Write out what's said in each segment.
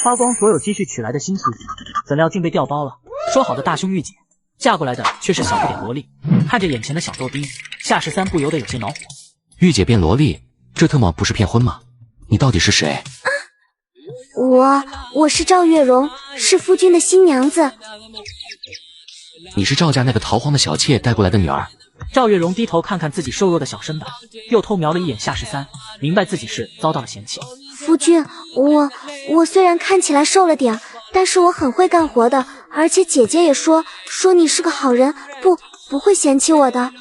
花光所有积蓄娶来的新媳妇，怎料竟被调包了。说好的大胸御姐，嫁过来的却是小不点萝莉。看着眼前的小豆丁，夏13不由得有些恼火。御姐变萝莉，这特么不是骗婚吗？你到底是谁？我是赵月容，是夫君的新娘子。你是赵家那个逃荒的小妾带过来的女儿？赵月容低头看看自己瘦弱的小身板，又偷瞄了一眼夏13，明白自己是遭到了嫌弃。夫君，我虽然看起来瘦了点，但是我很会干活的，而且姐姐也说你是个好人，不会嫌弃我的。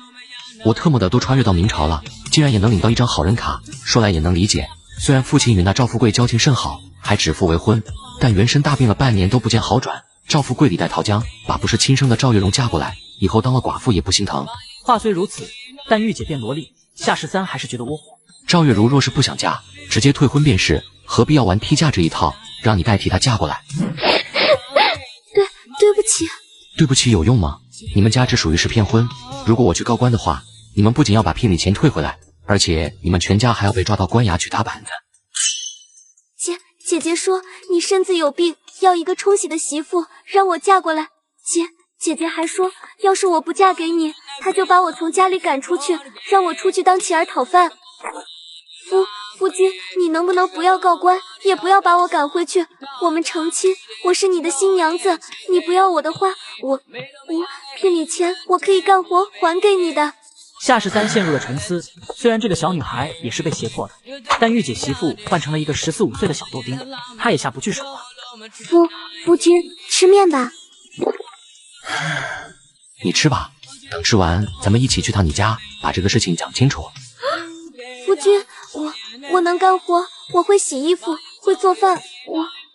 我特么的都穿越到明朝了，竟然也能领到一张好人卡，说来也能理解。虽然父亲与那赵富贵交情甚好，还指腹为婚，但原身大病了半年都不见好转。赵富贵李代桃僵，把不是亲生的赵月容嫁过来，以后当了寡妇也不心疼。话虽如此，但御姐变萝莉，夏13还是觉得窝火。赵月如若是不想嫁，直接退婚便是，何必要玩替嫁这一套？让你代替她嫁过来。对不起。对不起有用吗？你们家这属于是骗婚，如果我去告官的话，你们不仅要把聘礼钱退回来，而且你们全家还要被抓到官衙去打板子。姐姐说你身子有病，要一个冲喜的媳妇，让我嫁过来。姐姐还说，要是我不嫁给你，她就把我从家里赶出去，让我出去当乞儿讨饭。夫君，你能不能不要告官，也不要把我赶回去？我们成亲，我是你的新娘子，你不要我的话，我聘礼钱我可以干活还给你的。夏13陷入了沉思，虽然这个小女孩也是被胁迫的，但御姐媳妇换成了一个14、15岁的小豆丁，她也下不去手啊。夫君，吃面吧。你吃吧，等吃完咱们一起去趟你家，把这个事情讲清楚。夫君，我能干活，我会洗衣服，会做饭，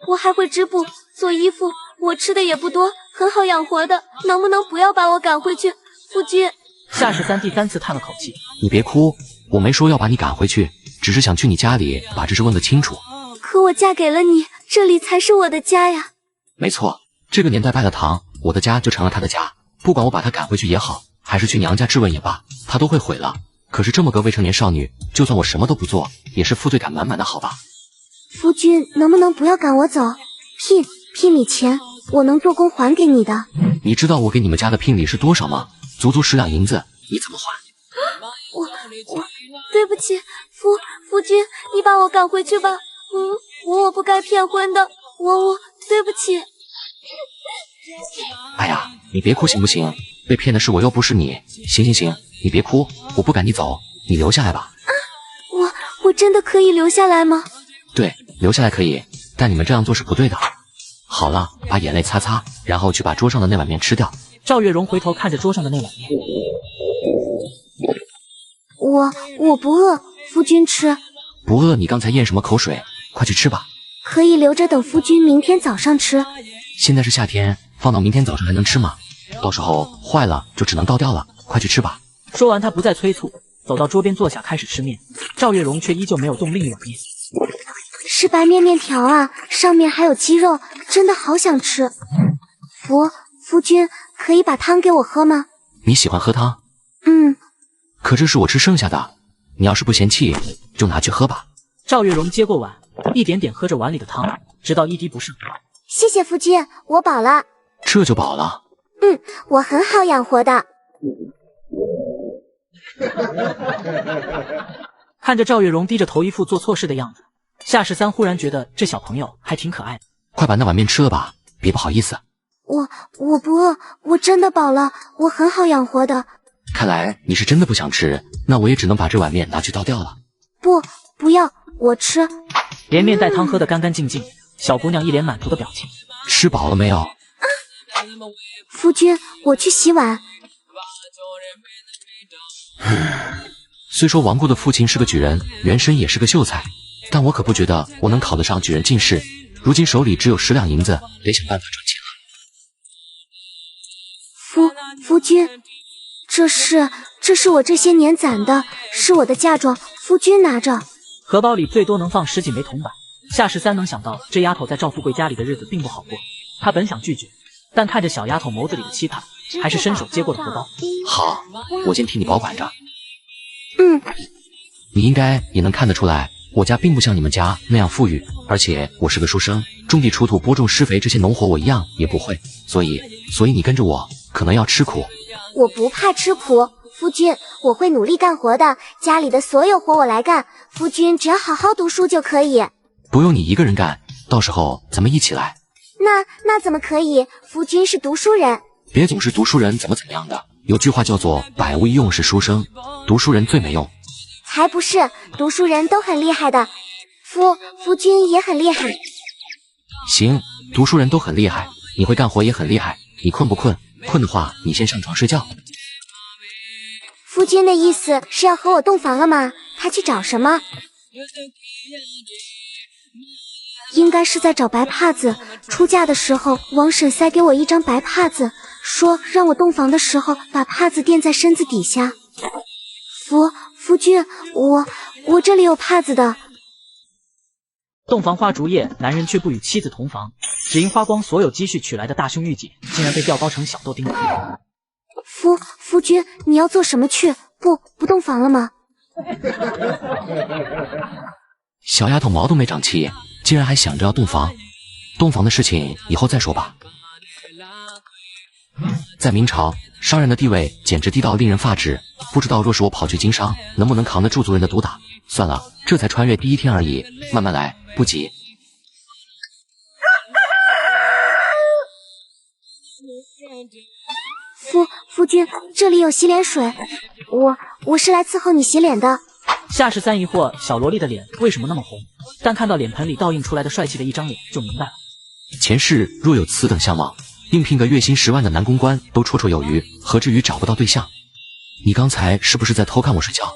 我还会织布做衣服，我吃的也不多，很好养活的，能不能不要把我赶回去？夫君。夏13第3次叹了口气，你别哭，我没说要把你赶回去，只是想去你家里把这事问个清楚。可我嫁给了你，这里才是我的家呀。没错，这个年代拜了堂，我的家就成了他的家，不管我把他赶回去也好，还是去娘家质问也罢，他都会毁了。可是这么个未成年少女，就算我什么都不做，也是负罪感满满的，好吧？夫君，能不能不要赶我走？聘礼钱我能做工还给你的。你知道我给你们家的聘礼是多少吗？足10两银子，你怎么还？我对不起，夫君，你把我赶回去吧。我不该骗婚的，我对不起。哎呀，你别哭行不行？被骗的是我又不是你。行，你别哭，我不赶你走，你留下来吧。我真的可以留下来吗？对，留下来可以，但你们这样做是不对的。好了，把眼泪擦擦，然后去把桌上的那碗面吃掉。赵月容回头看着桌上的那碗面，我不饿，夫君吃。不饿你刚才咽什么口水？快去吃吧。可以留着等夫君明天早上吃。现在是夏天，放到明天早上还能吃吗？到时候坏了就只能倒掉了，快去吃吧。说完他不再催促，走到桌边坐下开始吃面。赵月容却依旧没有动另一碗面。是白面面条啊，上面还有鸡肉，真的好想吃。夫君，可以把汤给我喝吗？你喜欢喝汤？可这是我吃剩下的，你要是不嫌弃，就拿去喝吧。赵月容接过碗，一点点喝着碗里的汤，直到一滴不剩。谢谢夫君，我饱了。这就饱了？我很好养活的。看着赵月容低着头一副做错事的样子，夏13忽然觉得这小朋友还挺可爱的。快把那碗面吃了吧，别不好意思。我不饿，我真的饱了，我很好养活的。看来你是真的不想吃，那我也只能把这碗面拿去倒掉了。不要，我吃。连面带汤喝得干干净净，小姑娘一脸满足的表情。吃饱了没有？夫君，我去洗碗。虽说亡故的父亲是个举人，原身也是个秀才，但我可不觉得我能考得上举人进士。如今手里只有10两银子，得想办法赚钱了。夫君，这是我这些年攒的，是我的嫁妆，夫君拿着。荷包里最多能放10几枚铜板。夏13能想到这丫头在赵富贵家里的日子并不好过，他本想拒绝，但看着小丫头眸子里的期盼，还是伸手接过了荷包。好，我先替你保管着。你应该也能看得出来，我家并不像你们家那样富裕，而且我是个书生，种地锄土播种施肥这些农活我一样也不会，所以你跟着我可能要吃苦。我不怕吃苦，夫君，我会努力干活的，家里的所有活我来干，夫君只要好好读书就可以。不用你一个人干，到时候咱们一起来。那怎么可以？夫君是读书人。别总是读书人怎么样的，有句话叫做百无一用是书生，读书人最没用。才不是，读书人都很厉害的，夫君也很厉害。行，读书人都很厉害，你会干活也很厉害。你困不困？困的话，你先上床睡觉。夫君的意思是要和我洞房了吗？他去找什么？应该是在找白帕子。出嫁的时候，王婶塞给我一张白帕子，说让我洞房的时候把帕子垫在身子底下。夫君，我这里有帕子的。洞房花烛夜，男人却不与妻子同房，只因花光所有积蓄娶来的大胸玉锦，竟然被调高成小豆丁了。夫君，你要做什么去？不洞房了吗？小丫头毛都没长齐，竟然还想着要洞房。洞房的事情以后再说吧。在明朝，商人的地位简直低到令人发指。不知道若是我跑去经商，能不能扛得住族人的毒打？算了，这才穿越第一天而已，慢慢来，不急。夫君，这里有洗脸水，我是来伺候你洗脸的。夏13疑惑小萝莉的脸为什么那么红，但看到脸盆里倒映出来的帅气的一张脸就明白了。前世若有此等相貌，应聘个月薪10万的男公关都绰绰有余，何至于找不到对象？你刚才是不是在偷看我睡觉？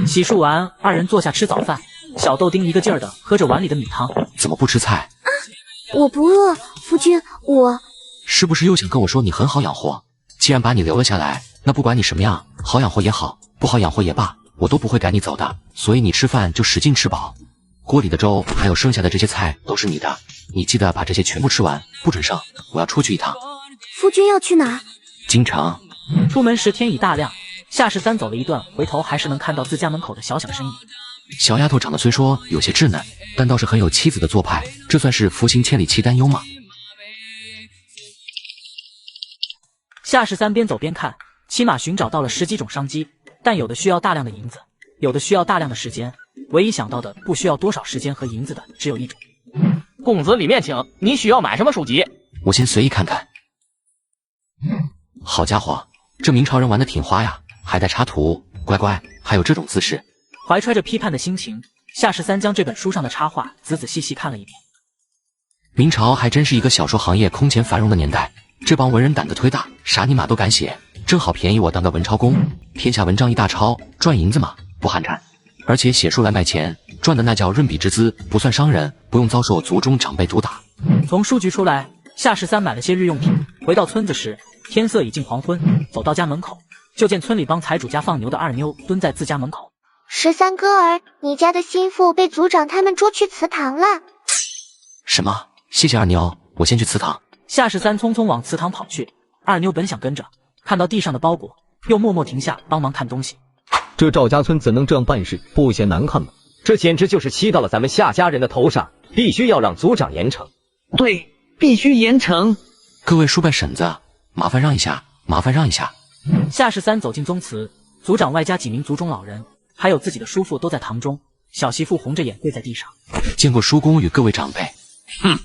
洗漱完，二人坐下吃早饭。小豆丁一个劲儿的喝着碗里的米汤。怎么不吃菜？我不饿，夫君，我是不是又想跟我说你很好养活？既然把你留了下来，那不管你什么样，好养活也好，不好养活也罢，我都不会赶你走的。所以你吃饭就使劲吃饱，锅里的粥还有剩下的这些菜都是你的，你记得把这些全部吃完，不准剩。我要出去一趟。夫君要去哪？京城。出门时天已大亮，夏13走了一段，回头还是能看到自家门口的小小身影。小丫头长得虽说有些稚嫩，但倒是很有妻子的做派，这算是福星千里弃担忧吗？夏13边走边看，起码寻找到了10几种商机，但有的需要大量的银子，有的需要大量的时间，唯一想到的不需要多少时间和银子的只有一种。公子里面请，你需要买什么书籍？我先随意看看。好家伙，这明朝人玩的挺花呀，还带插图，乖，还有这种姿势。怀揣着批判的心情，夏13将这本书上的插画仔仔细细看了一遍。明朝还真是一个小说行业空前繁荣的年代，这帮文人胆子忒大，啥尼玛都敢写，正好便宜我当个文抄工，天下文章一大抄，赚银子嘛，不寒碜。而且写书来卖钱，赚的那叫润笔之资，不算商人，不用遭受族中长辈毒打。从书局出来，夏13买了些日用品，回到村子时，天色已近黄昏，走到家门口，就见村里帮财主家放牛的二妞蹲在自家门口。13哥儿，你家的心腹被族长他们捉去祠堂了。什么？谢谢二妞，我先去祠堂。夏13匆匆往祠堂跑去，二妞本想跟着，看到地上的包裹，又默默停下帮忙看东西。这赵家村怎能这样办事，不嫌难看吗？这简直就是欺到了咱们夏家人的头上，必须要让族长严惩。对，必须严惩。各位叔伯婶子，麻烦让一下，麻烦让一下。夏13走进宗祠，族长外加几名族中老人，还有自己的叔父都在堂中。小媳妇红着眼跪在地上，见过叔公与各位长辈。哼，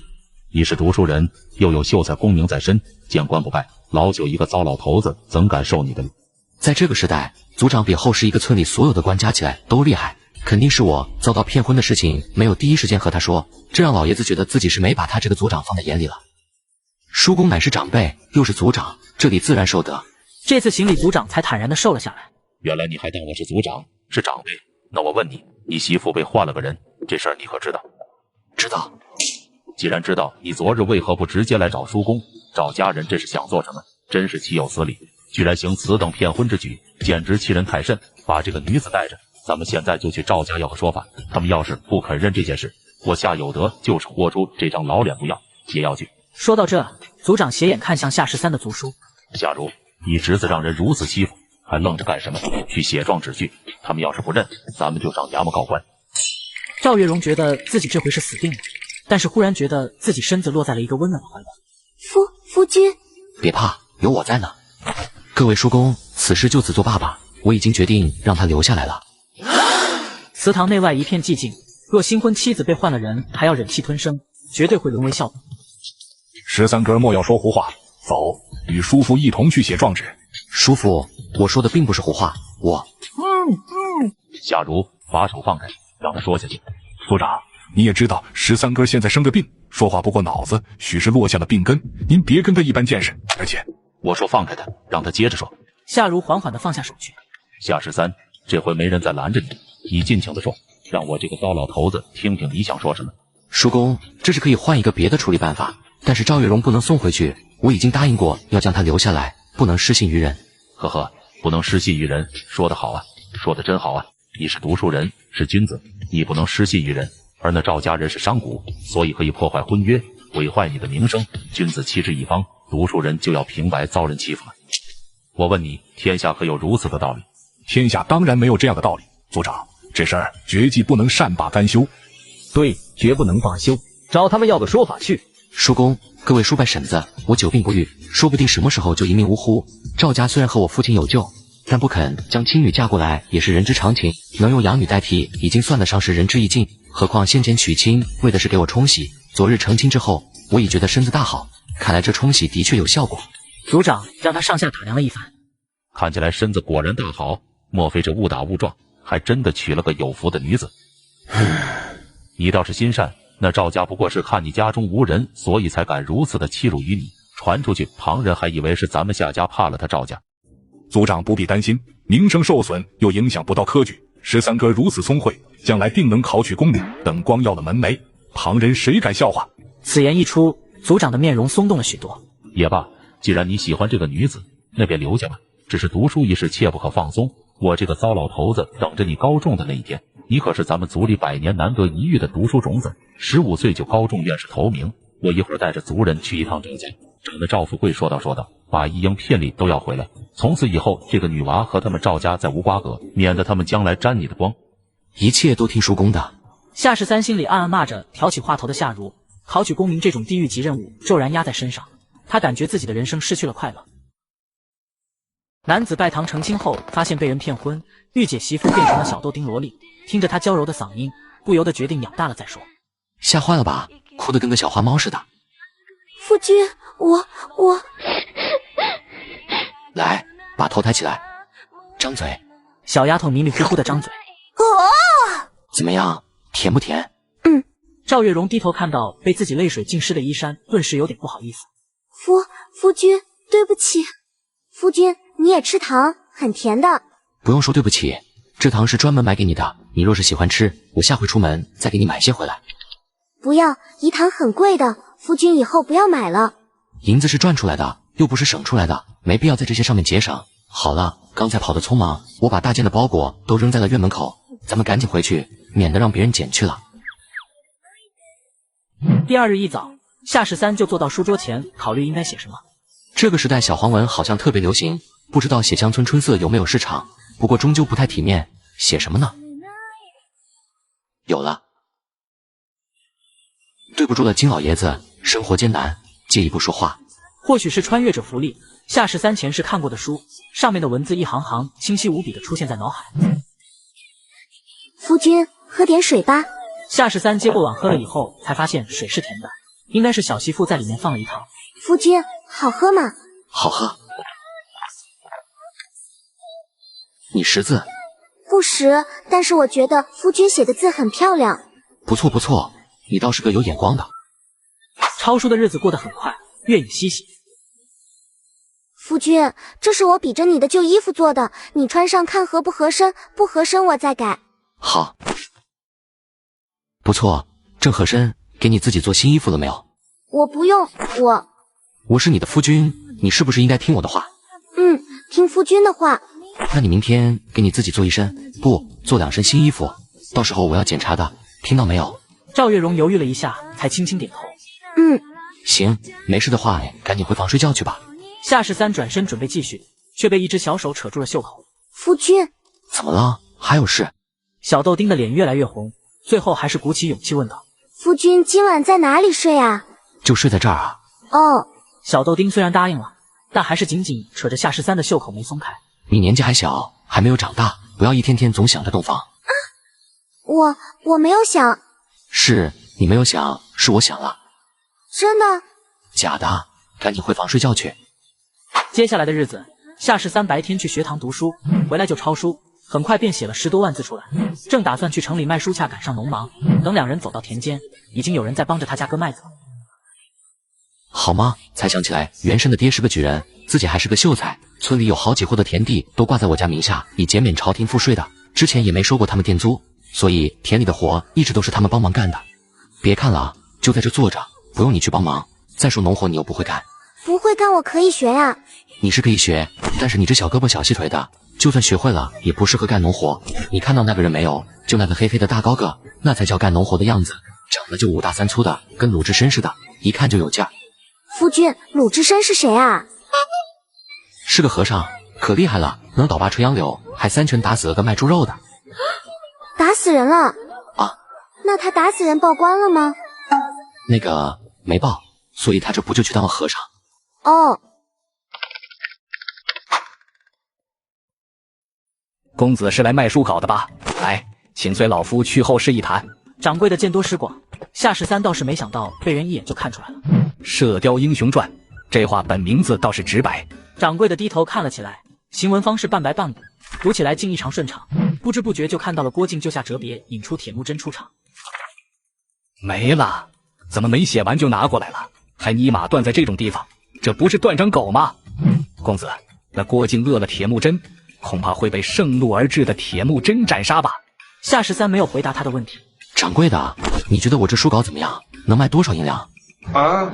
你是读书人，又有秀才功名在身，见官不拜，老九一个糟老头子怎敢受你的礼？在这个时代，族长比后世一个村里所有的官加起来都厉害，肯定是我遭到骗婚的事情没有第一时间和他说，这让老爷子觉得自己是没把他这个族长放在眼里了。叔公乃是长辈，又是族长，这里自然受得。这次行礼，族长才坦然地受了下来。原来你还当我是族长，是长辈。那我问你，你媳妇被换了个人，这事儿你可知道？知道。既然知道，你昨日为何不直接来找叔公？赵家人这是想做什么？真是岂有此理！居然行此等骗婚之举，简直欺人太甚！把这个女子带着，咱们现在就去赵家要个说法。他们要是不肯认这件事，我夏有德就是豁出这张老脸不要，也要去。说到这，族长斜眼看向夏13的族叔。夏如，你侄子让人如此欺负，还愣着干什么？去写状纸去！他们要是不认，咱们就上衙门告官。赵月荣觉得自己这回是死定了，但是忽然觉得自己身子落在了一个温暖的怀抱。夫君，别怕，有我在呢。各位叔公，此事就此作罢吧，我已经决定让他留下来了。祠堂内外一片寂静，若新婚妻子被换了人，还要忍气吞声，绝对会沦为笑柄。13哥莫要说胡话，走，与叔父一同去写状纸。叔父，我说的并不是胡话，我……夏如，把手放开，让他说下去。族长，你也知道13哥现在生着病，说话不过脑子，许是落下了病根。您别跟他一般见识，而且我说放开他，让他接着说。夏如缓缓地放下手去。夏13，这回没人再拦着你，你尽情地说，让我这个糟老头子听听你想说什么。叔公，这是可以换一个别的处理办法，但是赵月荣不能送回去，我已经答应过要将他留下来，不能失信于人。呵呵，不能失信于人，说得好啊，说得真好啊！你是读书人，是君子，你不能失信于人。而那赵家人是商贾，所以可以破坏婚约，毁坏你的名声。君子欺之一方，读书人就要平白遭人欺负了。我问你，天下可有如此的道理？天下当然没有这样的道理。族长，这事儿绝技不能善罢甘休。对，绝不能罢休。找他们要个说法去。叔公，各位叔伯婶子，我久病不愈，说不定什么时候就一命呜呼。赵家虽然和我父亲有旧，但不肯将亲女嫁过来也是人之常情，能用养女代替，已经算得上是仁至义尽。何况先前娶亲为的是给我冲喜，昨日成亲之后，我已觉得身子大好，看来这冲喜的确有效果。族长让他上下打量了一番，看起来身子果然大好，莫非这误打误撞，还真的娶了个有福的女子。你倒是心善，那赵家不过是看你家中无人，所以才敢如此的欺辱于你，传出去，旁人还以为是咱们夏家怕了他赵家。族长不必担心，名声受损又影响不到科举。13哥如此聪慧，将来定能考取功名，等光耀了门楣，旁人谁敢笑话？此言一出，族长的面容松动了许多。也罢，既然你喜欢这个女子，那便留下吧。只是读书一事切不可放松，我这个糟老头子等着你高中的那一天。你可是咱们族里100年难得一遇的读书种子，15岁就高中院士头名。我一会儿带着族人去一趟赵家，找那赵富贵说道，把一应聘礼都要回来。从此以后，这个女娃和他们赵家再无瓜葛，免得他们将来沾你的光。一切都听叔公的。夏13心里暗暗骂着挑起话头的夏如，考取功名这种地狱级任务骤然压在身上，他感觉自己的人生失去了快乐。男子拜堂成亲后，发现被人骗婚，御姐媳妇变成了小豆丁萝莉，听着她娇柔的嗓音，不由得决定养大了再说。吓坏了吧？哭得跟个小花猫似的。夫君，我来，把头抬起来，张嘴。小丫头迷迷糊糊的张嘴。怎么样，甜不甜？赵月荣低头看到被自己泪水浸湿的衣衫，顿时有点不好意思。夫君，对不起。夫君，你也吃糖，很甜的。不用说对不起，这糖是专门买给你的，你若是喜欢吃，我下回出门再给你买些回来。不要，饴糖很贵的，夫君以后不要买了。银子是赚出来的，又不是省出来的，没必要在这些上面节省。好了，刚才跑得匆忙，我把大件的包裹都扔在了院门口，咱们赶紧回去，免得让别人捡去了。第二日一早，夏13就坐到书桌前，考虑应该写什么。这个时代小黄文好像特别流行，不知道写乡村春色有没有市场，不过终究不太体面，写什么呢？有了。对不住了，金老爷子，生活艰难，借一步说话。或许是穿越者福利，夏13前世看过的书，上面的文字一行行清晰无比的出现在脑海。夫君，喝点水吧。夏13接过碗喝了以后，才发现水是甜的，应该是小媳妇在里面放了一糖。夫君，好喝吗？好喝。你识字？不识，但是我觉得夫君写的字很漂亮。不错不错，你倒是个有眼光的。抄书的日子过得很快，月影稀稀。夫君，这是我比着你的旧衣服做的，你穿上看合不合身，不合身我再改。好。不错，正合身，给你自己做新衣服了没有？我不用，我是你的夫君，你是不是应该听我的话？听夫君的话。那你明天给你自己做一身，不，做2身新衣服，到时候我要检查的，听到没有？赵月荣犹豫了一下，才轻轻点头。行，没事的话，赶紧回房睡觉去吧。夏13转身准备继续，却被一只小手扯住了袖口。夫君，怎么了？还有事？小豆丁的脸越来越红，最后还是鼓起勇气问道：“夫君今晚在哪里睡啊？”就睡在这儿啊。哦。小豆丁虽然答应了，但还是紧紧扯着夏13的袖口没松开。你年纪还小，还没有长大，不要一天天总想着洞房。我没有想。是你没有想，是我想了。真的？假的，赶紧回房睡觉去。接下来的日子，夏13白天去学堂读书，回来就抄书，很快便写了10多万字出来。正打算去城里卖书，恰赶上农忙。等两人走到田间，已经有人在帮着他家割麦子了。好吗？才想起来，原生的爹是个举人，自己还是个秀才。村里有好几户的田地都挂在我家名下，以减免朝廷赋税的。之前也没收过他们店租，所以田里的活一直都是他们帮忙干的。别看了，就在这坐着，不用你去帮忙。再说农活你又不会干。不会干我可以学呀。你是可以学，但是你这小胳膊小细腿的，就算学会了也不适合干农活。你看到那个人没有？就那个黑黑的大高个，那才叫干农活的样子，长得就5大3粗的，跟鲁智深似的，一看就有劲儿。夫君，鲁智深是谁啊？是个和尚，可厉害了，能倒拔垂杨柳，还3拳打死了个卖猪肉的。打死人了啊？那他打死人报官了吗？那个没报，所以他这不就去当了和尚。哦。公子是来卖书稿的吧？来，请随老夫去后室一谈。掌柜的见多识广，夏13倒是没想到被人一眼就看出来了。《射雕英雄传》，这话本名字倒是直白。掌柜的低头看了起来，行文方式半白半古，读起来竟异常顺畅。不知不觉就看到了郭靖救下折别，引出铁木真出场。没了，怎么没写完就拿过来了？还尼玛断在这种地方，这不是断章狗吗？公子，那郭靖饿了铁木真，恐怕会被盛怒而至的铁木真斩杀吧？夏13没有回答他的问题。掌柜的，你觉得我这书稿怎么样？能卖多少银两？啊，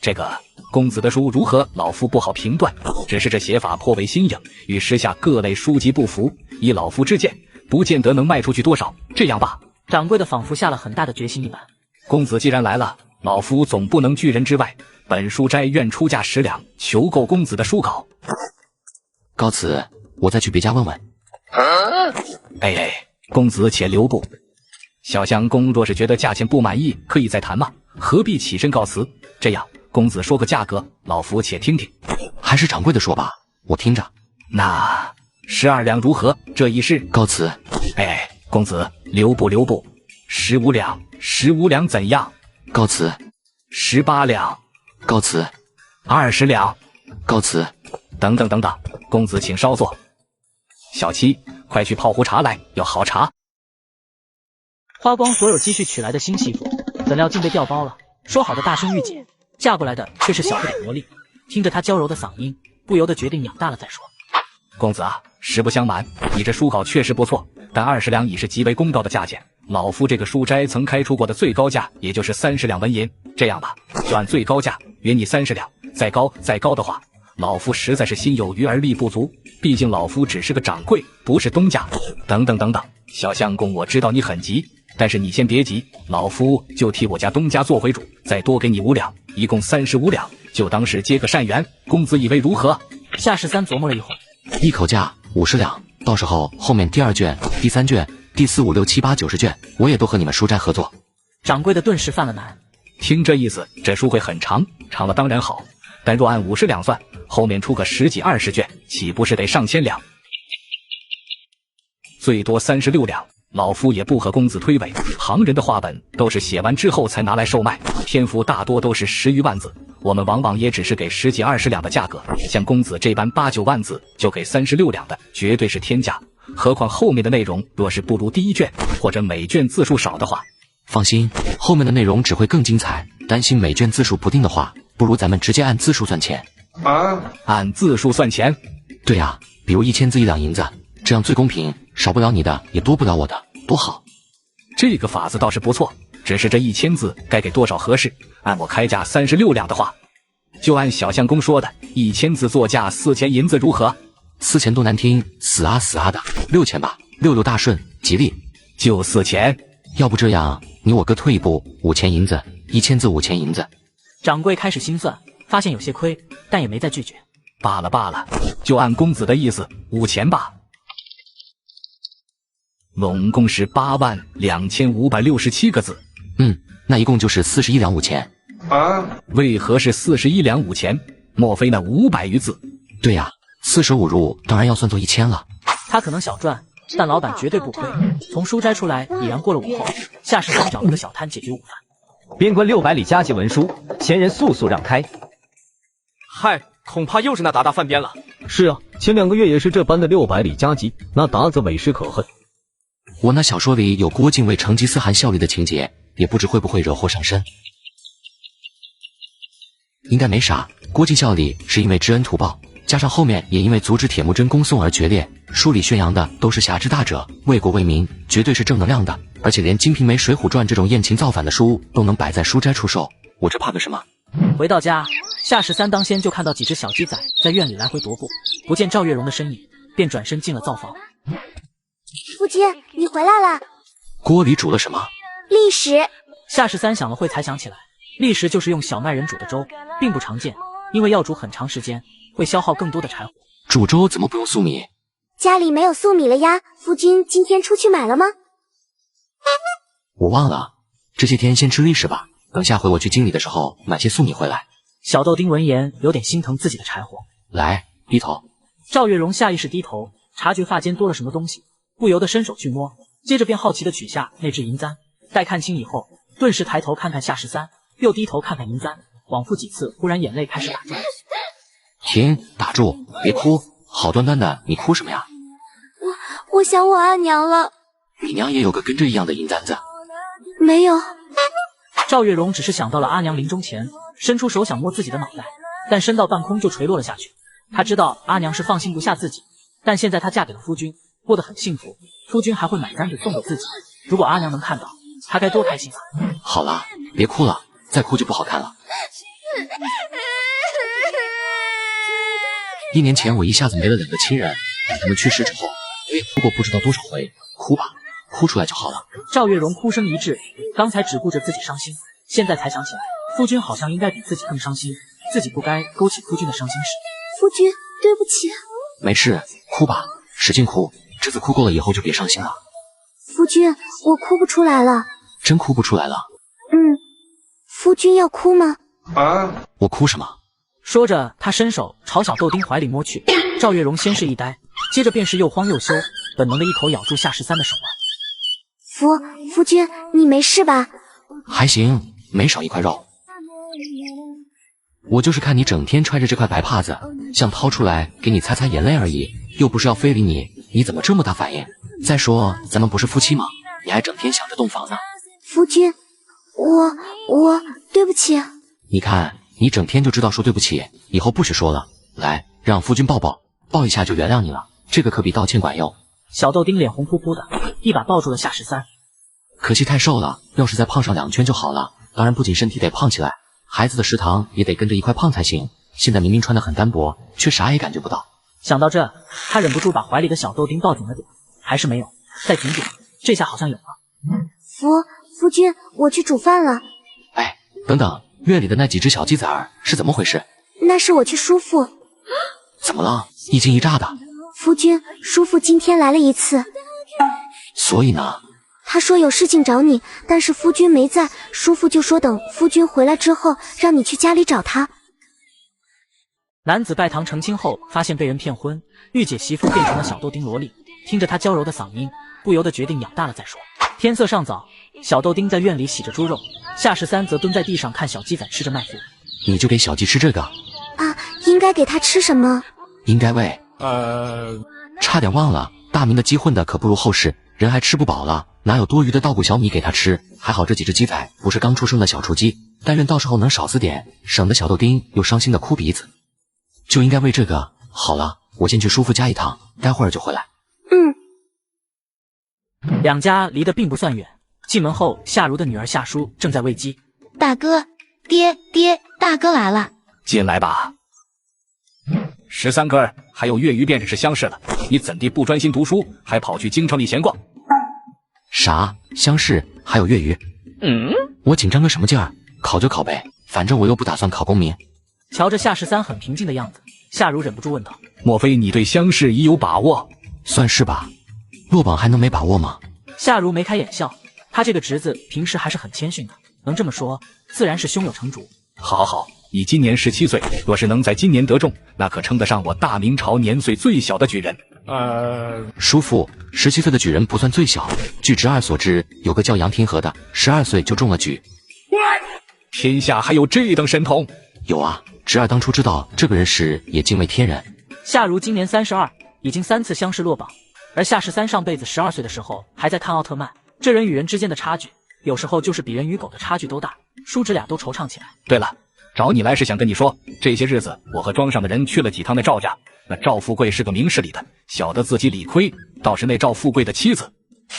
这个公子的书如何？老夫不好评断，只是这写法颇为新颖，与时下各类书籍不符。以老夫之见，不见得能卖出去多少。这样吧，掌柜的仿佛下了很大的决心一般。公子既然来了，老夫总不能拒人之外。本书斋愿出价10两，求购公子的书稿。告辞，我再去别家问问。哎，公子且留步。小相公若是觉得价钱不满意，可以再谈嘛，何必起身告辞？这样，公子说个价格，老夫且听听。还是掌柜的说吧，我听着。那12两如何？这一试。告辞。哎，公子留步留步。15两，15两怎样？告辞。18两。告辞。20两。告辞。等等等等，公子请稍坐。小七，快去泡壶茶来，要好茶。花光所有积蓄娶来的新媳妇，怎料竟被调包了。说好的大生御姐，嫁过来的却是小不点萝莉。听着她娇柔的嗓音，不由得决定养大了再说。公子啊，实不相瞒，你这书稿确实不错，但20两已是极为公道的价钱。老夫这个书斋曾开出过的最高价，也就是30两纹银。这样吧，就按最高价约你30两，再高的话，老夫实在是心有余而力不足。毕竟老夫只是个掌柜，不是东家。等等等等，小相公，我知道你很急，但是你先别急，老夫就替我家东家做回主，再多给你5两，一共35两，就当是结个善缘。公子以为如何？夏13琢磨了一会儿，一口价50两，到时候后面第2卷、第3卷、第4、5、6、7、8、9、10卷，我也都和你们书斋合作。掌柜的顿时犯了难。听这意思，这书会很长，长了当然好，但若按50两算，后面出个10几20卷，岂不是得上千两？最多36两，老夫也不和公子推诿。行人的话本都是写完之后才拿来售卖，篇幅大多都是10余万字，我们往往也只是给10几20两的价格。像公子这般8、9万字就给36两的，绝对是天价。何况后面的内容若是不如第1卷，或者每卷字数少的话，放心，后面的内容只会更精彩。担心每卷字数不定的话，不如咱们直接按字数算钱。按字数算钱？对啊，比如1000字1两银子，这样最公平，少不了你的，也多不了我的，多好。这个法子倒是不错，只是这1000字该给多少合适？按我开价36两的话，就按小相公说的，1000字作价4000银子如何？4000多难听，死啊的，6000吧，66大顺，吉利。就4000。要不这样，你我各退一步，5000银子，1000字5000银子。掌柜开始心算，发现有些亏，但也没再拒绝。罢了罢了，就按公子的意思，5000吧。拢共是82567个字。那一共就是41两5钱。为何是41两5钱？莫非那500余字？对呀，45入5当然要算作1000了。他可能小赚，但老板绝对不亏。从书斋出来，已然过了午后。夏13找了个小摊解决午饭。边关600里加急文书，前人速速让开。嗨，恐怕又是那鞑靼犯边了。是啊，前2个月也是这般的600里加急，那鞑子委实可恨。我那小说里有郭靖为成吉思汗效力的情节，也不知会不会惹祸上身。应该没啥，郭靖效力是因为知恩图报，加上后面也因为阻止铁木真攻宋而决裂。书里宣扬的都是侠之大者，为国为民，绝对是正能量的。而且连《金瓶梅》《水浒传》这种艳情造反的书都能摆在书斋出售，我这怕个什么？回到家，夏13当先就看到几只小鸡仔在院里来回踱步，不见赵月容的身影，便转身进了灶房。夫君，你回来了。锅里煮了什么？历史。夏13想了会才想起来，历史就是用小麦人煮的粥，并不常见，因为要煮很长时间，会消耗更多的柴火。煮粥怎么不用粟米？家里没有粟米了呀。夫君今天出去买了吗？我忘了，这些天先吃历史吧，等下回我去京里的时候买些粟米回来。小豆丁闻言有点心疼自己的柴火，来，低头。赵月容下意识低头，察觉发间多了什么东西，不由得伸手去摸，接着便好奇地取下那只银簪。待看清以后，顿时抬头看看夏13，又低头看看银簪，往复几次，忽然眼泪开始打转。停，打住，别哭，好端端的，你哭什么呀？我想我阿娘了。你娘也有个跟这一样的银簪子？没有。赵月容只是想到了阿娘临终前，伸出手想摸自己的脑袋，但伸到半空就垂落了下去。她知道阿娘是放心不下自己，但现在她嫁给了夫君，过得很幸福，夫君还会买簪子送给自己。如果阿娘能看到，她该多开心啊！好了，别哭了，再哭就不好看了。1年前我一下子没了2个亲人，等他们去世之后，我也哭过不知道多少回。哭吧，哭出来就好了。赵月容哭声一滞，刚才只顾着自己伤心，现在才想起来，夫君好像应该比自己更伤心，自己不该勾起夫君的伤心事。夫君，对不起。没事，哭吧，使劲哭，这次哭够了以后就别伤心了。夫君，我哭不出来了。真哭不出来了？夫君要哭吗？我哭什么？说着，他伸手朝小豆丁怀里摸去。赵月容先是一呆，接着便是又慌又羞，本能的一口咬住夏13的手腕。夫君，你没事吧？还行，没少一块肉。我就是看你整天揣着这块白帕子，想掏出来给你擦擦眼泪而已，又不是要非礼你，你怎么这么大反应？再说咱们不是夫妻吗？你还整天想着洞房呢。夫君，我对不起。你看，你整天就知道说对不起，以后不许说了。来，让夫君抱抱，抱一下就原谅你了，这个可比道歉管用。小豆丁脸红扑扑的，一把抱住了夏13。可惜太瘦了，要是再胖上2圈就好了。当然不仅身体得胖起来，孩子的食堂也得跟着一块胖才行。现在明明穿得很单薄，却啥也感觉不到。想到这，他忍不住把怀里的小豆丁抱紧了点，还是没有，再紧紧，这下好像有了。夫君，我去煮饭了。哎，等等，院里的那几只小鸡仔儿是怎么回事？那是我去叔父。怎么了？一惊一乍的。夫君，叔父今天来了一次。所以呢？他说有事情找你，但是夫君没在，叔父就说等夫君回来之后，让你去家里找他。男子拜堂成亲后，发现被人骗婚，御姐媳妇变成了小豆丁萝莉，听着她娇柔的嗓音，不由得决定养大了再说。天色尚早，小豆丁在院里洗着猪肉，夏13则蹲在地上看小鸡仔吃着麦麸。你就给小鸡吃这个啊？应该给它吃什么？应该喂。差点忘了，大明的鸡混的可不如后世，人还吃不饱了，哪有多余的稻谷小米给它吃？还好这几只鸡仔不是刚出生的小雏鸡，但愿到时候能少死点，省得小豆丁又伤心的哭鼻子。就应该喂这个。好了，我先去叔父家一趟，待会儿就回来。两家离得并不算远。进门后，夏如的女儿夏淑正在喂鸡。大哥，爹，大哥来了。进来吧。13哥儿，还有月余便是相识了，你怎地不专心读书，还跑去京城里闲逛？啥？相识？还有月余？我紧张个什么劲儿？考就考呗，反正我又不打算考功名。瞧着夏13很平静的样子，夏如忍不住问道：“莫非你对乡试已有把握？”算是吧，落榜还能没把握吗？夏如眉开眼笑，他这个侄子平时还是很谦逊的，能这么说，自然是胸有成竹。好好，你今年17岁，若是能在今年得中，那可称得上我大明朝年岁最小的举人。叔父，17岁的举人不算最小，据侄儿所知，有个叫杨廷和的，12岁就中了举。天下还有这等神童？有啊，侄儿当初知道这个人时也惊为天人。夏如今年32，已经3次乡试落榜，而夏13上辈子12岁的时候还在看奥特曼。这人与人之间的差距，有时候就是比人与狗的差距都大，叔侄俩都惆怅起来。对了，找你来是想跟你说，这些日子我和庄上的人去了几趟那赵家。那赵富贵是个明事理的，晓得自己理亏，倒是那赵富贵的妻子，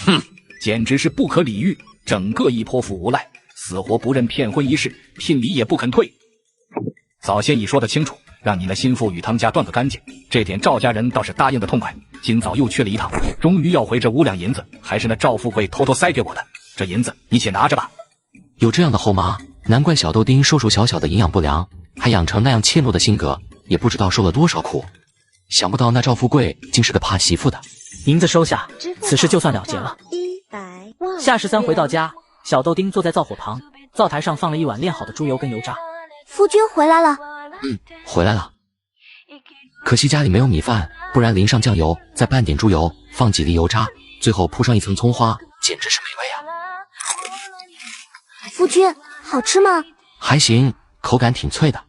哼，简直是不可理喻，整个一泼妇无赖，死活不认骗婚一事，聘礼也不肯退。早先已说得清楚，让你那心腹与他们家断个干净，这点赵家人倒是答应得痛快。今早又去了一趟，终于要回这5两银子，还是那赵富贵偷偷塞给我的。这银子你且拿着吧。有这样的后妈，难怪小豆丁瘦瘦小小的营养不良，还养成那样怯懦的性格，也不知道受了多少苦。想不到那赵富贵竟是个怕媳妇的。银子收下，此事就算了结了。夏13回到家，小豆丁坐在灶火旁，灶台上放了一碗炼好的猪油跟油渣。夫君回来了。回来了。可惜家里没有米饭，不然淋上酱油，再拌点猪油，放几粒油渣，最后铺上一层葱花，简直是美味啊！夫君，好吃吗？还行，口感挺脆的。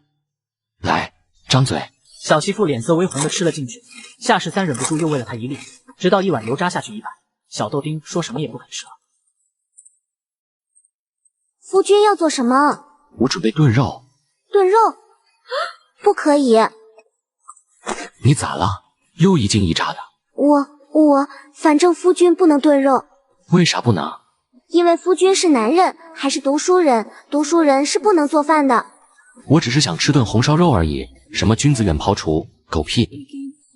来，张嘴。小媳妇脸色微红的吃了进去，夏13忍不住又喂了她一粒，直到一碗油渣下去一半，小豆丁说什么也不肯吃了。夫君要做什么？我准备炖肉。炖肉？不可以。你咋了？又一惊一乍的。反正夫君不能炖肉。为啥不能？因为夫君是男人，还是读书人，读书人是不能做饭的。我只是想吃顿红烧肉而已，什么君子远庖厨，狗屁！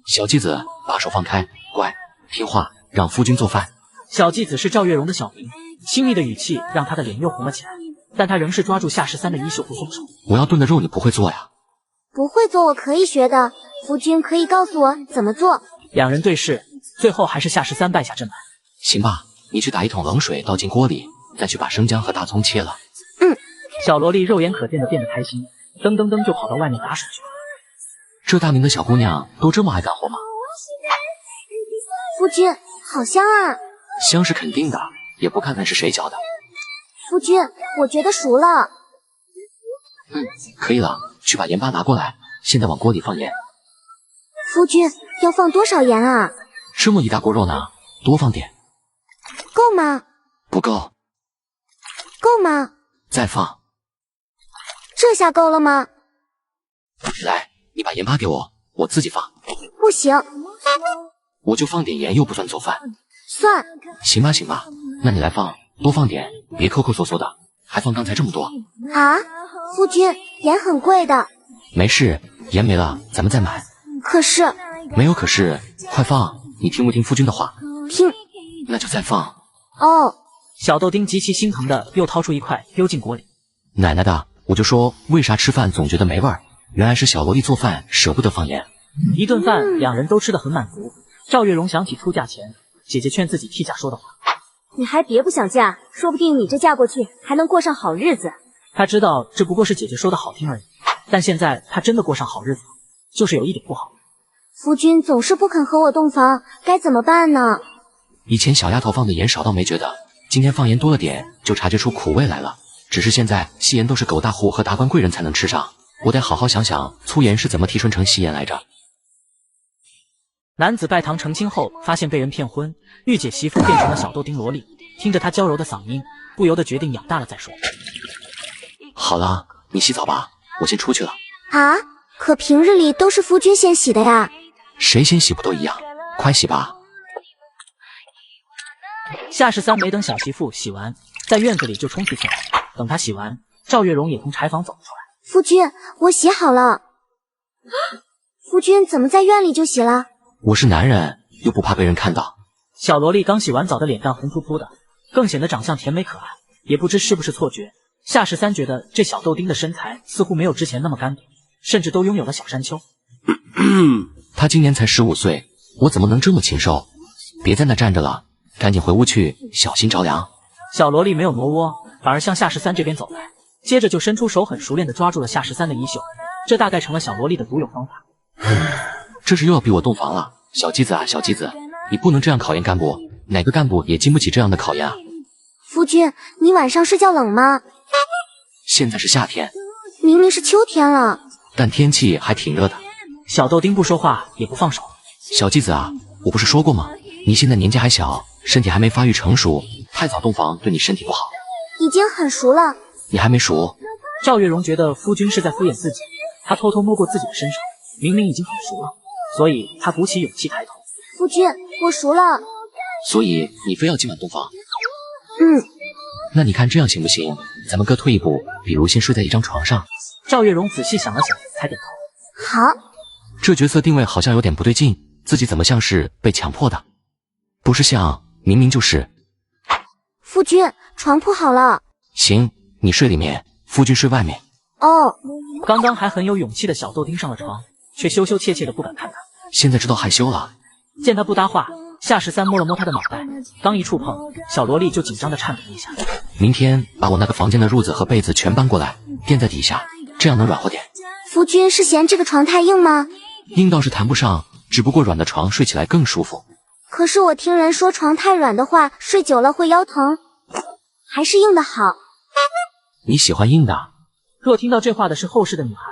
小继子，把手放开，乖，听话，让夫君做饭。小继子是赵月荣的小名，亲密的语气让他的脸又红了起来，但他仍是抓住夏13的衣袖不松手。我要炖的肉你不会做呀？不会做我可以学的，夫君可以告诉我怎么做。两人对视，最后还是夏13败下阵来。行吧，你去打一桶冷水倒进锅里，再去把生姜和大葱切了。小萝莉肉眼可见的变得开心，噔噔噔就跑到外面打水去了。这大明的小姑娘都这么爱干活吗？夫君，好香啊！香是肯定的，也不看看是谁教的。夫君，我觉得熟了。可以了，去把盐巴拿过来，现在往锅里放盐。夫君，要放多少盐啊？这么一大锅肉呢，多放点。够吗？不够。够吗？再放。这下够了吗？来，你把盐巴给我，我自己放。不行。我就放点盐又不算做饭。算。行吧行吧，那你来放，多放点，别抠抠搜搜的，还放刚才这么多。啊，夫君，盐很贵的。没事，盐没了咱们再买。可是。没有可是，快放，你听不听夫君的话？听。那就再放。哦。小豆丁极其心疼的又掏出一块丢进锅里。奶奶的，我就说为啥吃饭总觉得没味儿，原来是小萝莉做饭舍不得放盐。一顿饭两人都吃得很满足。赵月荣想起出嫁前姐姐劝自己替嫁说的话，你还别不想嫁，说不定你这嫁过去还能过上好日子。他知道这不过是姐姐说的好听而已，但现在他真的过上好日子了，就是有一点不好。夫君总是不肯和我洞房，该怎么办呢？以前小丫头放的盐少到没觉得，今天放盐多了点，就察觉出苦味来了。只是现在细盐都是狗大户和达官贵人才能吃上，我得好好想想粗盐是怎么提纯成细盐来着。男子拜堂成亲后，发现被人骗婚，御姐媳妇变成了小豆丁萝莉，听着她娇柔的嗓音，不由得决定养大了再说。好了，你洗澡吧，我先出去了。啊？可平日里都是夫君先洗的呀。谁先洗不都一样，快洗吧。夏13没等小媳妇洗完，在院子里就冲刺起来。等她洗完，赵月荣也从柴房走了出来。夫君，我洗好了。夫君怎么在院里就洗了？我是男人，又不怕被人看到。小萝莉刚洗完澡的脸蛋红扑扑的，更显得长相甜美可爱，也不知是不是错觉。夏13觉得这小豆丁的身材似乎没有之前那么干瘪，甚至都拥有了小山丘。他今年才15岁，我怎么能这么禽兽？别在那站着了，赶紧回屋去，小心着凉。小萝莉没有挪窝，反而向夏13这边走来，接着就伸出手，很熟练地抓住了夏13的衣袖。这大概成了小萝莉的独有方法。这是又要逼我洞房了，小鸡子啊，小鸡子，你不能这样考验干部，哪个干部也经不起这样的考验啊！夫君，你晚上睡觉冷吗？现在是夏天，明明是秋天了，但天气还挺热的。小豆丁不说话也不放手。小鸡子啊，我不是说过吗？你现在年纪还小，身体还没发育成熟，太早洞房对你身体不好。已经很熟了。你还没熟？赵月荣觉得夫君是在敷衍自己，他偷偷摸过自己的身上，明明已经很熟了，所以他鼓起勇气抬头。夫君，我熟了。所以你非要今晚洞房？嗯。那你看这样行不行？咱们各退一步，比如先睡在一张床上。赵月荣仔细想了想，才点头。好。这角色定位好像有点不对劲，自己怎么像是被强迫的？不是像，明明就是。夫君，床铺好了。行，你睡里面，夫君睡外面。哦。刚刚还很有勇气的小豆丁上了床，却羞羞怯怯的不敢看他。现在知道害羞了。见他不搭话，夏13摸了摸他的脑袋，刚一触碰，小萝莉就紧张的颤抖一下。明天把我那个房间的褥子和被子全搬过来，垫在底下，这样能软和点。夫君是嫌这个床太硬吗？硬倒是谈不上，只不过软的床睡起来更舒服。可是我听人说床太软的话，睡久了会腰疼，还是硬的好。你喜欢硬的？若听到这话的是后世的女孩，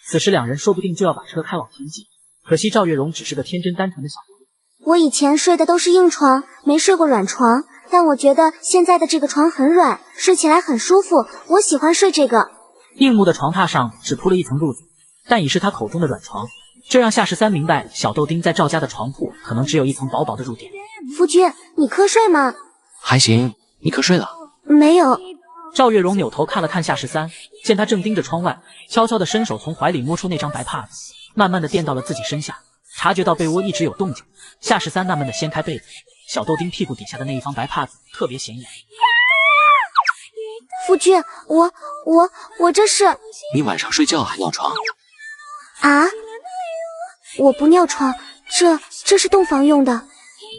此时两人说不定就要把车开往天际。可惜赵月荣只是个天真单纯的小萝莉。我以前睡的都是硬床，没睡过软床，但我觉得现在的这个床很软，睡起来很舒服，我喜欢睡这个。硬木的床榻上只铺了一层褥子，但已是他口中的软床，这让夏13明白小豆丁在赵家的床铺可能只有一层薄薄的褥垫。夫君，你瞌睡吗？还行，你瞌睡了？没有。赵月荣扭头看了看夏13，见他正盯着窗外，悄悄地伸手从怀里摸出那张白帕子，慢慢地垫到了自己身下。察觉到被窝一直有动静，夏13纳闷地掀开被子，小豆丁屁股底下的那一方白帕子特别显眼。夫君，我这是……你晚上睡觉还尿床？啊？我不尿床，这是洞房用的。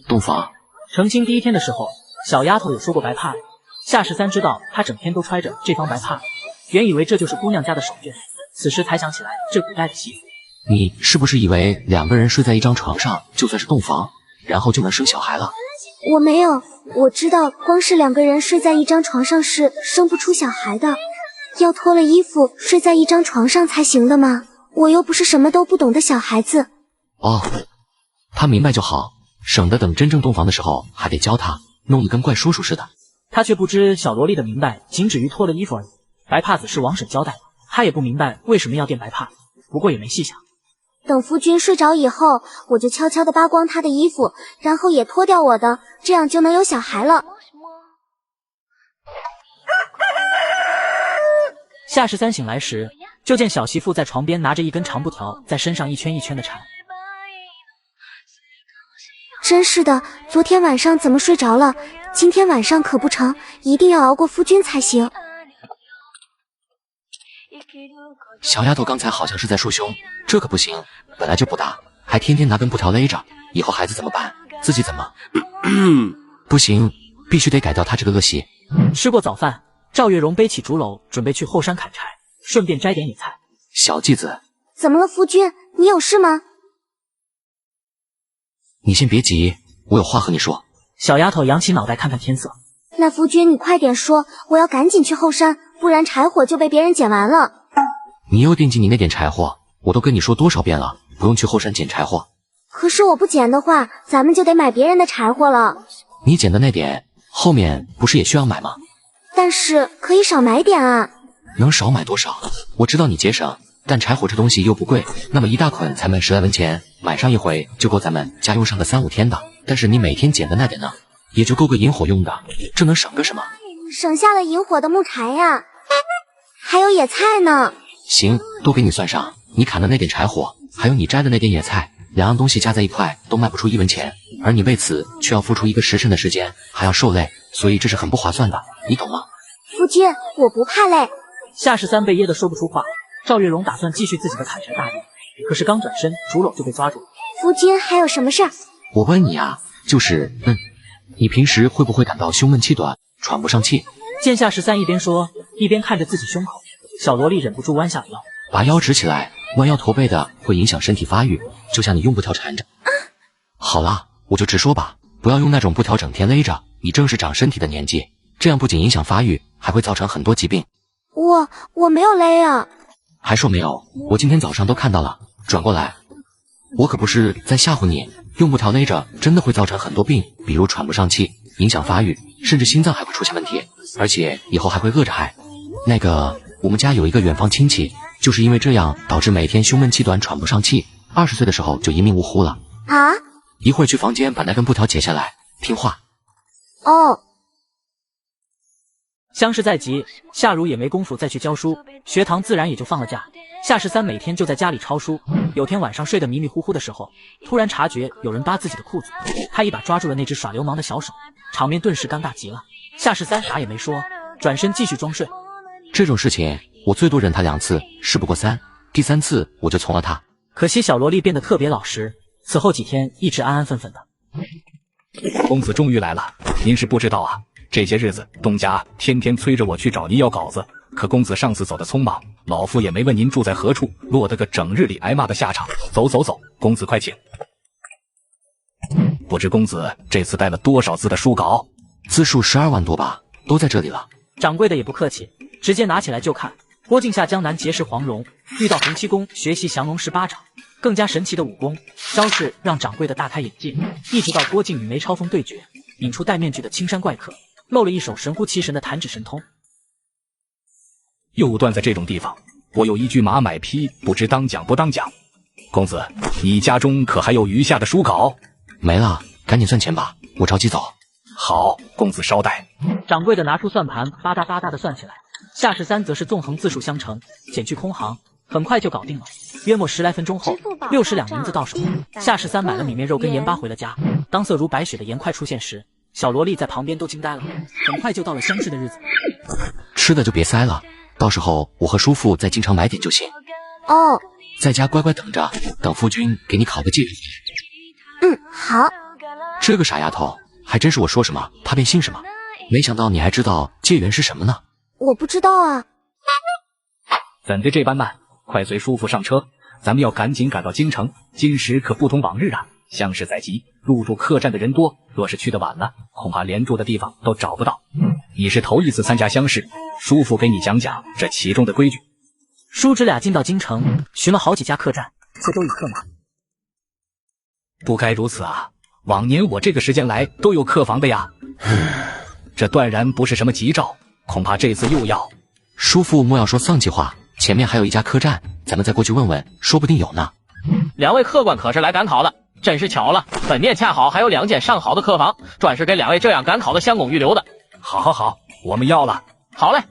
洞房？成亲第一天的时候，小丫头有说过白帕子，夏13知道她整天都揣着这方白帕子，原以为这就是姑娘家的手绢，此时才想起来这古代的习俗。你是不是以为两个人睡在一张床上就算是洞房，然后就能生小孩了？我没有，我知道光是两个人睡在一张床上是生不出小孩的，要脱了衣服睡在一张床上才行的吗？我又不是什么都不懂的小孩子。哦，他明白就好，省得等真正洞房的时候还得教他，弄得跟怪叔叔似的。他却不知小萝莉的明白仅止于脱了衣服而已，白帕子是王婶交代的，他也不明白为什么要垫白帕子，不过也没细想。等夫君睡着以后，我就悄悄地扒光他的衣服，然后也脱掉我的，这样就能有小孩了。夏13醒来时，就见小媳妇在床边拿着一根长布条，在身上一圈一圈的缠。真是的，昨天晚上怎么睡着了？今天晚上可不成，一定要熬过夫君才行。小丫头刚才好像是在束胸，这可不行，本来就不大，还天天拿根布条勒着，以后孩子怎么办？自己怎么？不行，必须得改掉她这个恶习。吃过早饭，赵月荣背起竹篓，准备去后山砍柴，顺便摘点野菜。小继子，怎么了，夫君？你有事吗？你先别急，我有话和你说。小丫头扬起脑袋看看天色。那夫君你快点说，我要赶紧去后山，不然柴火就被别人捡完了。你又惦记你那点柴火，我都跟你说多少遍了，不用去后山捡柴火。可是我不捡的话，咱们就得买别人的柴火了。你捡的那点，后面不是也需要买吗？但是可以少买点啊。能少买多少？我知道你节省，但柴火这东西又不贵，那么一大捆才卖10来文钱，买上一回就够咱们家用上个3、5天的。但是你每天捡的那点呢，也就够个引火用的，这能省个什么？省下了引火的木柴呀，还有野菜呢。行，都给你算上，你砍的那点柴火，还有你摘的那点野菜，两样东西加在一块都卖不出1文钱，而你为此却要付出1个时辰的时间，还要受累，所以这是很不划算的，你懂吗？夫君，我不怕累。夏13被噎得说不出话，赵月荣打算继续自己的砍柴大业，可是刚转身，竹篓就被抓住了。夫君还有什么事儿？我问你啊，你平时会不会感到胸闷气短，喘不上气？见夏13一边说，一边看着自己胸口，小萝莉忍不住弯下了腰。把腰直起来，弯腰驼背的会影响身体发育，就像你用布条缠着。好了，我就直说吧，不要用那种布条整天勒着，你正是长身体的年纪，这样不仅影响发育，还会造成很多疾病。我没有勒啊。还说没有？我今天早上都看到了。转过来，我可不是在吓唬你，用布条勒着真的会造成很多病，比如喘不上气，影响发育，甚至心脏还会出现问题，而且以后还会饿着害。那个，我们家有一个远房亲戚，就是因为这样导致每天胸闷气短，喘不上气，20岁的时候就一命呜呼了。啊！一会儿去房间把那根布条解下来，听话。哦。相识在即，夏如也没工夫再去教书，学堂自然也就放了假。夏13每天就在家里抄书。有天晚上睡得迷迷糊糊的时候，突然察觉有人扒自己的裤子，他一把抓住了那只耍流氓的小手，场面顿时尴尬极了。夏13啥也没说，转身继续装睡。这种事情我最多忍他2次，事不过3，第3次我就从了他。可惜小萝莉变得特别老实，此后几天一直安安分分的。公子终于来了，您是不知道啊，这些日子东家天天催着我去找您要稿子，可公子上次走得匆忙，老夫也没问您住在何处，落得个整日里挨骂的下场。走，公子快请。不知公子这次带了多少字的书稿？字数12万多吧，都在这里了。掌柜的也不客气，直接拿起来就看。郭靖下江南结识黄蓉，遇到洪七公学习降龙18掌，更加神奇的武功招式让掌柜的大开眼界。一直到郭靖与梅超风对决，引出戴面具的青山怪客，露了一手神乎其神的弹指神通。又断在这种地方，我有一句马买批，不知当讲不当讲。公子，你家中可还有余下的书稿？没了，赶紧算钱吧，我着急走。好，公子稍待。掌柜的拿出算盘，吧嗒吧嗒的算起来。夏13则是纵横字数相乘，减去空行，很快就搞定了。约莫10来分钟后，60两银子到手。夏13买了米面肉跟盐巴回了家。当色如白雪的盐块出现时，小萝莉在旁边都惊呆了。很快就到了相识的日子。吃的就别塞了，到时候我和叔父再经常买点就行。哦，在家乖乖等着，等夫君给你烤个芥鱼。好。这个傻丫头，还真是我说什么她便信什么。没想到你还知道芥园是什么呢？我不知道啊。怎的这般慢？快随叔父上车，咱们要赶紧赶到京城。今时可不同往日啊，相识在即，入住客栈的人多，若是去得晚了，恐怕连住的地方都找不到。你是头一次参加乡试，叔父给你讲讲这其中的规矩。叔侄俩进到京城，寻了好几家客栈，却都已客满。不该如此啊，往年我这个时间来都有客房的呀。这断然不是什么吉兆，恐怕这次又要。叔父莫要说丧气话，前面还有一家客栈，咱们再过去问问，说不定有呢。两位客官可是来赶考的，真是巧了，本店恰好还有2间上好的客房，专是给2位这样赶考的相公预留的。好，我们要了。好嘞。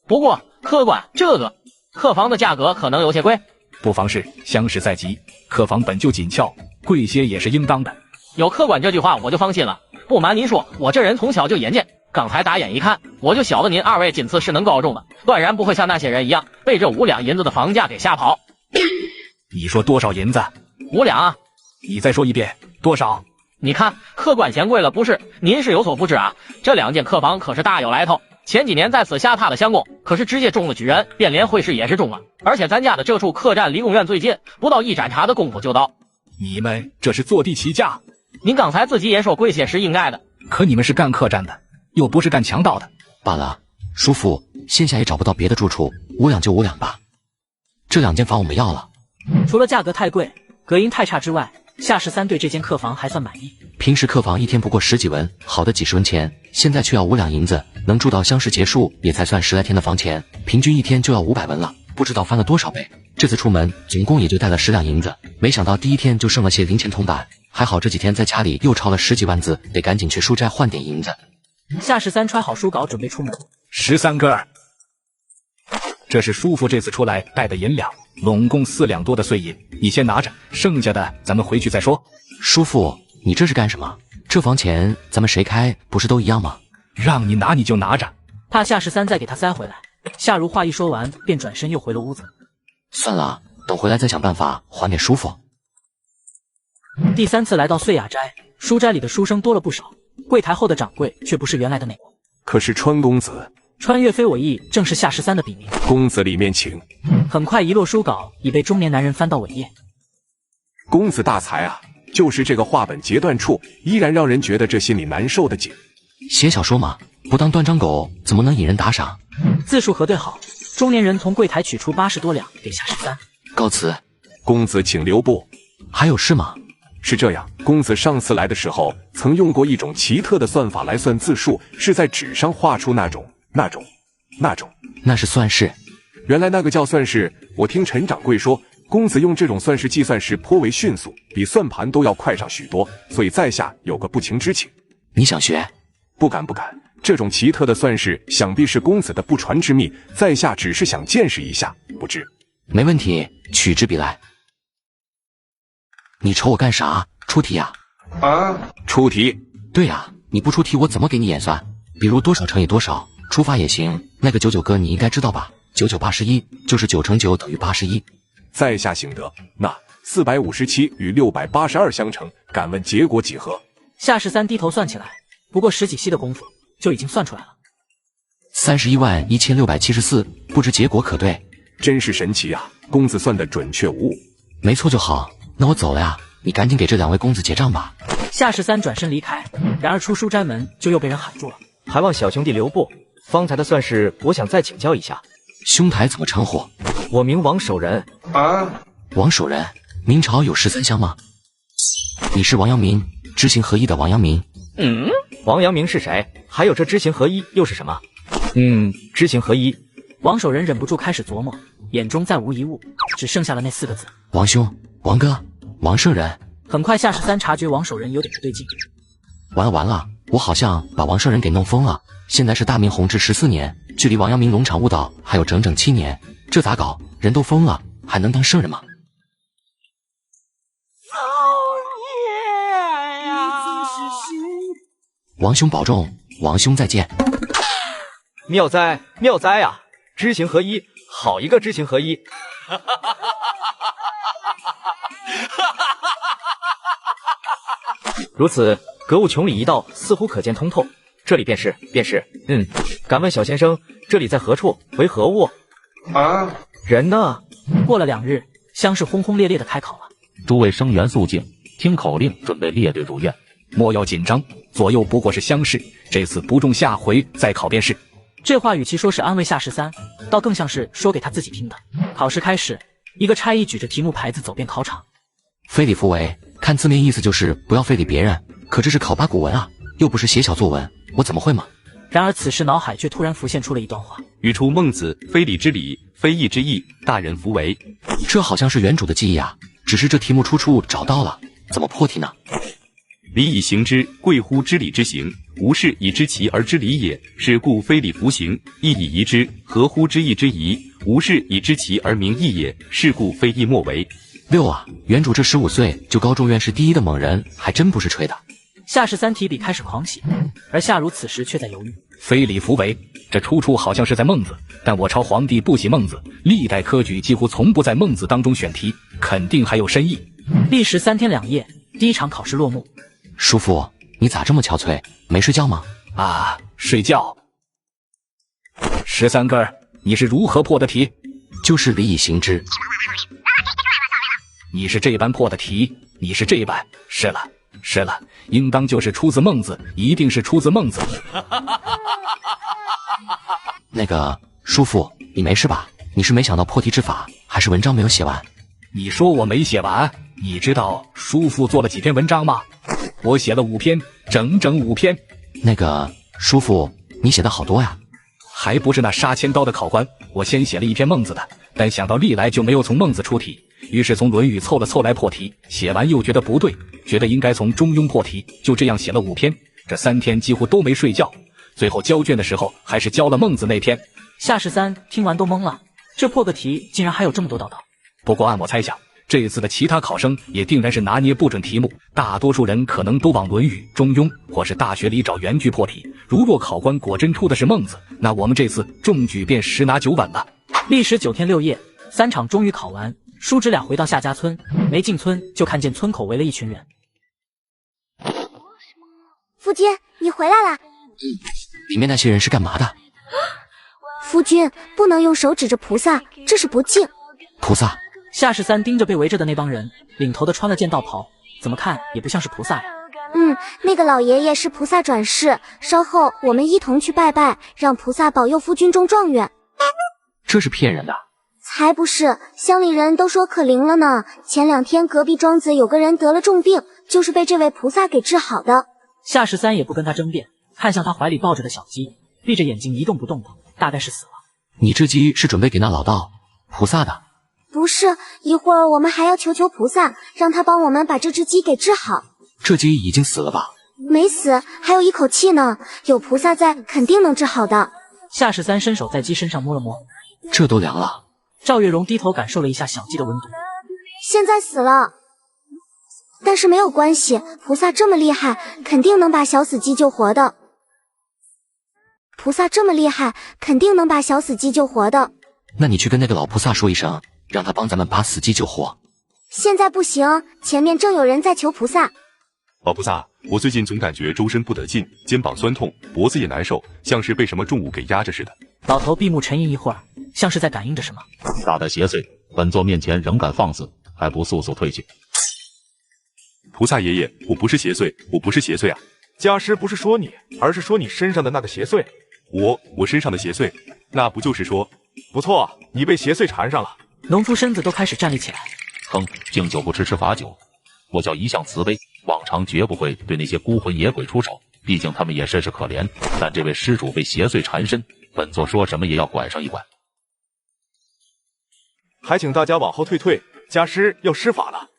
不过客官，这个客房的价格可能有些贵。不妨事，相识在即，客房本就紧俏，贵些也是应当的。有客官这句话我就放心了。不瞒您说，我这人从小就眼尖，刚才打眼一看，我就晓得您2位今次是能高中的，断然不会像那些人一样被这5两银子的房价给吓跑。你说多少银子？5两啊。你再说一遍，多少？你看客官嫌贵了不是？您是有所不知啊，这2间客房可是大有来头。前几年在此下榻的相公可是直接中了举人，便连会试也是中了。而且咱家的这处客栈离公园最近，不到1盏茶的功夫就到。你们这是坐地起价？您刚才自己也说贵些是应该的。可你们是干客栈的，又不是干强盗的。罢了，叔父，现下也找不到别的住处，5两就5两吧。这2间房我们要了。除了价格太贵，隔音太差之外，夏13对这间客房还算满意。平时客房一天不过10几文，好的几十文钱，现在却要5两银子，能住到相识结束也才算10来天的房钱，平均一天就要500文了，不知道翻了多少倍。这次出门总共也就带了10两银子，没想到第一天就剩了些零钱铜板，还好这几天在家里又抄了10几万字，得赶紧去书斋换点银子。夏13揣好书稿准备出门。13哥，这是叔父这次出来带的银两，拢共4两多的碎银，你先拿着，剩下的咱们回去再说。叔父，你这是干什么？这房钱咱们谁开不是都一样吗？让你拿你就拿着。怕夏13再给他塞回来，夏如话一说完，便转身又回了屋子。算了，等回来再想办法还点叔父。第3次来到穗雅斋，书斋里的书生多了不少，柜台后的掌柜却不是原来的那个。可是川公子，川岳非我意，正是夏13的笔名。公子里面请。很快一摞书稿已被中年男人翻到尾页。公子大才啊，就是这个话本截断处，依然让人觉得这心里难受的紧。写小说嘛，不当断章狗怎么能引人打赏？字数核对好，中年人从柜台取出80多两给夏13。告辞。公子请留步。还有事吗？是这样，公子上次来的时候，曾用过一种奇特的算法来算字数，是在纸上画出那种。那是算式。原来那个叫算式，我听陈掌柜说，公子用这种算式计算时颇为迅速，比算盘都要快上许多，所以在下有个不情之请。你想学？不敢。这种奇特的算式，想必是公子的不传之秘，在下只是想见识一下，不知。没问题，取支笔来。你瞅我干啥？出题呀！出题？对呀，你不出题我怎么给你演算？比如多少乘以多少，除法也行。那个99哥你应该知道吧？9981就是9乘9等于81。在下醒得。那457与682相乘，敢问结果几何？夏13低头算起来，不过10几息的功夫就已经算出来了。311674，不知结果可对？真是神奇啊！公子算得准确无误。没错就好。那我走了呀，你赶紧给这2位公子结账吧。夏13转身离开，然而出书斋门就又被人喊住了。还望小兄弟留步，方才的算式我想再请教一下。兄台怎么称呼？我名王守仁。王守仁，明朝有13香吗？你是王阳明，知行合一的王阳明。王阳明是谁？还有这知行合一又是什么？知行合一。王守仁忍不住开始琢磨，眼中再无一物，只剩下了那4个字：王兄、王哥、王舍人。很快夏13察觉王守仁有点不对劲。完了，我好像把王舍人给弄疯了。现在是大明弘治14年，距离王阳明农场悟道还有整整7年，这咋搞？人都疯了，还能当圣人吗？王兄保重，王兄再见。妙哉妙哉啊！知行合一，好一个知行合一！如此格物穷理一道，似乎可见通透。这里便是。敢问小先生，这里在何处？为何物？人呢？过了2日，乡试轰轰烈烈的开考了。诸位生员肃静，听口令，准备列队入院。莫要紧张，左右不过是乡试，这次不中，下回再考便是。这话与其说是安慰夏13，倒更像是说给他自己听的。考试开始，一个差役举着题目牌子走遍考场。非礼弗为，看字面意思就是不要非礼别人，可这是考八股文啊，又不是写小作文，我怎么会嘛？然而此时脑海却突然浮现出了一段话：语出孟子，非礼之礼，非义之义，大人弗为。这好像是原主的记忆啊，只是这题目出处找到了，怎么破题呢？礼以行之，贵乎知礼之行。无事以知其而知礼也，是故非礼弗行。义以夷之，合乎之义之宜。无事以知其而明义也，是故非义莫为。6啊，原主这15岁就高中院士第1的猛人，还真不是吹的。夏13提笔开始狂写，而夏如此时却在犹豫。非礼弗为，这出处好像是在孟子，但我朝皇帝不喜孟子，历代科举几乎从不在孟子当中选题，肯定还有深意。历时3天2夜，第1场考试落幕。叔父，你咋这么憔悴？没睡觉吗？啊，睡觉。13根，你是如何破的题？就是礼以行之。你是这般破的题，你是这般，是了，应当就是出自孟子，一定是出自孟子。那个叔父，你没事吧？你是没想到破题之法，还是文章没有写完？你说我没写完？你知道叔父做了几篇文章吗？我写了5篇，整整5篇。那个叔父，你写的好多呀。还不是那杀千刀的考官。我先写了一篇孟子的，但想到历来就没有从孟子出题，于是从论语凑了凑来破题，写完又觉得不对，觉得应该从中庸破题，就这样写了5篇。这3天几乎都没睡觉，最后交卷的时候还是交了孟子那篇。夏13听完都懵了，这破个题竟然还有这么多道道。不过按我猜想，这次的其他考生也定然是拿捏不准题目，大多数人可能都往《论语》《中庸》或是大学里找原句破题。如若考官果真出的是孟子，那我们这次中举便10拿9稳了。历时9天6夜，3场终于考完。叔侄俩回到夏家村，没进村就看见村口围了一群人。夫君，你回来啦！里面那些人是干嘛的？夫君，不能用手指着菩萨，这是不敬。菩萨？夏氏三盯着被围着的那帮人，领头的穿了件道袍，怎么看也不像是菩萨呀。那个老爷爷是菩萨转世，稍后我们一同去拜拜，让菩萨保佑夫君中状元。这是骗人的。才不是，乡里人都说可灵了呢。前2天隔壁庄子有个人得了重病，就是被这位菩萨给治好的。夏氏三也不跟他争辩，看向他怀里抱着的小鸡，闭着眼睛一动不动的，大概是死了。你这鸡是准备给那老道菩萨的？不是，一会儿我们还要求菩萨，让他帮我们把这只鸡给治好。这鸡已经死了吧？没死，还有一口气呢，有菩萨在，肯定能治好的。夏氏三伸手在鸡身上摸了摸，这都凉了。赵月荣低头感受了一下小鸡的温度，现在死了，但是没有关系，菩萨这么厉害，肯定能把小死鸡救活的。菩萨这么厉害，肯定能把小死鸡救活的。那你去跟那个老菩萨说一声，让他帮咱们把死鸡救活。现在不行，前面正有人在求菩萨。老菩萨，我最近总感觉周身不得劲，肩膀酸痛，脖子也难受，像是被什么重物给压着似的。老头闭目沉吟一会儿，像是在感应着什么。大的邪祟，本座面前仍敢放肆，还不速速退去！菩萨爷爷，我不是邪祟，我不是邪祟啊！家师不是说你，而是说你身上的那个邪祟。我身上的邪祟，那不就是说？不错，你被邪祟缠上了。农夫身子都开始站立起来。哼，敬酒不吃吃罚酒。我叫一向慈悲，往常绝不会对那些孤魂野鬼出手，毕竟他们也甚是可怜。但这位施主被邪祟缠身，本座说什么也要管上一管。还请大家往后退，家师要施法了。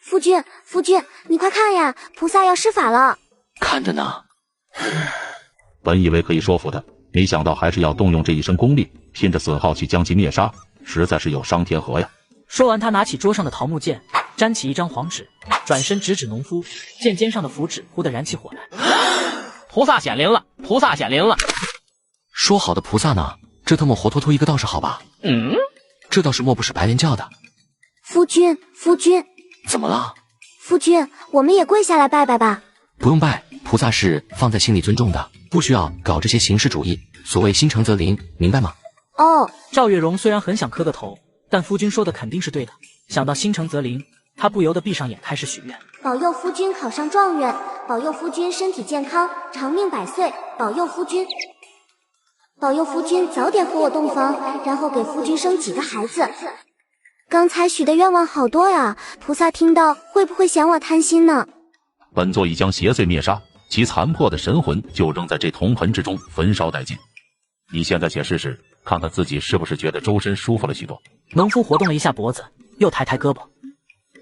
夫君，你快看呀，菩萨要施法了。看着呢。本以为可以说服他，没想到还是要动用这一身功力，拼着损耗去将其灭杀，实在是有伤天和呀。说完，他拿起桌上的桃木剑，沾起一张黄纸，转身直指农夫，剑尖上的符纸忽地燃起火来。菩萨显灵了，菩萨显灵了！说好的菩萨呢？这他妈活脱脱一个道士好吧？这倒是莫不是白莲教的。夫君，怎么了？夫君，我们也跪下来拜拜吧。不用拜，菩萨是放在心里尊重的，不需要搞这些形式主义。所谓心诚则灵，明白吗？哦。赵月荣虽然很想磕个头，但夫君说的肯定是对的。想到心诚则灵，他不由得闭上眼开始许愿：保佑夫君考上状元，保佑夫君身体健康，长命百岁，保佑夫君早点和我洞房，然后给夫君生几个孩子。刚才许的愿望好多呀，菩萨听到会不会嫌我贪心呢？本座已将邪祟灭杀，其残破的神魂就扔在这铜盆之中焚烧殆尽。你现在且试试，看看自己是不是觉得周身舒服了许多。农夫活动了一下脖子，又抬胳膊，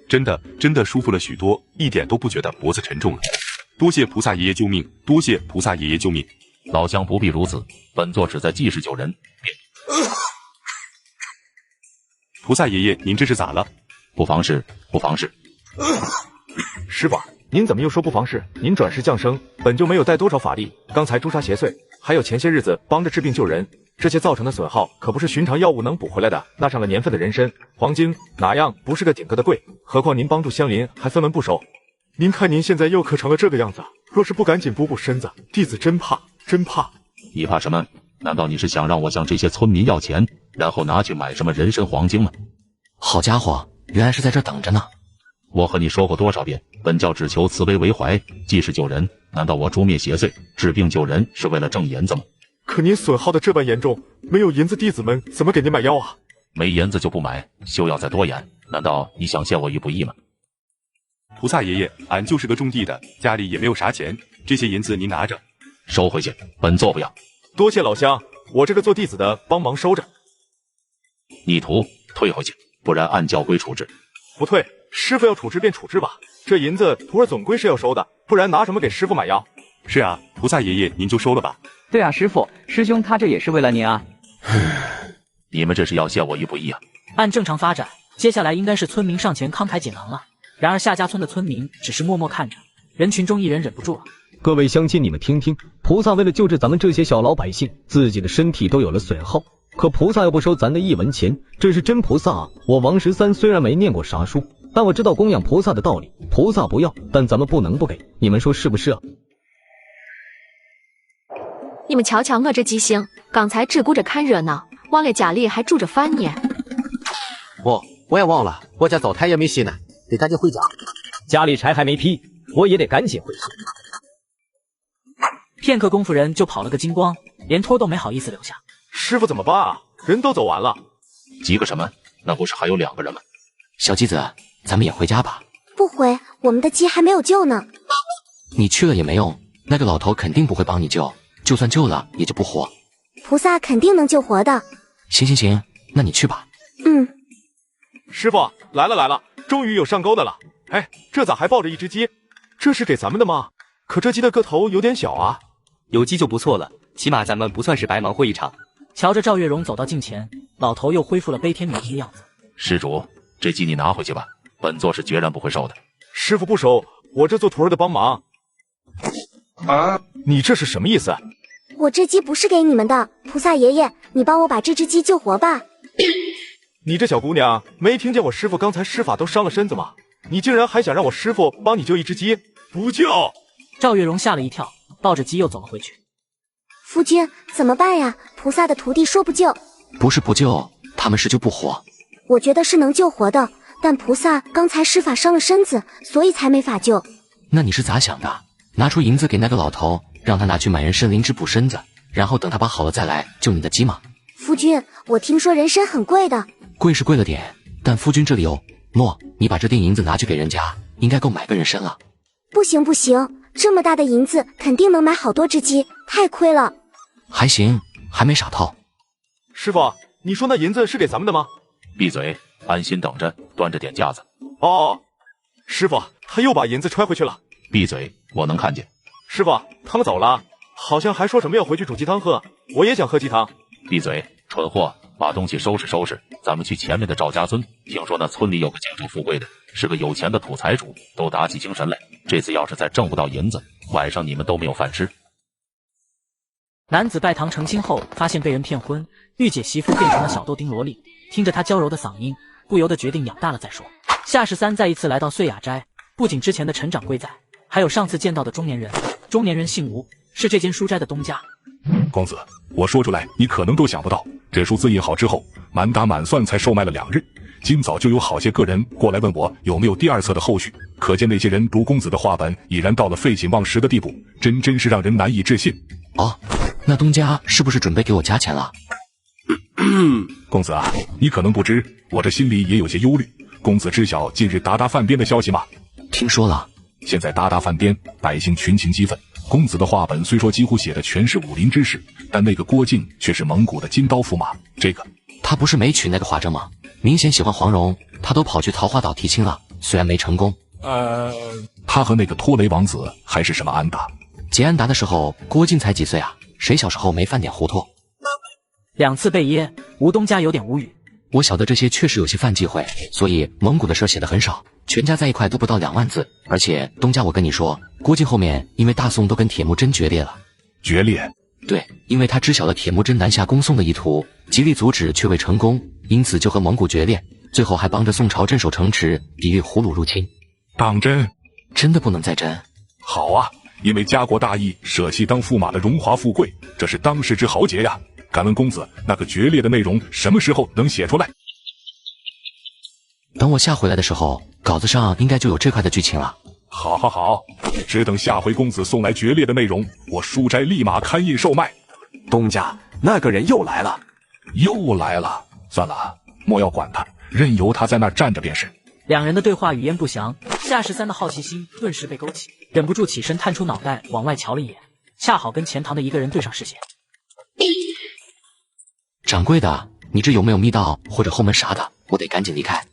真的舒服了许多，一点都不觉得脖子沉重了。多谢菩萨爷爷救命，多谢菩萨爷爷救命。老乡不必如此，本座只在济世救人。菩萨爷爷，您这是咋了？不妨事。师傅，您怎么又说不妨事？您转世降生，本就没有带多少法力，刚才诛杀邪祟，还有前些日子帮着治病救人，这些造成的损耗可不是寻常药物能补回来的。纳上了年份的人参、黄金，哪样不是个顶个的贵？何况您帮助乡邻还分文不收，您看您现在又可成了这个样子，若是不赶紧补身子，弟子真怕。你怕什么？难道你是想让我向这些村民要钱，然后拿去买什么人参黄金吗？好家伙，原来是在这等着呢。我和你说过多少遍，本教只求慈悲为怀，济世救人。难道我诛灭邪祟、治病救人是为了挣银子吗？可您损耗的这般严重，没有银子，弟子们怎么给您买药啊？没银子就不买，休要再多言。难道你想陷我于不义吗？菩萨爷爷，俺就是个种地的，家里也没有啥钱，这些银子您拿着，收回去，本座不要。多谢老乡，我这个做弟子的帮忙收着。逆徒退回去，不然按教规处置。不退，师傅要处置便处置吧，这银子徒儿总归是要收的，不然拿什么给师傅买药？是啊，菩萨爷爷您就收了吧。对啊，师傅，师兄他这也是为了您啊。你们这是要陷我于不义啊！按正常发展，接下来应该是村民上前慷慨解囊了。然而夏家村的村民只是默默看着，人群中一人忍不住了。各位乡亲，你们听听，菩萨为了救治咱们这些小老百姓，自己的身体都有了损耗，可菩萨又不收咱的一文钱，这是真菩萨啊！我王13虽然没念过啥书，但我知道供养菩萨的道理，菩萨不要，但咱们不能不给，你们说是不是啊？你们瞧瞧我这记性，刚才只顾着看热闹，忘了家里还煮着饭呢。我也忘了，我家灶台也没熄呢，得赶紧回家。家里柴还没劈，我也得赶紧回去。片刻功夫，人就跑了个精光，连托都没好意思留下。师傅怎么办啊？人都走完了。急个什么？那不是还有2个人吗？小鸡子，咱们也回家吧。不回，我们的鸡还没有救呢。你去了也没用，那个老头肯定不会帮你救，就算救了也就不活。菩萨肯定能救活的。行，那你去吧。师傅，来了，终于有上钩的了。哎，这咋还抱着一只鸡？这是给咱们的吗？可这鸡的个头有点小啊。有鸡就不错了，起码咱们不算是白忙活一场。瞧着赵月荣走到近前，老头又恢复了悲天悯人的样子。施主，这鸡你拿回去吧，本座是决然不会收的。师傅不收，我这做徒儿的帮忙。你这是什么意思？我这鸡不是给你们的，菩萨爷爷，你帮我把这只鸡救活吧。你这小姑娘，没听见我师傅刚才施法都伤了身子吗？你竟然还想让我师傅帮你救一只鸡？不救！赵月荣吓了一跳，抱着鸡又走了回去。夫君，怎么办呀？菩萨的徒弟说不救。不是不救，他们是救不活。我觉得是能救活的，但菩萨刚才施法伤了身子，所以才没法救。那你是咋想的？拿出银子给那个老头，让他拿去买人参灵芝补身子，然后等他把好了再来救你的鸡吗？夫君，我听说人参很贵的。贵是贵了点，但夫君这里有。诺，你把这锭银子拿去给人家，应该够买个人参了。不行，这么大的银子肯定能买好多只鸡，太亏了。还行，还没傻套。师傅，你说那银子是给咱们的吗？闭嘴，安心等着，端着点架子。师傅，他又把银子揣回去了。闭嘴，我能看见。师傅，他们走了，好像还说什么要回去煮鸡汤喝，我也想喝鸡汤。闭嘴，蠢货，把东西收拾，咱们去前面的赵家村。听说那村里有个家主富贵的，是个有钱的土财主，都打起精神来。这次要是再挣不到银子，晚上你们都没有饭吃。男子拜堂成亲后，发现被人骗婚，御姐媳妇变成了小豆丁萝莉，听着她娇柔的嗓音，不由得决定养大了再说。夏13再一次来到碎雅斋，不仅之前的陈掌柜在，还有上次见到的中年人。中年人姓吴，是这间书斋的东家。公子，我说出来你可能都想不到，这书自印好之后，满打满算才售卖了2日，今早就有好些个人过来问我有没有第2册的后续，可见那些人读公子的话本已然到了废寝忘食的地步，真是让人难以置信。那东家是不是准备给我加钱了？公子啊，你可能不知，我这心里也有些忧虑。公子知晓近日鞑靼犯边的消息吗？听说了。现在鞑靼犯边，百姓群情激愤。公子的话本虽说几乎写的全是武林之事，但那个郭靖却是蒙古的金刀驸马。这个他不是没娶那个华筝吗？明显喜欢黄蓉，他都跑去桃花岛提亲了，虽然没成功。他和那个托雷王子还是什么安达？结安达的时候，郭靖才几岁啊？谁小时候没犯点糊涂？2次被噎，吴东家有点无语。我晓得这些确实有些犯忌讳，所以蒙古的事写的很少，全家在一块都不到2万字。而且东家，我跟你说，郭靖后面因为大宋都跟铁木真决裂了。决裂？对，因为他知晓了铁木真南下攻宋的意图，极力阻止却未成功，因此就和蒙古决裂，最后还帮着宋朝镇守城池，抵御胡虏入侵。当真？真的不能再真。好啊，因为家国大义，舍弃当驸马的荣华富贵，这是当世之豪杰呀。敢问公子，那个决裂的内容什么时候能写出来？等我下回来的时候，稿子上应该就有这块的剧情了。好，只等下回公子送来决裂的内容，我书斋立马刊印售卖。东家，那个人又来了。算了，莫要管他，任由他在那儿站着便是。2人的对话语焉不详，夏13的好奇心顿时被勾起，忍不住起身探出脑袋往外瞧了一眼，恰好跟前堂的一个人对上视线。掌柜的，你这有没有密道或者后门啥的？我得赶紧离开。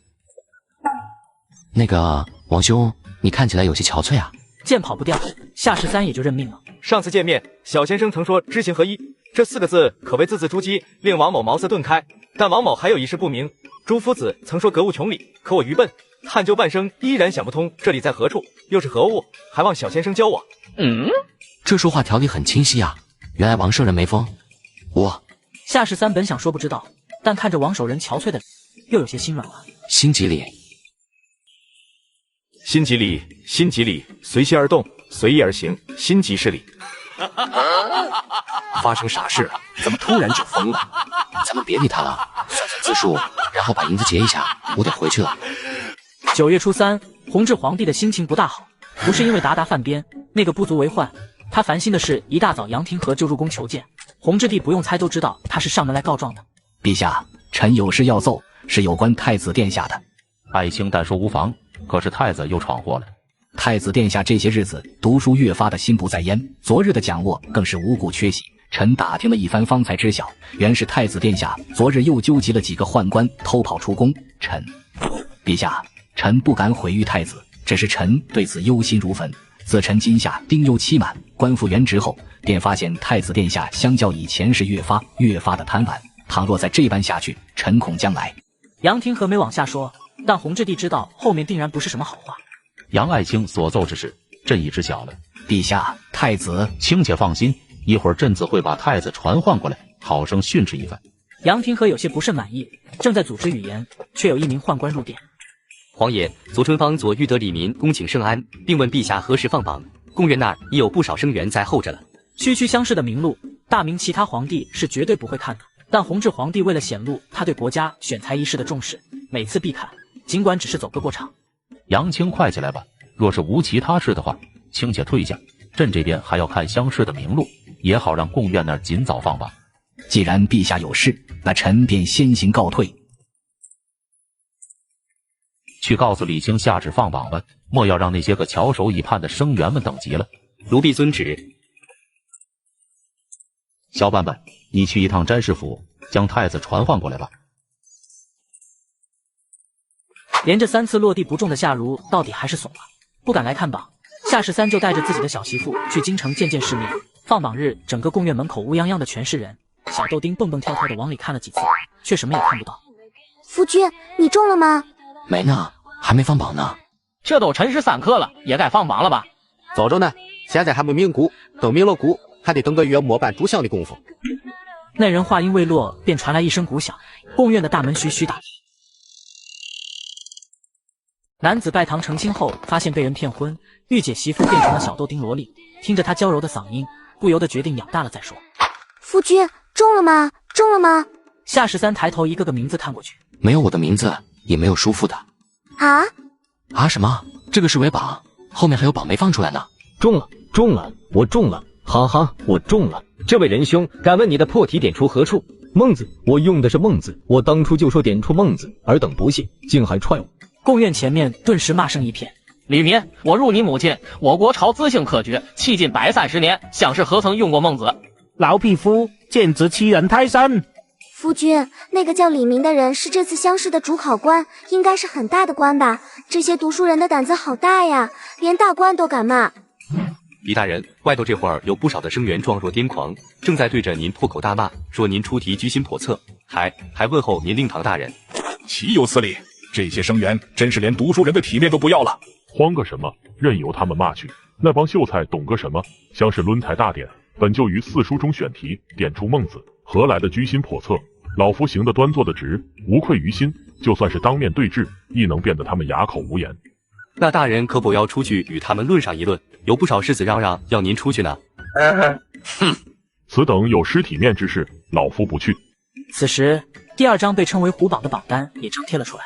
那个王兄，你看起来有些憔悴啊。见跑不掉，夏13也就认命了。上次见面，小先生曾说知行合一，这4个字可谓字字珠玑，令王某茅塞顿开。但王某还有一事不明，朱夫子曾说格物穷理，可我愚笨，探究半生依然想不通这里在何处，又是何物，还望小先生教我。这说话条理很清晰啊，原来王圣人没疯。夏世三本想说不知道，但看着王守仁憔悴的脸，又有些心软了。心急里，心急里，心急里，随心而动，随意而行，心急是理。发生啥事了？怎么突然就疯了？咱们别理他了，算算字数，然后把银子结一下，我得回去了。9月初3，弘治皇帝的心情不大好，不是因为鞑靼犯边，那个不足为患，他烦心的是一大早杨廷和就入宫求见。弘治帝不用猜都知道他是上门来告状的。陛下，臣有事要奏，是有关太子殿下的。爱卿但说无妨，可是太子又闯祸了。太子殿下这些日子读书越发的心不在焉，昨日的讲卧更是无故缺席。臣打听了一番，方才知晓，原是太子殿下昨日又纠集了几个宦官偷跑出宫。陛下，臣不敢毁誉太子，只是臣对此忧心如焚。自臣今夏丁忧期满，官复原职后，便发现太子殿下相较以前是越发的贪玩。倘若再这般下去，臣恐将来……杨廷和没往下说，但弘治帝知道后面定然不是什么好话。杨爱卿所奏之事，朕已知晓了。陛下，太子，卿且放心，一会儿朕自会把太子传唤过来，好生训斥一番。杨廷和有些不甚满意，正在组织语言，却有一名宦官入殿。皇爷，左春芳左御德李民恭请圣安，并问陛下何时放榜。宫院那儿已有不少生员在候着了。区区乡试的名录，大明其他皇帝是绝对不会看的，但弘治皇帝为了显露他对国家选才一事的重视，每次必看，尽管只是走个过场。杨卿快起来吧，若是无其他事的话，卿且退下，朕这边还要看乡试的名录，也好让贡院那儿尽早放榜。既然陛下有事，那臣便先行告退。去告诉李清下旨放榜吧，莫要让那些个翘首以盼的生员们等急了。奴婢遵旨。小板板，你去一趟詹事府，将太子传唤过来吧。连着3次落地不中的夏如到底还是怂了，不敢来看榜。夏世三就带着自己的小媳妇去京城见世面。放榜日，整个贡院门口乌泱泱的全是人，小豆丁蹦蹦跳跳的往里看了几次，却什么也看不到。夫君，你中了吗？没呢，还没放榜呢。这都辰时3刻了，也该放榜了吧？早着呢，现在还没鸣鼓，等鸣了鼓，还得等个月末半炷香的功夫。那人话音未落，便传来一声鼓响，贡院的大门徐徐打开。男子拜堂成亲后，发现被人骗婚，御姐媳妇变成了小豆丁萝莉，听着她娇柔的嗓音，不由得决定养大了再说。夫君，中了吗？中了吗？夏世三抬头一个个名字看过去，没有我的名字，也没有叔父的。啊什么？这个是伪榜，后面还有榜没放出来呢。中了，我中了，哈哈，我中了。这位仁兄，敢问你的破题点出何处？孟字，我用的是孟字，我当初就说点出孟字，尔等不信，竟还踹我。贡院前面顿时骂声一片。李民，我入你母亲，我国朝资兴科举，迄今130年，乡试何曾用过孟子？老匹夫，简直欺人太甚！夫君，那个叫李明的人是这次乡试的主考官，应该是很大的官吧？这些读书人的胆子好大呀，连大官都敢骂。李大人，外头这会儿有不少的生员状若癫狂，正在对着您破口大骂，说您出题居心叵测，还问候您令堂大人。岂有此理！这些生员真是连读书人的体面都不要了。慌个什么？任由他们骂去。那帮秀才懂个什么？乡试抡台大典本就于四书中选题，点出孟子，何来的居心叵测？老夫行得端坐得直，无愧于心，就算是当面对质，亦能变得他们哑口无言。那大人可否要出去与他们论上一论？有不少世子嚷嚷要您出去呢。哼，此等有失体面之事，老夫不去。此时，第2张被称为虎榜的榜单也张贴了出来。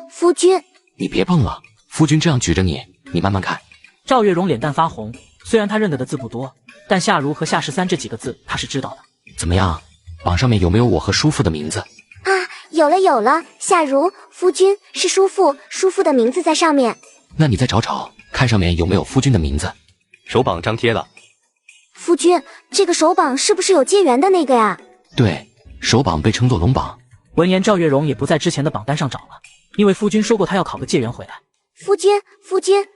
夫君，你别蹦了，夫君这样举着你慢慢看。赵月容脸蛋发红，虽然他认得的字不多，但夏如和夏世三这几个字他是知道的。怎么样，榜上面有没有我和叔父的名字？有了，夏如，夫君是叔父的名字在上面。那你再找找，看上面有没有夫君的名字。手榜张贴了。夫君，这个手榜是不是有结缘的那个呀？对，手榜被称作龙榜。闻言，赵月容也不在之前的榜单上找了，因为夫君说过他要考个解元回来。夫君，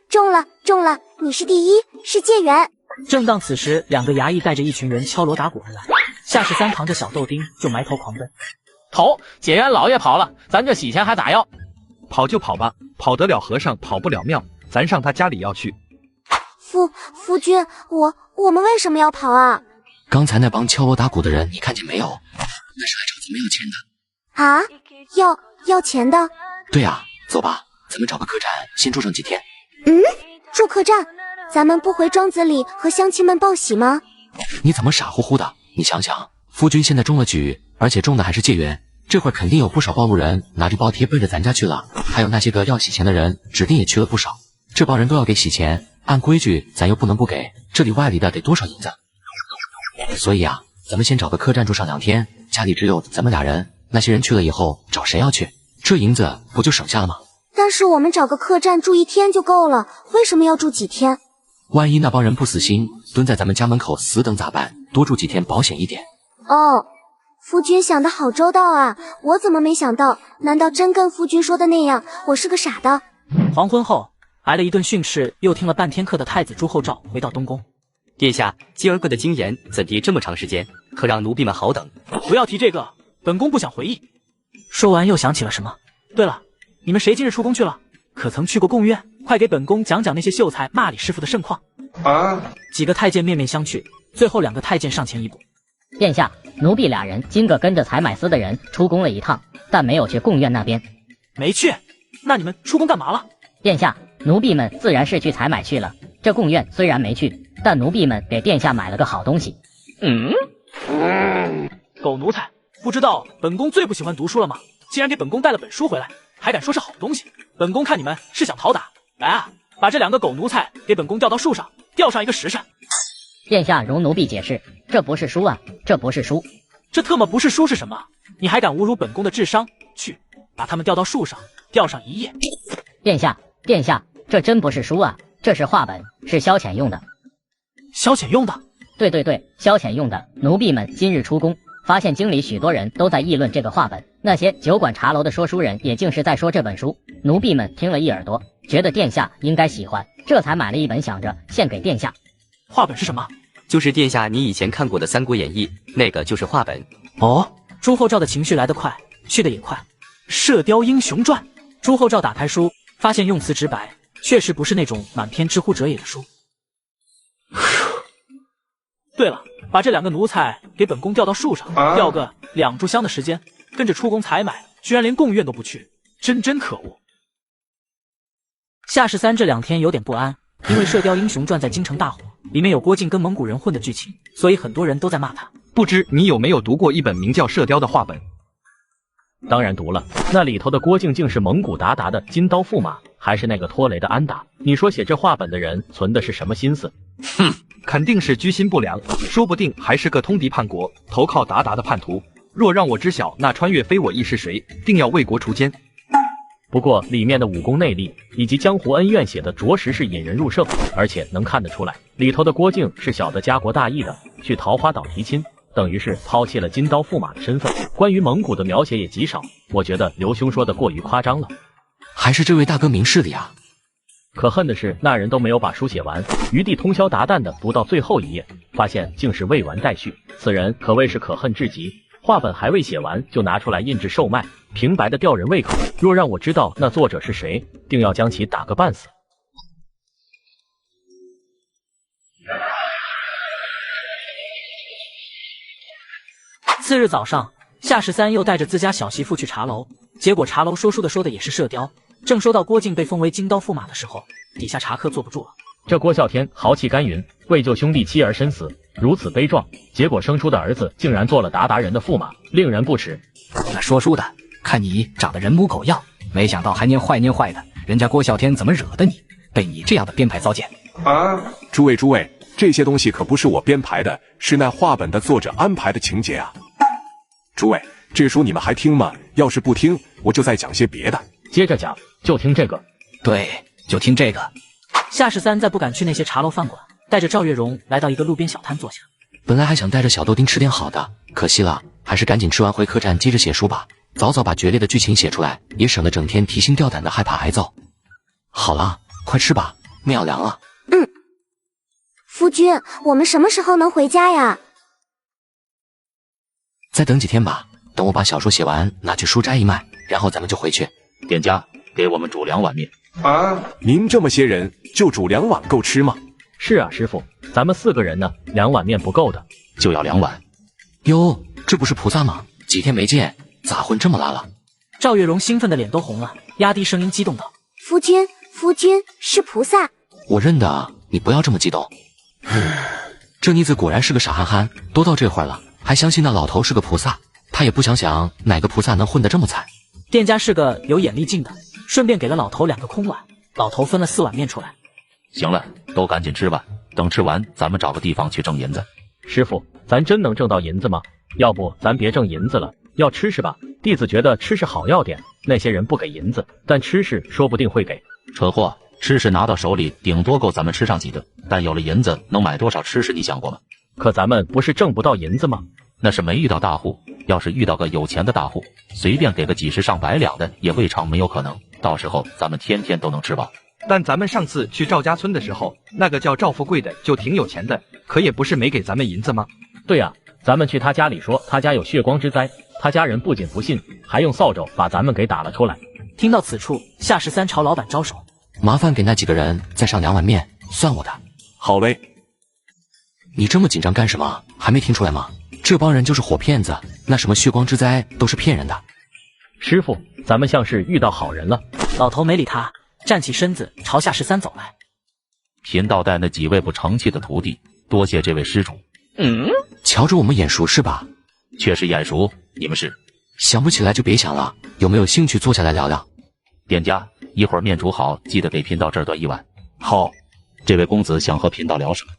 中了，你是第一，是解元。正当此时，2个衙役带着一群人敲锣打鼓而来。夏13扛着小豆丁就埋头狂奔。头，解元老爷跑了，咱这洗钱还咋要？跑就跑吧，跑得了和尚跑不了庙，咱上他家里要去。夫君，我们为什么要跑啊？刚才那帮敲锣打鼓的人，你看见没有？那是来找咱们要钱的。啊？要钱的？对啊，走吧，咱们找个客栈先住上几天。住客栈？咱们不回庄子里和乡亲们报喜吗？你怎么傻乎乎的？你想想，夫君现在中了举，而且中的还是解元，这会儿肯定有不少暴露人拿着包贴奔着咱家去了，还有那些个要洗钱的人，指定也去了不少。这帮人都要给洗钱，按规矩咱又不能不给，这里外里的得多少银子？所以啊，咱们先找个客栈住上2天，家里只有咱们俩人，那些人去了以后找谁要去？这银子不就省下了吗？但是我们找个客栈住1天就够了，为什么要住几天？万一那帮人不死心，蹲在咱们家门口死等咋办？多住几天保险一点。哦，夫君想得好周到啊，我怎么没想到？难道真跟夫君说的那样，我是个傻的？黄昏后，挨了一顿训斥，又听了半天课的太子朱厚照回到东宫。殿下，今儿个的经言怎地这么长时间？可让奴婢们好等。不要提这个，本宫不想回忆。说完又想起了什么。对了，你们谁今日出宫去了？可曾去过贡院？快给本宫讲讲那些秀才骂李师傅的盛况。几个太监面面相觑，最后2个太监上前一步。殿下，奴婢俩人今个跟着采买司的人出宫了一趟，但没有去贡院那边。没去？那你们出宫干嘛了？殿下，奴婢们自然是去采买去了。这贡院虽然没去，但奴婢们给殿下买了个好东西。狗奴才，不知道本宫最不喜欢读书了吗？竟然给本宫带了本书回来，还敢说是好东西？本宫看你们是想讨打。来啊，把这2个狗奴才给本宫吊到树上，吊上一个时辰。殿下容奴婢解释，这不是书啊，这不是书。这特么不是书是什么？你还敢侮辱本宫的智商？去，把他们吊到树上，吊上1夜。殿下，这真不是书啊，这是画本，是消遣用的。消遣用的？对，消遣用的。奴婢们今日出宫，发现京里许多人都在议论这个画本，那些酒馆茶楼的说书人也竟是在说这本书。奴婢们听了一耳朵，觉得殿下应该喜欢，这才买了一本，想着献给殿下。画本是什么？就是殿下你以前看过的《三国演义》，那个就是画本。哦，朱厚照的情绪来得快，去得也快。《射雕英雄传》。朱厚照打开书，发现用词直白，确实不是那种满篇知乎者也的书。对了，把这2个奴才给本宫吊到树上，吊个2炷香的时间，跟着出宫采买，居然连贡院都不去，真可恶。夏13这2天有点不安，因为《射雕英雄传》在京城大火，里面有郭靖跟蒙古人混的剧情，所以很多人都在骂他。不知你有没有读过一本名叫《射雕》的画本？当然读了，那里头的郭靖竟是蒙古鞑靼的金刀驸马，还是那个拖雷的安达。你说写这画本的人存的是什么心思？肯定是居心不良，说不定还是个通敌叛国、投靠鞑靼的叛徒。若让我知晓那穿越非我亦是谁，定要为国除奸。不过里面的武功内力以及江湖恩怨写的着实是引人入胜，而且能看得出来，里头的郭靖是晓得家国大义的，去桃花岛提亲，等于是抛弃了金刀驸马的身份。关于蒙古的描写也极少，我觉得刘兄说的过于夸张了。还是这位大哥明事理啊。可恨的是，那人都没有把书写完，余地通宵达旦的读到最后一页，发现竟是未完待续。此人可谓是可恨至极，画本还未写完就拿出来印制售卖，平白的吊人胃口。若让我知道那作者是谁，定要将其打个半死。次日早上，夏13又带着自家小媳妇去茶楼，结果茶楼说书的说的也是射雕。正说到郭靖被封为金刀驸马的时候，底下茶客坐不住了。这郭啸天豪气干云，为救兄弟妻儿身死，如此悲壮，结果生出的儿子竟然做了鞑靼人的驸马，令人不齿。那说书的，看你长得人模狗样，没想到还念坏的，人家郭啸天怎么惹的你？被你这样的编排糟践啊！诸位，这些东西可不是我编排的，是那画本的作者安排的情节啊！诸位，这书你们还听吗？要是不听，我就再讲些别的。接着讲，就听这个。对，就听这个。夏13再不敢去那些茶楼饭馆，带着赵月荣来到一个路边小摊坐下。本来还想带着小豆丁吃点好的，可惜了，还是赶紧吃完回客栈接着写书吧，早早把决裂的剧情写出来，也省得整天提心吊胆的害怕挨揍。好了，快吃吧，面要凉了。夫君，我们什么时候能回家呀？再等几天吧，等我把小说写完，拿去书斋一卖，然后咱们就回去。店家，给我们煮2碗面。您这么些人，就煮2碗够吃吗？是啊，师傅，咱们4个人呢，2碗面不够的，就要2碗。哟，这不是菩萨吗？几天没见，咋混这么拉了？赵月荣兴奋的脸都红了，压低声音激动道：“夫君是菩萨。”我认得，你不要这么激动。这妮子果然是个傻憨憨，都到这会儿了，还相信那老头是个菩萨，他也不想想哪个菩萨能混得这么惨。店家是个有眼力劲的，顺便给了老头2个空碗，老头分了4碗面出来。行了，都赶紧吃吧，等吃完咱们找个地方去挣银子。师傅，咱真能挣到银子吗？要不咱别挣银子了，要吃是吧？弟子觉得吃是好药点，那些人不给银子，但吃是说不定会给。蠢货，吃食拿到手里顶多够咱们吃上几顿，但有了银子能买多少吃食你想过吗？可咱们不是挣不到银子吗？那是没遇到大户，要是遇到个有钱的大户，随便给个几十上百两的也未尝没有可能，到时候咱们天天都能吃饱。但咱们上次去赵家村的时候，那个叫赵富贵的就挺有钱的，可也不是没给咱们银子吗？对呀，咱们去他家里说他家有血光之灾，他家人不仅不信，还用扫帚把咱们给打了出来。听到此处，夏13朝老板招手：“麻烦给那几个人再上2碗面，算我的。”好嘞。你这么紧张干什么？还没听出来吗？这帮人就是活骗子，那什么血光之灾都是骗人的。师傅，咱们像是遇到好人了。老头没理他，站起身子朝夏13走来。贫道带那几位不成器的徒弟，多谢这位施主。瞧着我们眼熟是吧？确实眼熟，你们是？想不起来就别想了，有没有兴趣坐下来聊聊？店家，一会儿面煮好，记得给贫道这儿端1碗。好。这位公子想和贫道聊什么？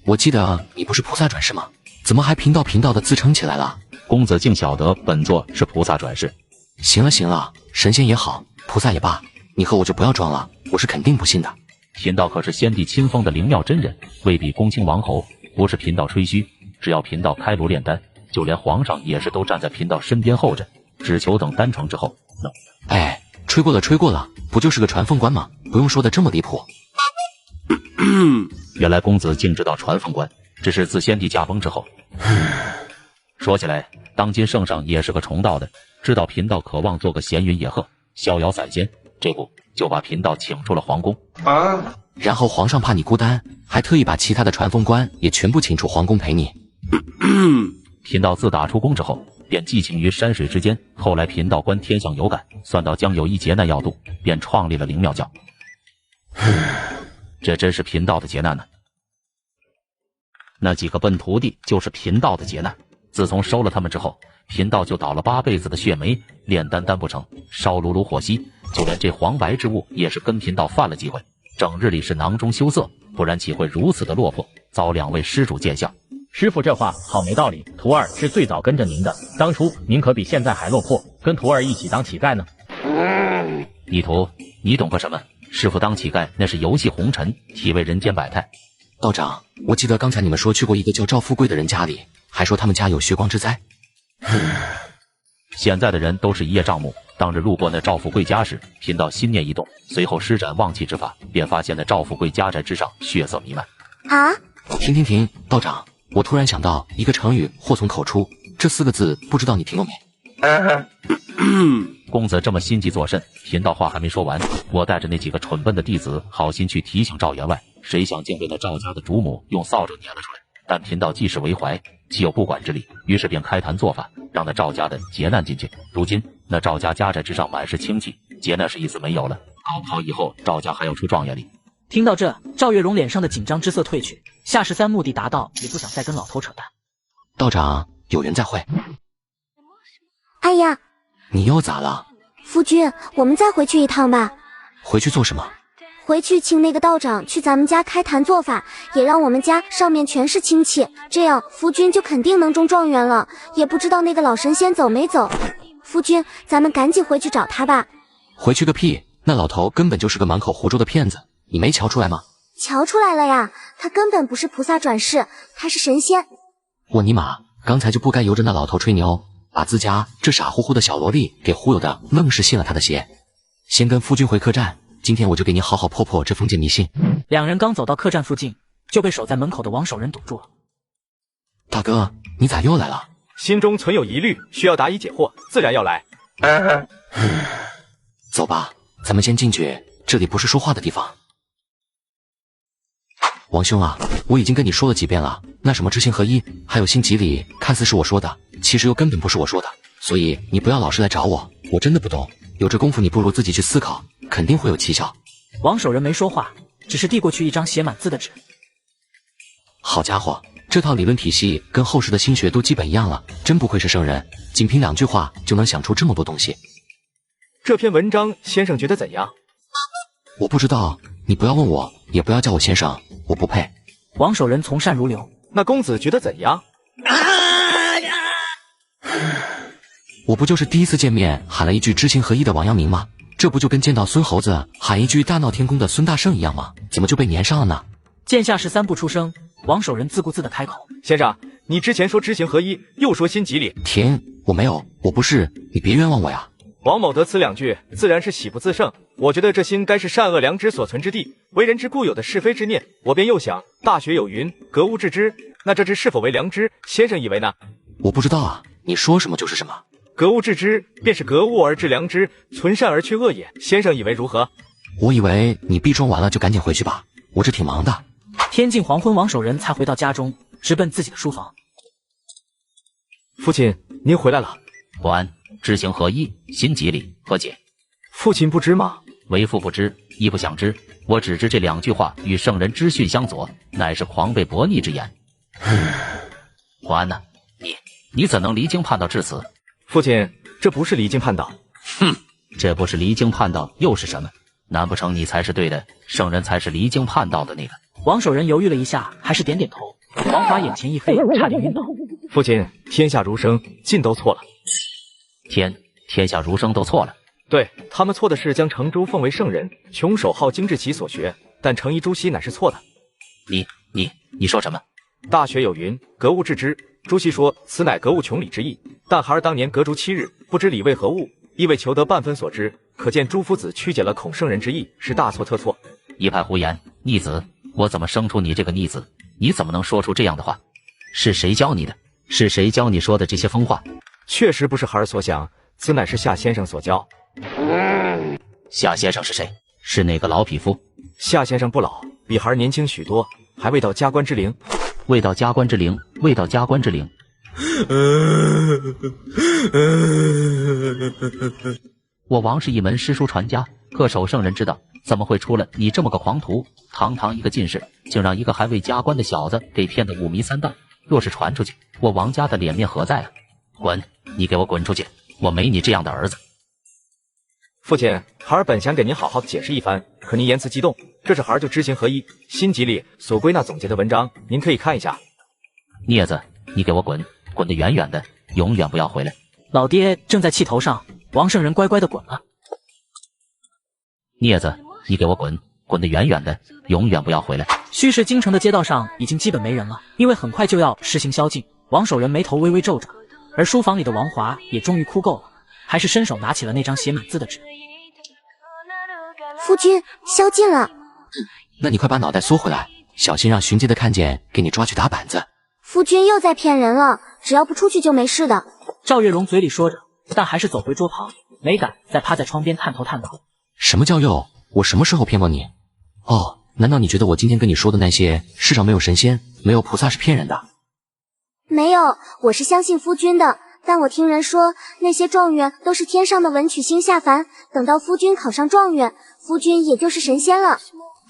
我记得你不是菩萨转世吗？怎么还贫道的自称起来了？公子竟晓得本座是菩萨转世。行了，神仙也好，菩萨也罢，你和我就不要装了，我是肯定不信的。贫道可是先帝亲封的灵庙真人，未必公卿王侯，不是贫道吹嘘，只要贫道开炉炼丹，就连皇上也是都站在贫道身边候着，只求等丹成之后能。吹过了，不就是个传凤官吗？不用说的这么离谱。原来公子竟知道传凤官，只是自先帝驾崩之后。说起来，当今圣上也是个崇道的，知道贫道渴望做个闲云野鹤、逍遥散仙，这不就把贫道请出了皇宫。然后皇上怕你孤单，还特意把其他的传凤官也全部请出皇宫陪你。贫道自打出宫之后，便寄情于山水之间，后来贫道观天象有感，算到将有一劫难要度，便创立了灵庙教。这真是贫道的劫难呢。那几个笨徒弟就是贫道的劫难，自从收了他们之后，贫道就倒了8辈子的血霉，炼丹丹不成，烧炉炉火熄，就连这黄白之物也是跟贫道犯了几回，整日里是囊中羞涩，不然岂会如此的落魄，遭2位施主见笑。师傅这话好没道理，徒儿是最早跟着您的，当初您可比现在还落魄，跟徒儿一起当乞丐呢。逆徒，你懂个什么？师傅当乞丐那是游戏红尘，体味人间百态。道长，我记得刚才你们说去过一个叫赵富贵的人家里，还说他们家有血光之灾。现在的人都是一叶障目，当日路过那赵富贵家时，贫道心念一动，随后施展忘气之法，便发现那赵富贵家宅之上血色弥漫。停，道长，我突然想到一个成语“祸从口出”，这4个字不知道你听过没？公子这么心急作甚，贫道话还没说完，我带着那几个蠢笨的弟子好心去提醒赵员外，谁想竟被那赵家的主母用扫帚撵了出来。但贫道既是为怀，岂有不管之理，于是便开坛做法，让那赵家的劫难进去。如今那赵家家宅之上满是清气，劫难是一丝没有了，搞不好以后赵家还要出状元礼。听到这，赵月荣脸上的紧张之色褪去，夏13目的达到，也不想再跟老头扯淡。道长，有缘再会。哎呀，你又咋了？夫君，我们再回去一趟吧。回去做什么？回去请那个道长去咱们家开坛做法，也让我们家上面全是亲戚，这样夫君就肯定能中状元了。也不知道那个老神仙走没走。夫君，咱们赶紧回去找他吧。回去个屁！那老头根本就是个满口胡诌的骗子，你没瞧出来吗？瞧出来了呀，他根本不是菩萨转世，他是神仙。我尼玛，刚才就不该由着那老头吹牛，把自家这傻乎乎的小萝莉给忽悠的，愣是信了他的邪。先跟夫君回客栈，今天我就给你好好破破这封建迷信。2人刚走到客栈附近，就被守在门口的王守仁堵住了。大哥，你咋又来了？心中存有疑虑，需要答疑解惑，自然要来。走吧，咱们先进去，这里不是说话的地方。王兄啊，我已经跟你说了几遍了，那什么知行合一，还有心即理，看似是我说的，其实又根本不是我说的，所以你不要老是来找我，我真的不懂。有这功夫，你不如自己去思考，肯定会有蹊跷。王守仁没说话，只是递过去一张写满字的纸。好家伙，这套理论体系跟后世的心学都基本一样了，真不愧是圣人，仅凭2句话就能想出这么多东西。这篇文章先生觉得怎样？我不知道，你不要问我，也不要叫我先生，我不配。王守仁从善如流。那公子觉得怎样？我不就是第一次见面喊了一句知行合一的王阳明吗？这不就跟见到孙猴子喊一句大闹天宫的孙大圣一样吗？怎么就被粘上了呢？见夏13不出声，王守仁自顾自地开口：先生，你之前说知行合一，又说心即理。停，我没有，我不是，你别冤枉我呀。王某得此2句，自然是喜不自胜。我觉得这心该是善恶良知所存之地，为人之固有的是非之念。我便又想，大学有云，格物致知。那这知是否为良知？先生以为呢？我不知道啊，你说什么就是什么。格物致知，便是格物而致良知，存善而去恶也。先生以为如何？我以为你闭庄完了就赶紧回去吧，我这挺忙的。天近黄昏，王守仁才回到家中，直奔自己的书房。父亲，您回来了。不安，知行合一，心即理，何解？父亲不知吗？为父不知，亦不想知。我只知这2句话与圣人之训相左，乃是狂悖悖逆之言。不安呐，你怎能离经叛道至此？父亲，这不是离经叛道。哼，这不是离经叛道又是什么？难不成你才是对的，圣人才是离经叛道的那个？王守仁犹豫了一下，还是点点头。王华眼前一飞，差点晕倒。父亲，天下儒生尽都错了。天下儒生都错了？对，他们错的是将程朱奉为圣人，穷守好精致其所学，但程颐、朱熹乃是错的。你说什么？大学有云，格物致知。朱熹说此乃格物穷理之意，但孩儿当年革竹7日，不知理为何物，亦为求得半分所知，可见朱夫子曲解了孔圣人之意，是大错特错。一派胡言，逆子！我怎么生出你这个逆子？你怎么能说出这样的话？是谁教你的？是谁教你说的这些疯话？确实不是孩儿所想，此乃是夏先生所教。夏先生是谁？是那个老匹夫？夏先生不老，比孩儿年轻许多，还未到加官之龄。未到加官之龄，未到加官之龄。我王是一门诗书传家，恪守圣人之道，怎么会出了你这么个狂徒？堂堂一个进士，竟让一个还未加官的小子给骗得五迷三道。若是传出去，我王家的脸面何在啊？滚！你给我滚出去！我没你这样的儿子。父亲，孩儿本想给您好好的解释一番，可您言辞激动，这是孩儿就知行合一、心即理所归纳总结的文章，您可以看一下。孽子，你给我滚，滚得远远的，永远不要回来！老爹正在气头上，王圣人乖乖的滚了。孽子，你给我滚，滚得远远的，永远不要回来！虚实京城的街道上已经基本没人了，因为很快就要实行宵禁。王守仁眉头微微皱着，而书房里的王华也终于哭够了，还是伸手拿起了那张写满字的纸。夫君，宵禁了。那你快把脑袋缩回来，小心让巡街的看见，给你抓去打板子。夫君又在骗人了，只要不出去就没事的。赵月荣嘴里说着，但还是走回桌旁，没敢再趴在窗边探头探脑。什么叫又？我什么时候骗过你？哦，难道你觉得我今天跟你说的那些世上没有神仙，没有菩萨是骗人的？没有，我是相信夫君的。但我听人说，那些状元都是天上的文曲星下凡，等到夫君考上状元，夫君也就是神仙了。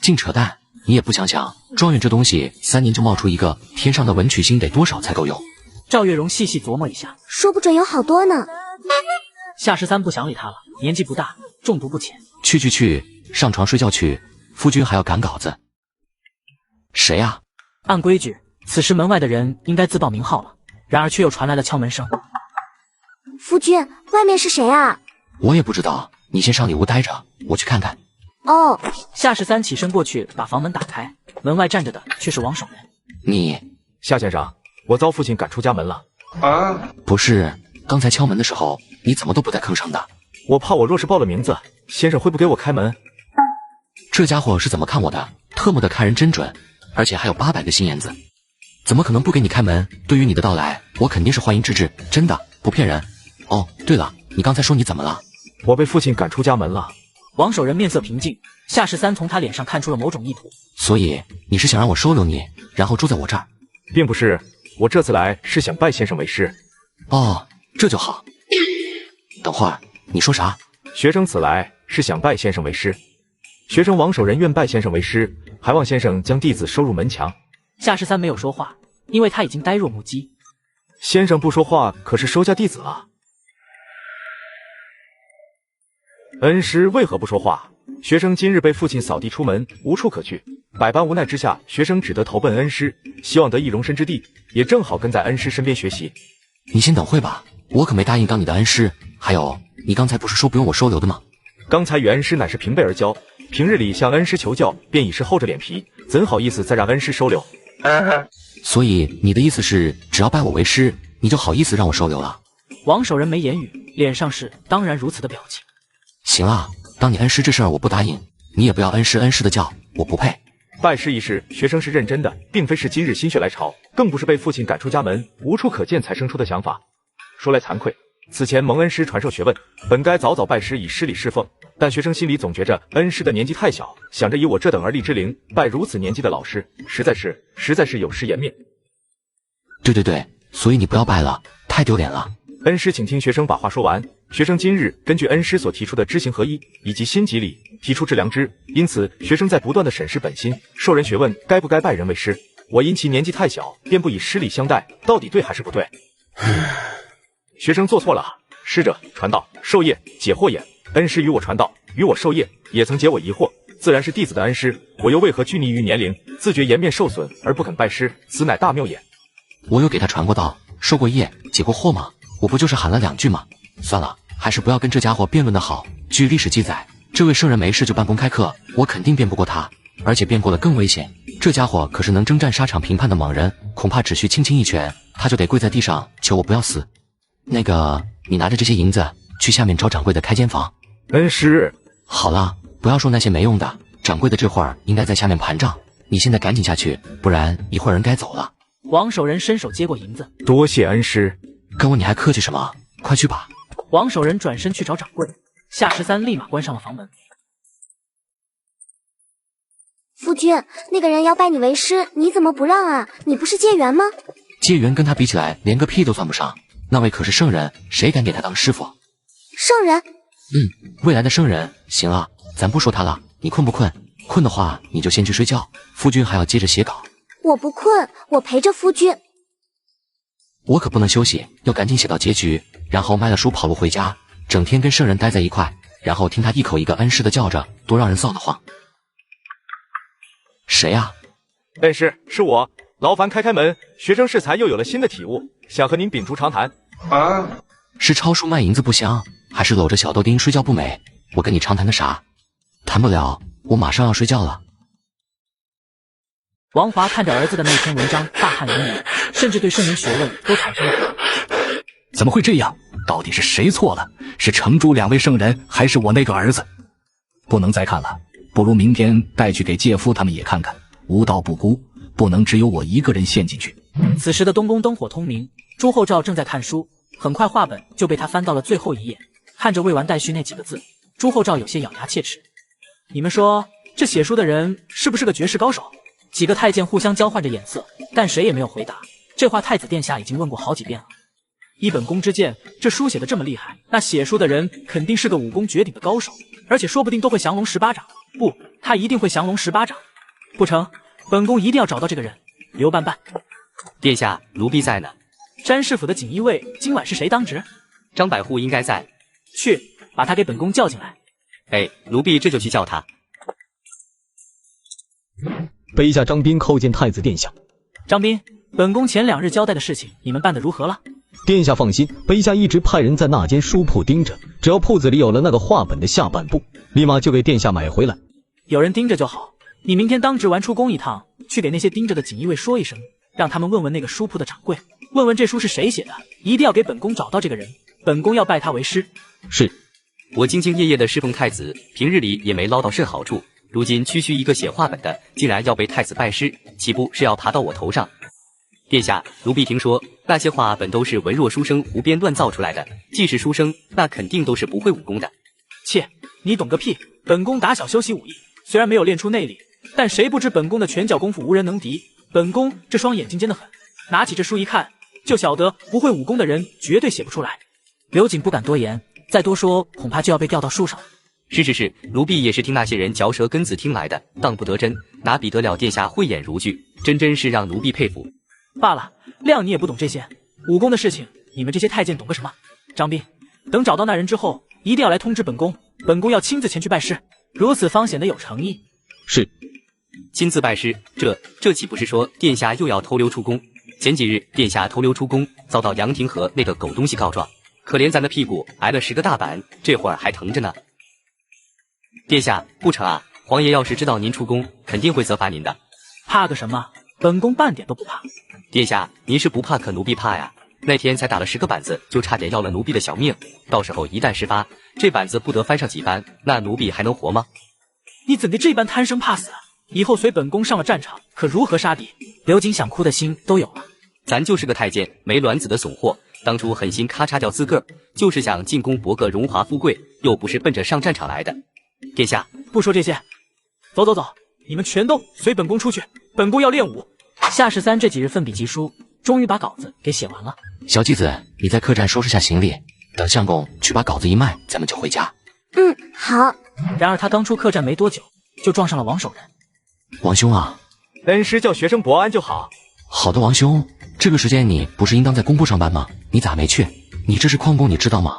净扯淡！你也不想想，状元这东西3年就冒出一个，天上的文曲星得多少才够用？赵月荣细细琢磨一下，说不准有好多呢。夏13不想理他了，年纪不大，中毒不浅。去，上床睡觉去，夫君还要赶稿子。谁啊？按规矩，此时门外的人应该自报名号了，然而却又传来了敲门声。夫君，外面是谁啊？我也不知道，你先上里屋待着，我去看看。哦。夏13起身过去，把房门打开，门外站着的却是王守仁。你，夏先生，我遭父亲赶出家门了。啊？不是，刚才敲门的时候，你怎么都不在吭声的？我怕我若是报了名字，先生会不给我开门。这家伙是怎么看我的？特么的看人真准，而且还有800个心眼子，怎么可能不给你开门？对于你的到来，我肯定是欢迎之至，真的不骗人。哦，对了，你刚才说你怎么了？我被父亲赶出家门了。王守仁面色平静，夏世三从他脸上看出了某种意图。所以你是想让我收留你，然后住在我这儿？并不是，我这次来是想拜先生为师。哦，这就好。等会儿你说啥？学生此来是想拜先生为师。学生王守仁愿拜先生为师，还望先生将弟子收入门墙。夏世三没有说话，因为他已经呆若木鸡。先生不说话，可是收下弟子了。恩师为何不说话？学生今日被父亲扫地出门，无处可去，百般无奈之下，学生只得投奔恩师，希望得以容身之地，也正好跟在恩师身边学习。你先等会吧，我可没答应当你的恩师。还有，你刚才不是说不用我收留的吗？刚才与恩师乃是平辈而交，平日里向恩师求教，便已是厚着脸皮，怎好意思再让恩师收留？所以你的意思是，只要拜我为师，你就好意思让我收留了？王守仁没言语，脸上是当然如此的表情。行啊，当你恩师这事儿我不答应，你也不要恩师的叫，我不配。拜师一事，学生是认真的，并非是今日心血来潮，更不是被父亲赶出家门，无处可见才生出的想法。说来惭愧，此前蒙恩师传授学问，本该早早拜师以师礼侍奉，但学生心里总觉着恩师的年纪太小，想着以我这等而立之龄，拜如此年纪的老师，实在是有失颜面。对，所以你不要拜了，太丢脸了。恩师请听学生把话说完。学生今日根据恩师所提出的知行合一以及心即理，提出致良知，因此学生在不断的审视本心，授人学问该不该拜人为师。我因其年纪太小，便不以师礼相待，到底对还是不对？学生做错了。师者，传道授业解惑也。恩师与我传道，与我授业，也曾解我疑惑，自然是弟子的恩师。我又为何拘泥于年龄，自觉颜面受损而不肯拜师？此乃大谬也。我有给他传过道，授过业，解过惑吗？我不就是喊了2句吗？算了，还是不要跟这家伙辩论的好。据历史记载，这位圣人没事就办公开课，我肯定辩不过他，而且辩过了更危险。这家伙可是能征战沙场评判的猛人，恐怕只需轻轻一拳，他就得跪在地上求我不要死。那个，你拿着这些银子去下面找掌柜的开间房。恩师，好了，不要说那些没用的，掌柜的这会儿应该在下面盘账，你现在赶紧下去，不然一会儿人该走了。王守仁伸手接过银子，多谢恩师。跟我你还客气什么？快去吧。王守仁转身去找掌柜，夏13立马关上了房门。夫君，那个人要拜你为师，你怎么不让啊？你不是结缘吗？结缘跟他比起来，连个屁都算不上。那位可是圣人，谁敢给他当师傅？圣人？未来的圣人。行了，咱不说他了。你困不困？困的话，你就先去睡觉。夫君还要接着写稿。我不困，我陪着夫君。我可不能休息，要赶紧写到结局，然后卖了书跑路回家，整天跟圣人待在一块，然后听他一口一个恩师的叫着，多让人臊得慌。谁呀？恩师，是我，劳烦开门。学生适才又有了新的体悟，想和您秉烛长谈。是抄书卖银子不香，还是搂着小豆丁睡觉不美？我跟你长谈的啥？谈不了，我马上要睡觉了。王华看着儿子的那篇文章，大汗淋漓，甚至对圣人学问都产生了。怎么会这样？到底是谁错了？是程朱2位圣人，还是我那个儿子？不能再看了，不如明天带去给介夫他们也看看。无道不孤，不能只有我一个人陷进去。此时的东宫灯火通明，朱厚照正在看书，很快画本就被他翻到了最后一页，看着未完待续那几个字，朱厚照有些咬牙切齿。你们说，这写书的人是不是个绝世高手？几个太监互相交换着眼色，但谁也没有回答。这话太子殿下已经问过好几遍了。依本宫之见，这书写的这么厉害，那写书的人肯定是个武功绝顶的高手，而且说不定都会降龙18掌。不，他一定会降龙18掌。不成，本宫一定要找到这个人。刘半半，殿下，奴婢在呢。詹事府的锦衣卫今晚是谁当值？张百户应该在。去，把他给本宫叫进来。哎，奴婢这就去叫他。卑下张斌叩见太子殿下。张斌，本宫前2日交代的事情，你们办得如何了？殿下放心，卑下一直派人在那间书铺盯着，只要铺子里有了那个画本的下半部，立马就给殿下买回来。有人盯着就好。你明天当值完出宫一趟，去给那些盯着的锦衣卫说一声，让他们问问那个书铺的掌柜，问问这书是谁写的，一定要给本宫找到这个人，本宫要拜他为师。是。我兢兢业业的侍奉太子，平日里也没捞到甚好处，如今区区一个写画本的，竟然要被太子拜师，岂不是要爬到我头上？殿下，奴婢听说那些话本都是文弱书生胡编乱造出来的，既是书生，那肯定都是不会武功的。切，你懂个屁！本宫打小修习武艺，虽然没有练出内力，但谁不知本宫的拳脚功夫无人能敌？本宫这双眼睛尖得很，拿起这书一看，就晓得不会武功的人绝对写不出来。刘瑾不敢多言，再多说恐怕就要被吊到树上。是，奴婢也是听那些人嚼舌根子听来的，当不得真，哪比得了殿下慧眼如炬，真是让奴婢佩服。罢了，谅你也不懂这些武功的事情，你们这些太监懂个什么？张斌，等找到那人之后，一定要来通知本宫，本宫要亲自前去拜师，如此方显得有诚意。是，亲自拜师，这岂不是说殿下又要偷溜出宫？前几日殿下偷溜出宫，遭到杨廷和那个狗东西告状，可怜咱的屁股挨了10个大板，这会儿还疼着呢。殿下不成啊，皇爷要是知道您出宫，肯定会责罚您的。怕个什么？本宫半点都不怕。殿下，您是不怕，可奴婢怕呀。那天才打了10个板子，就差点要了奴婢的小命。到时候一旦事发，这板子不得翻上几番，那奴婢还能活吗？你怎地这般贪生怕死？以后随本宫上了战场，可如何杀敌？刘瑾想哭的心都有了。咱就是个太监，没卵子的怂货，当初狠心咔嚓掉自个儿，就是想进宫博个荣华富贵，又不是奔着上战场来的。殿下，不说这些，走，你们全都随本宫出去，本宫要练武。夏13这几日奋笔疾书，终于把稿子给写完了。小继子，你在客栈收拾下行李，等相公去把稿子一卖，咱们就回家。好。然而他刚出客栈没多久，就撞上了王守仁。王兄啊，恩师叫学生伯安就好。好的，王兄，这个时间你不是应当在工部上班吗？你咋没去？你这是旷工，你知道吗？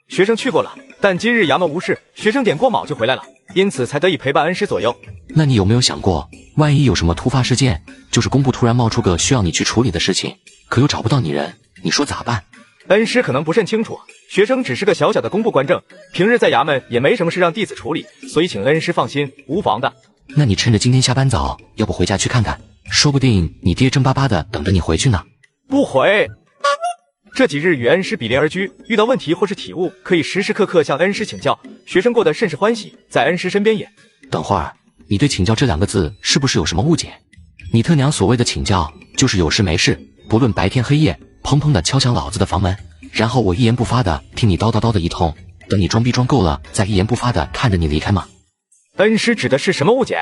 学生去过了，但今日衙门无事，学生点过卯就回来了，因此才得以陪伴恩师左右。那你有没有想过，万一有什么突发事件，就是工部突然冒出个需要你去处理的事情，可又找不到你人，你说咋办？恩师可能不甚清楚，学生只是个小小的工部官正，平日在衙门也没什么事让弟子处理，所以请恩师放心，无妨的。那你趁着今天下班早，要不回家去看看，说不定你爹正巴巴的等着你回去呢。不回。这几日与恩师比邻而居，遇到问题或是体悟，可以时时刻刻向恩师请教，学生过得甚是欢喜，在恩师身边也。等会儿，你对请教这2个字是不是有什么误解？你特娘所谓的请教，就是有事没事，不论白天黑夜，砰砰的敲响老子的房门，然后我一言不发的听你叨叨叨的一通，等你装逼装够了，再一言不发的看着你离开吗？恩师指的是什么误解？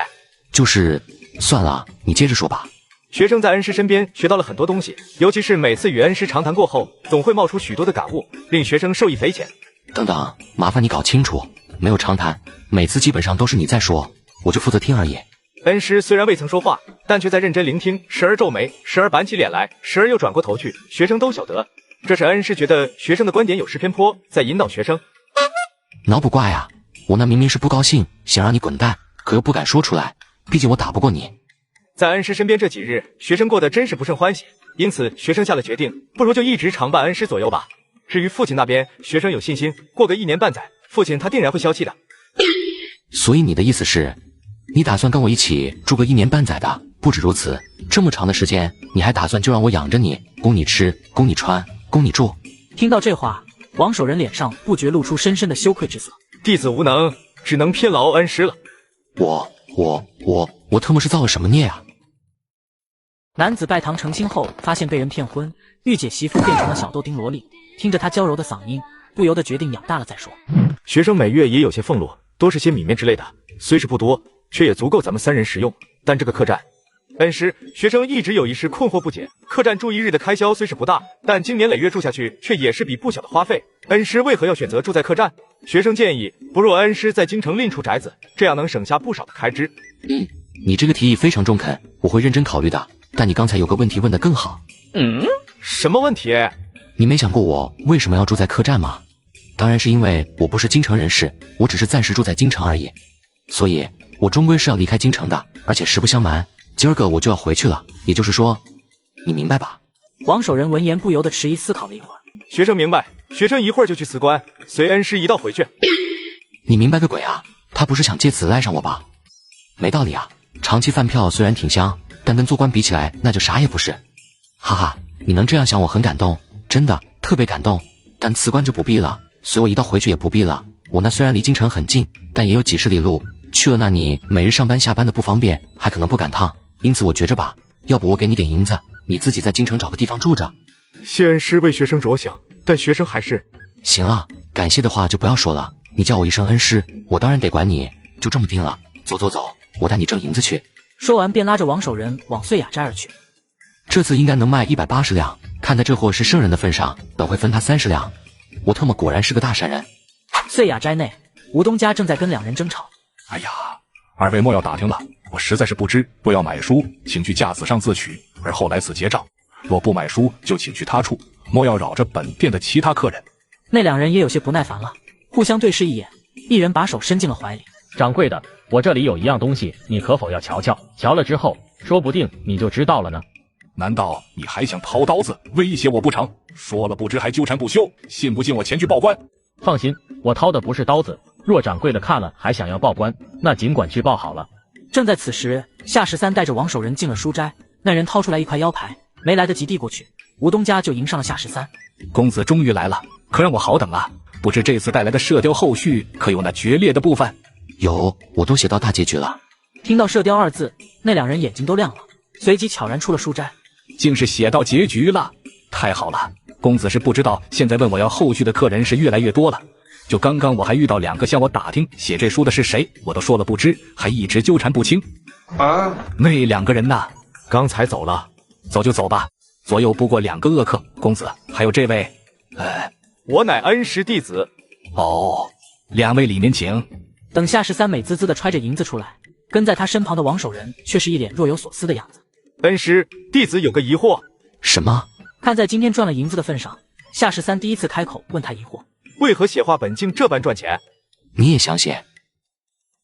就是算了，你接着说吧。学生在恩师身边学到了很多东西，尤其是每次与恩师长谈过后，总会冒出许多的感悟，令学生受益匪浅。等等，麻烦你搞清楚，没有长谈，每次基本上都是你在说，我就负责听而已。恩师虽然未曾说话，但却在认真聆听，时而皱眉，时而板起脸来，时而又转过头去，学生都晓得，这是恩师觉得学生的观点有失偏颇，在引导学生。挠不挂呀，我那明明是不高兴，想让你滚蛋，可又不敢说出来，毕竟我打不过你。在恩师身边这几日，学生过得真是不甚欢喜，因此学生下了决定，不如就一直常伴恩师左右吧。至于父亲那边，学生有信心，过个1年半载，父亲他定然会消气的。所以你的意思是，你打算跟我一起住个1年半载的？不止如此，这么长的时间，你还打算就让我养着你，供你吃，供你穿，供你住？听到这话，王守仁脸上不觉露出深深的羞愧之色。弟子无能，只能偏劳恩师了。我特么是造了什么孽啊？男子拜堂成亲后，发现被人骗婚，御姐媳妇变成了小豆丁萝莉，听着她娇柔的嗓音，不由得决定养大了再说。学生每月也有些俸禄，多是些米面之类的，虽是不多，却也足够咱们3人食用。但这个客栈，恩师，学生一直有一事困惑不解，客栈住1日的开销虽是不大，但经年累月住下去，却也是笔不小的花费。恩师为何要选择住在客栈？学生建议，不若恩师在京城另处宅子，这样能省下不少的开支。你这个提议非常中肯，我会认真考虑的。但你刚才有个问题问得更好。什么问题？你没想过我为什么要住在客栈吗？当然是因为我不是京城人士，我只是暂时住在京城而已。所以我终归是要离开京城的，而且实不相瞒，今儿个我就要回去了。也就是说，你明白吧？王守仁闻言不由得迟疑思考了一会儿。学生明白，学生一会儿就去辞官，随恩师一道回去。你明白个鬼啊！他不是想借此赖上我吧？没道理啊！长期饭票虽然挺香，但跟做官比起来，那就啥也不是。哈哈，你能这样想我很感动，真的特别感动。但辞官就不必了，随我一道回去也不必了。我那虽然离京城很近，但也有几十里路，去了那你每日上班下班的不方便，还可能不赶趟。因此我觉着吧，要不我给你点银子，你自己在京城找个地方住着。谢恩师为学生着想，但学生还是……行啊，感谢的话就不要说了，你叫我一声恩师，我当然得管你，就这么定了。走走走，我带你挣银子去。说完便拉着王守仁往碎雅斋而去。这次应该能卖180两，看在这货是圣人的份上，等会分他30两。我特么果然是个大善人。碎雅斋内，吴东家正在跟两人争吵。哎呀，二位莫要打听了，我实在是不知，若要买书，请去架子上自取，而后来此结账；若不买书，就请去他处，莫要扰着本店的其他客人。那两人也有些不耐烦了，互相对视一眼，一人把手伸进了怀里。掌柜的，我这里有一样东西，你可否要瞧瞧？瞧了之后，说不定你就知道了呢。难道你还想掏刀子威胁我不成？说了不知还纠缠不休，信不信我前去报官？放心，我掏的不是刀子，若掌柜的看了还想要报官，那尽管去报好了。正在此时，夏13带着王守仁进了书斋，那人掏出来一块腰牌，没来得及递过去，吴东家就迎上了夏13。公子终于来了，可让我好等啊！不知这次带来的射雕后续可有那决裂的部分？有，我都写到大结局了。听到射雕2字，那两人眼睛都亮了，随即悄然出了书斋。竟是写到结局了，太好了！公子是不知道，现在问我要后续的客人是越来越多了。就刚刚我还遇到2个向我打听写这书的是谁，我都说了不知，还一直纠缠不清。那2个人呢？刚才走了。走就走吧，左右不过2个恶客。公子，还有这位，我乃恩师弟子。哦，2位里面请。等夏13美滋滋地揣着银子出来，跟在他身旁的王守仁却是一脸若有所思的样子。恩师，弟子有个疑惑。什么？看在今天赚了银子的份上，夏13第一次开口问他疑惑。为何写画本竟这般赚钱？你也想写？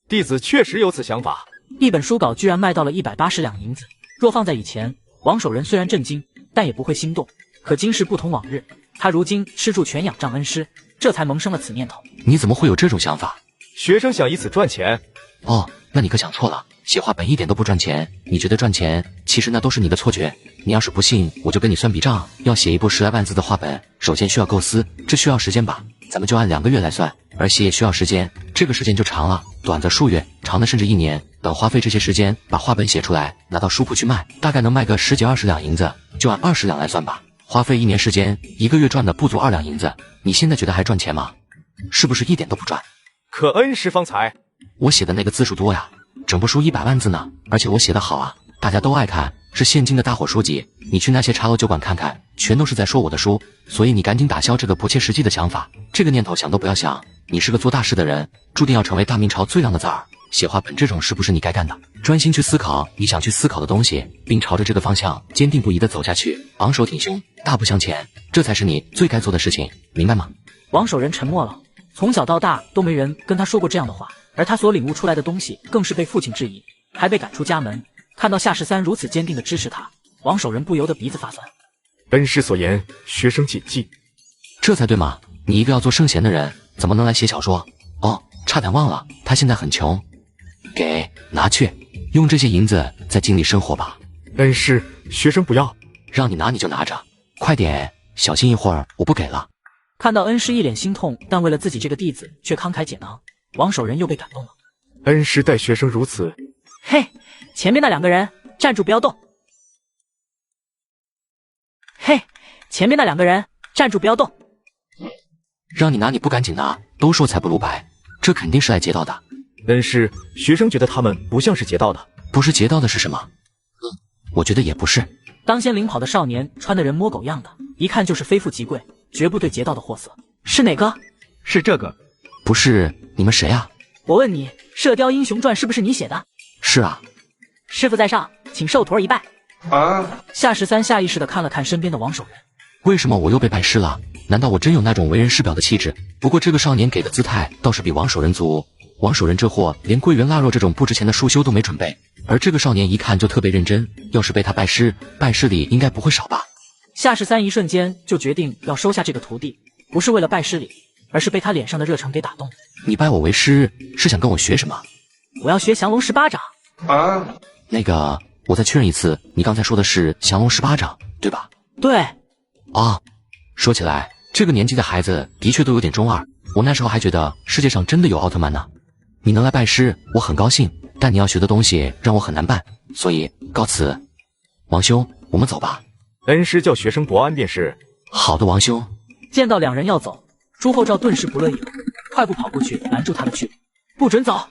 弟子确实有此想法。一本书稿居然卖到了180两银子，若放在以前，王守仁虽然震惊，但也不会心动。可今世不同往日，他如今吃住全仰仗恩师，这才萌生了此念头。你怎么会有这种想法？学生想以此赚钱。哦，那你可想错了，写画本一点都不赚钱。你觉得赚钱，其实那都是你的错觉。你要是不信，我就跟你算笔账。要写一部10来万字的画本，首先需要构思，这需要时间吧？咱们就按2个月来算，而写也需要时间，这个时间就长了，短的数月，长的甚至1年。等花费这些时间把画本写出来，拿到书铺去卖，大概能卖个10几20两银子，就按20两来算吧。花费1年时间，1个月赚的不足2两银子，你现在觉得还赚钱吗？是不是一点都不赚？可恩师方才我写的那个字数多呀，整部书100万字呢，而且我写的好啊，大家都爱看，是现今的大火书籍。你去那些茶楼酒馆看看，全都是在说我的书，所以你赶紧打消这个不切实际的想法，这个念头想都不要想。你是个做大事的人，注定要成为大明朝最亮的字儿。写画本这种事不是你该干的，专心去思考你想去思考的东西，并朝着这个方向坚定不移地走下去，昂首挺胸，大步向前，这才是你最该做的事情，明白吗？王守仁沉默了。从小到大都没人跟他说过这样的话，而他所领悟出来的东西更是被父亲质疑，还被赶出家门。看到夏13如此坚定地支持他，王守仁不由得鼻子发酸。恩师所言，学生谨记。这才对嘛，你一个要做圣贤的人，怎么能来写小说？哦，差点忘了，他现在很穷。给，拿去，用这些银子在京里生活吧。恩师，学生不要。让你拿你就拿着，快点，小心一会儿我不给了。看到恩师一脸心痛，但为了自己这个弟子却慷慨解囊，王守仁又被感动了。恩师待学生如此。嘿，前面那2个人站住不要动。嘿，前面那2个人站住不要动。让你拿你不赶紧拿，都说财不露白，这肯定是来劫道的。恩师，学生觉得他们不像是劫道的。不是劫道的是什么？我觉得也不是。当先领跑的少年穿的人模狗样的，一看就是非富即贵，绝不对劫道的货色。是哪个？是这个。不是，你们谁啊？我问你，《射雕英雄传》是不是你写的？是啊。师傅在上，请受徒儿一拜。夏13下意识地看了看身边的王守仁。为什么我又被拜师了？难道我真有那种为人师表的气质？不过这个少年给的姿态倒是比王守仁足。王守仁这货连桂圆腊肉这种不值钱的束修都没准备，而这个少年一看就特别认真，要是被他拜师，拜师礼应该不会少吧。夏13一瞬间就决定要收下这个徒弟，不是为了拜师礼，而是被他脸上的热诚给打动。你拜我为师是想跟我学什么？我要学降龙18掌。那个，我再确认一次，你刚才说的是降龙18掌，对吧？对。说起来，这个年纪的孩子的确都有点中二。我那时候还觉得世界上真的有奥特曼呢。你能来拜师，我很高兴，但你要学的东西让我很难办，所以告辞。王兄，我们走吧。恩师叫学生伯安便是。好的，王兄。见到两人要走，朱厚照顿时不乐意了，快步跑过去拦住他的去路，不准走！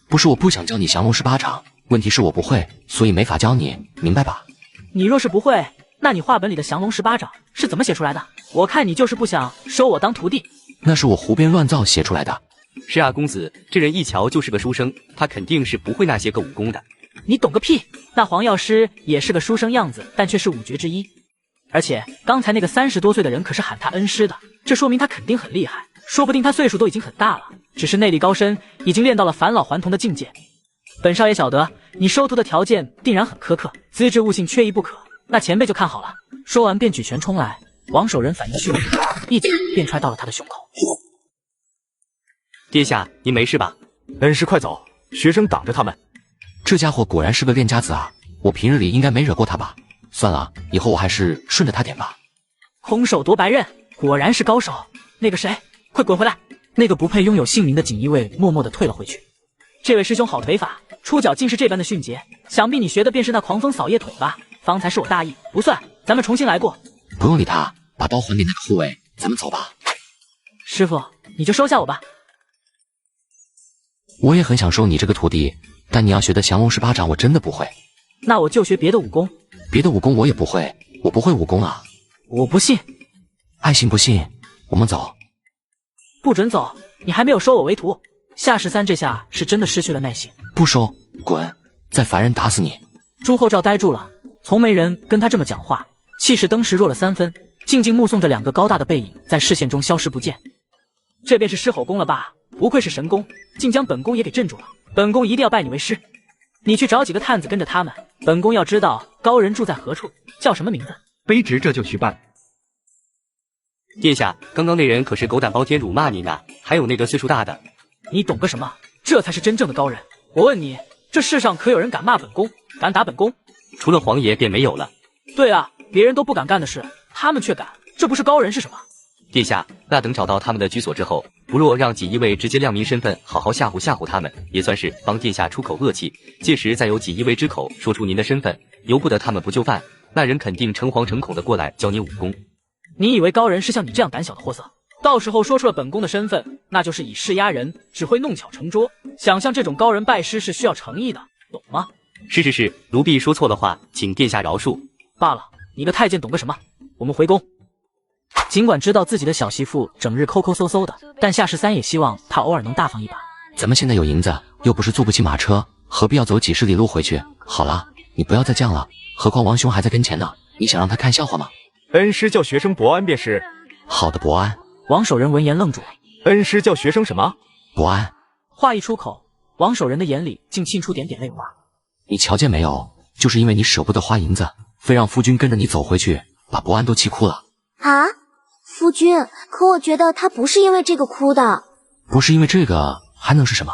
不是我不想教你降龙十八掌，问题是我不会，所以没法教你，明白吧？你若是不会，那你画本里的降龙十八掌是怎么写出来的？我看你就是不想收我当徒弟。那是我胡编乱造写出来的。是啊，公子，这人一瞧就是个书生，他肯定是不会那些个武功的。你懂个屁！那黄药师也是个书生样子，但却是五绝之一。而且刚才那个30多岁的人可是喊他恩师的，这说明他肯定很厉害，说不定他岁数都已经很大了，只是内力高深，已经练到了返老还童的境界。本少爷晓得，你收徒的条件定然很苛刻，资质悟性缺一不可，那前辈就看好了。说完便举拳冲来，王守仁反应迅速，一脚便踹到了他的胸口。殿下，您没事吧？恩师快走，学生挡着他们。这家伙果然是个练家子啊，我平日里应该没惹过他吧？算了，以后我还是顺着他点吧。空手夺白刃，果然是高手。那个谁，快滚回来！那个不配拥有姓名的锦衣卫默默地退了回去。这位师兄好腿法，出脚竟是这般的迅捷，想必你学的便是那狂风扫叶腿吧？方才是我大意，不算，咱们重新来过。不用理他，把刀还给那个护卫，咱们走吧。师傅，你就收下我吧。我也很想收你这个徒弟，但你要学的降龙十八掌我真的不会。那我就学别的武功。别的武功我也不会，我不会武功啊。我不信。爱信不信，我们走。不准走，你还没有收我为徒。夏13这下是真的失去了耐性。不收，滚！再烦人打死你！朱厚照呆住了，从没人跟他这么讲话，气势登时弱了3分，静静目送着2个高大的背影在视线中消失不见。这便是狮吼功了吧？不愧是神功，竟将本宫也给镇住了。本宫一定要拜你为师。你去找几个探子跟着他们，本宫要知道高人住在何处，叫什么名字。卑职这就去办。殿下，刚刚那人可是狗胆包天辱骂您呐，还有那个岁数大的。你懂个什么？这才是真正的高人。我问你，这世上可有人敢骂本宫，敢打本宫？除了皇爷便没有了。对啊，别人都不敢干的事，他们却敢，这不是高人是什么？殿下，那等找到他们的居所之后，不若让锦衣卫直接亮明身份，好好吓唬吓唬他们，也算是帮殿下出口恶气。届时再由锦衣卫之口说出您的身份，由不得他们不就范，那人肯定诚惶诚恐的过来教你武功。你以为高人是像你这样胆小的货色？到时候说出了本宫的身份，那就是以势压人，只会弄巧成拙。想象这种高人拜师是需要诚意的，懂吗？是，奴婢说错了话，请殿下饶恕。罢了，你个太监懂个什么？我们回宫。尽管知道自己的小媳妇整日抠抠搜搜的，但夏13也希望她偶尔能大方一把。咱们现在有银子，又不是坐不起马车，何必要走几十里路回去？好了，你不要再犟了，何况王兄还在跟前呢，你想让他看笑话吗？恩师叫学生伯安便是。好的，伯安。王守仁闻言愣住了。恩师叫学生什么？伯安。话一出口，王守仁的眼里竟沁出点点泪花。你瞧见没有？就是因为你舍不得花银子，非让夫君跟着你走回去，把伯安都气哭了。啊，夫君，可我觉得他不是因为这个哭的。不是因为这个，还能是什么？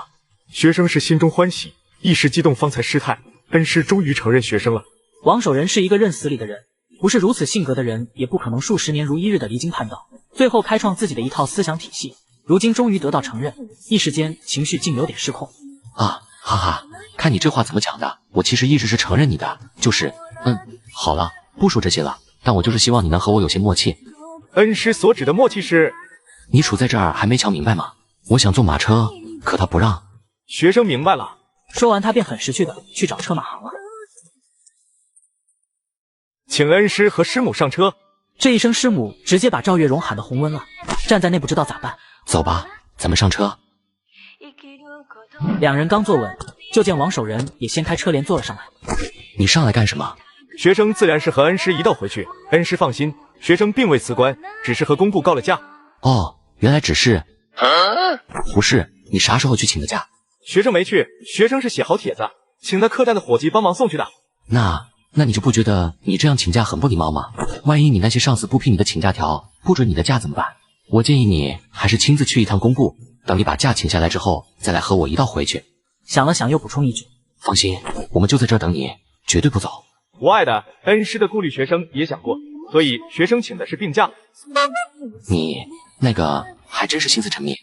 学生是心中欢喜，一时激动方才失态。恩师终于承认学生了。王守仁是一个认死理的人，不是如此性格的人，也不可能数十年如一日的离经叛道，最后开创自己的一套思想体系。如今终于得到承认，一时间情绪竟有点失控。啊，哈哈，看你这话怎么讲的？我其实一直是承认你的，好了，不说这些了，但我就是希望你能和我有些默契。恩师所指的默契是？你处在这儿还没瞧明白吗？我想坐马车，可他不让。学生明白了。说完，他便很识趣的去找车马行了。请恩师和师母上车。这一声师母直接把赵月荣喊得红温了，站在那不知道咋办。走吧，咱们上车。两人刚坐稳，就见王守仁也掀开车帘坐了上来。你上来干什么？学生自然是和恩师一道回去。恩师放心，学生并未辞官，只是和工部告了假。哦，原来只是。胡适，你啥时候去请的假？学生没去，学生是写好帖子，请他客栈的伙计帮忙送去的。那你就不觉得你这样请假很不礼貌吗？万一你那些上司不批你的请假条，不准你的假怎么办？我建议你还是亲自去一趟工部，等你把假请下来之后，再来和我一道回去。想了想，又补充一句：放心，我们就在这儿等你，绝对不走。无碍的，恩师的顾虑学生也想过，所以学生请的是病假。你那个还真是心思缜密。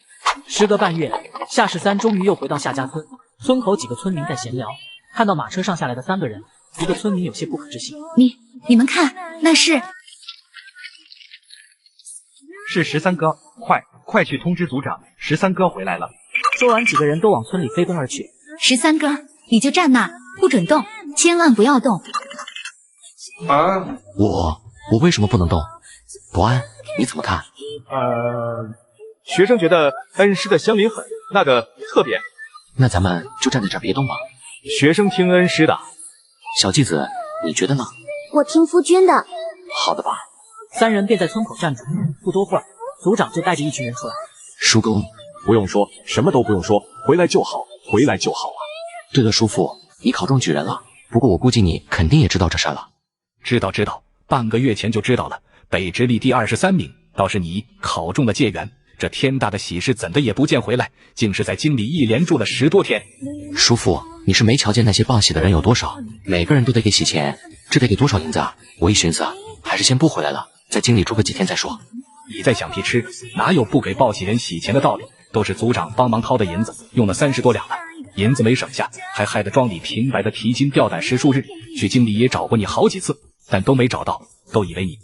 时隔半月，夏13终于又回到夏家村，村口几个村民在闲聊，看到马车上下来的3个人，一个村民有些不可置信。你们看，那是13哥，快去通知族长，13哥回来了。说完，几个人都往村里飞奔而去。13哥，你就站那，不准动，千万不要动。我为什么不能动？伯安，你怎么看？学生觉得恩师的香菱很特别。那咱们就站在这儿别动吧。学生听恩师的。小继子，你觉得呢？我听夫君的。好的吧。三人便在村口站住。不多会儿，族长就带着一群人出来。叔公，不用说，什么都不用说，回来就好，回来就好啊。对了，叔父，你考中举人了。不过我估计你肯定也知道这事儿了。知道，半个月前就知道了。北直隶第23名，倒是你考中了解元。这天大的喜事怎的也不见回来，竟是在京里一连住了10多天。叔父，你是没瞧见那些报喜的人有多少？每个人都得给喜钱，这得给多少银子啊？我一寻思，还是先不回来了，在京里住个几天再说。你在想屁吃，哪有不给报喜人喜钱的道理？都是族长帮忙掏的银子，用了30多两了，银子没省下，还害得庄里平白的提心吊胆10数日。去京里也找过你好几次，但都没找到，都以为你……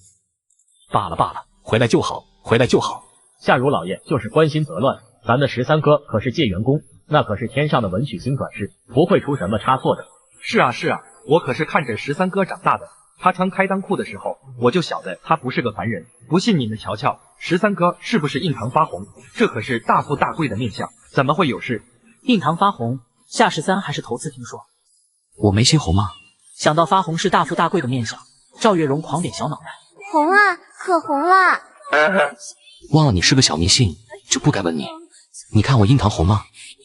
罢了，回来就好，回来就好。夏如老爷就是关心则乱，咱的13哥可是解元公，那可是天上的文曲星转世，不会出什么差错的。是啊，我可是看着13哥长大的，他穿开裆裤的时候，我就晓得他不是个凡人。不信你们瞧瞧，13哥是不是印堂发红？这可是大富大贵的面相，怎么会有事？印堂发红，夏13还是头次听说。我没心红吗？想到发红是大富大贵的面相，赵月荣狂点小脑袋。红啊，可红了。忘了你是个小迷信，就不该问你。你看我印堂红吗？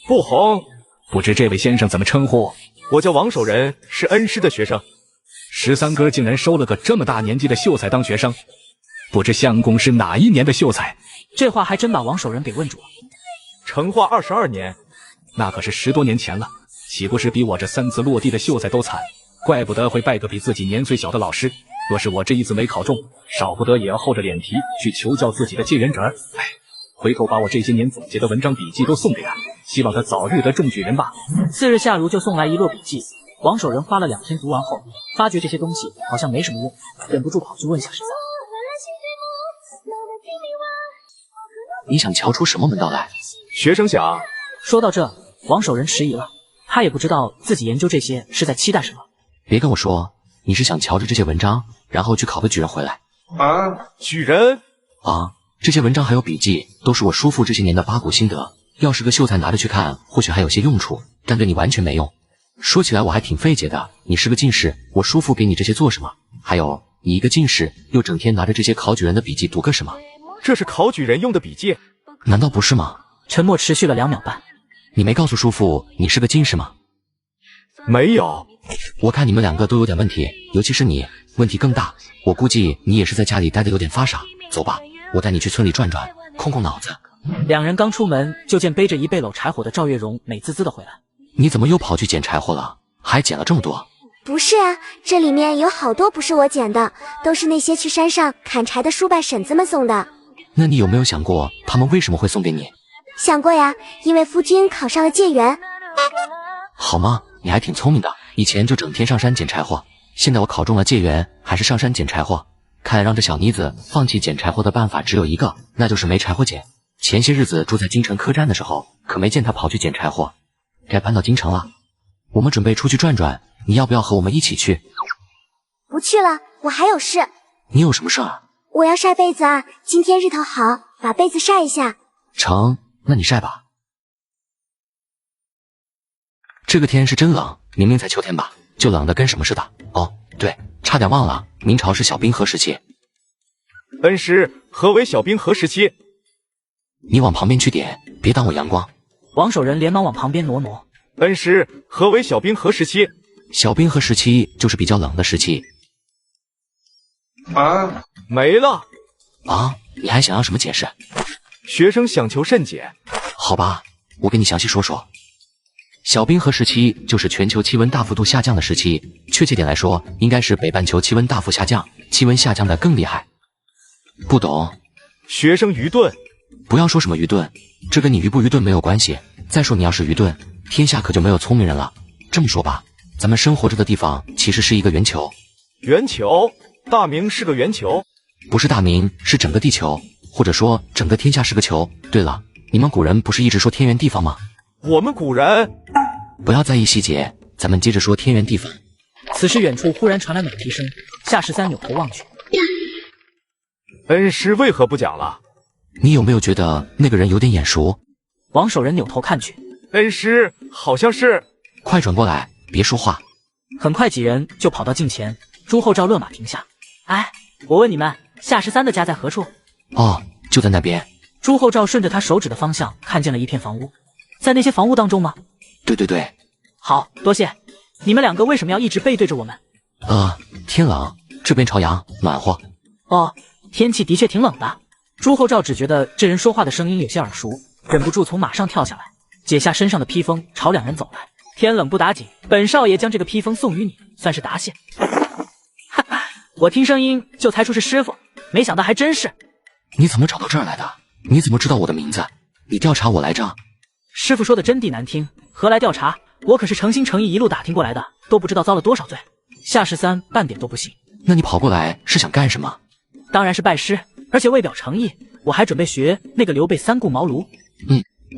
不红。不知这位先生怎么称呼？我叫王守仁，是恩师的学生。13哥竟然收了个这么大年纪的秀才当学生，不知相公是哪一年的秀才？这话还真把王守仁给问住了。成化22年，那可是10多年前了，岂不是比我这3次落地的秀才都惨？怪不得会拜个比自己年岁小的老师。若是我这一次没考中，少不得也要厚着脸皮去求教自己的接元侄儿。回头把我这些年总结的文章笔记都送给他，希望他早日得中举人吧。次日夏如就送来一摞笔记，王守仁花了2天读完后，发觉这些东西好像没什么用，忍不住跑去问夏13。你想瞧出什么门道来？学生想。说到这，王守仁迟疑了，他也不知道自己研究这些是在期待什么。别跟我说你是想瞧着这些文章，然后去考个举人回来。举人啊，这些文章还有笔记都是我叔父这些年的八股心得，要是个秀才拿着去看，或许还有些用处，但对你完全没用。说起来我还挺费解的，你是个进士，我叔父给你这些做什么？还有你一个进士，又整天拿着这些考举人的笔记读个什么？这是考举人用的笔记，难道不是吗？沉默持续了2秒半。你没告诉叔父你是个进士吗？没有。我看你们2个都有点问题，尤其是你，问题更大。我估计你也是在家里待得有点发傻。走吧，我带你去村里转转，空空脑子。2人刚出门，就见背着一背篓柴火的赵月荣美滋滋的回来。你怎么又跑去捡柴火了？还捡了这么多？不是啊，这里面有好多不是我捡的，都是那些去山上砍柴的叔伯婶子们送的。那你有没有想过他们为什么会送给你？想过呀，因为夫君考上了解元。好吗？你还挺聪明的，以前就整天上山捡柴火，现在我考中了解元，还是上山捡柴火。看来让这小妮子放弃捡柴火的办法只有一个，那就是没柴火捡。前些日子住在京城客栈的时候，可没见他跑去捡柴火。该搬到京城了，我们准备出去转转，你要不要和我们一起去？不去了，我还有事。你有什么事儿？我要晒被子啊，今天日头好，把被子晒一下。成，那你晒吧。这个天是真冷，明明才秋天吧，就冷得跟什么似的。哦，对，差点忘了，明朝是小冰河时期。恩师，何为小冰河时期？你往旁边去点，别挡我阳光。王守仁连忙往旁边挪挪。恩师，何为小冰河时期？小冰河时期就是比较冷的时期。没了。啊，你还想要什么解释？学生想求甚解。好吧，我给你详细说说。小冰河时期就是全球气温大幅度下降的时期，确切点来说，应该是北半球气温大幅下降，气温下降的更厉害。不懂？学生愚钝。不要说什么愚钝，这跟你愚不愚钝没有关系。再说你要是愚钝，天下可就没有聪明人了。这么说吧，咱们生活着的地方其实是一个圆球。圆球？大明是个圆球？不是大明，是整个地球，或者说整个天下是个球。对了，你们古人不是一直说天圆地方吗？我们古人不要在意细节，咱们接着说天圆地方。此时远处忽然传来马蹄声，夏13扭头望去，恩师为何不讲了？你有没有觉得那个人有点眼熟？王守仁扭头看去，恩师好像是。快转过来，别说话。很快几人就跑到近前，朱厚照勒马停下。哎，我问你们，夏13的家在何处？哦，就在那边。朱厚照顺着他手指的方向看见了一片房屋，在那些房屋当中吗？对对对。好，多谢。你们两个为什么要一直背对着我们？天冷，这边朝阳，暖和。哦，天气的确挺冷的。朱厚照只觉得这人说话的声音有些耳熟，忍不住从马上跳下来，解下身上的披风，朝两人走来。天冷不打紧，本少爷将这个披风送与你，算是答谢。哈哈，我听声音就猜出是师傅，没想到还真是。你怎么找到这儿来的？你怎么知道我的名字？你调查我来着？师傅说的真地难听，何来调查？我可是诚心诚意一路打听过来的，都不知道遭了多少罪。夏13半点都不信。那你跑过来是想干什么？当然是拜师，而且为表诚意，我还准备学那个刘备3顾茅庐。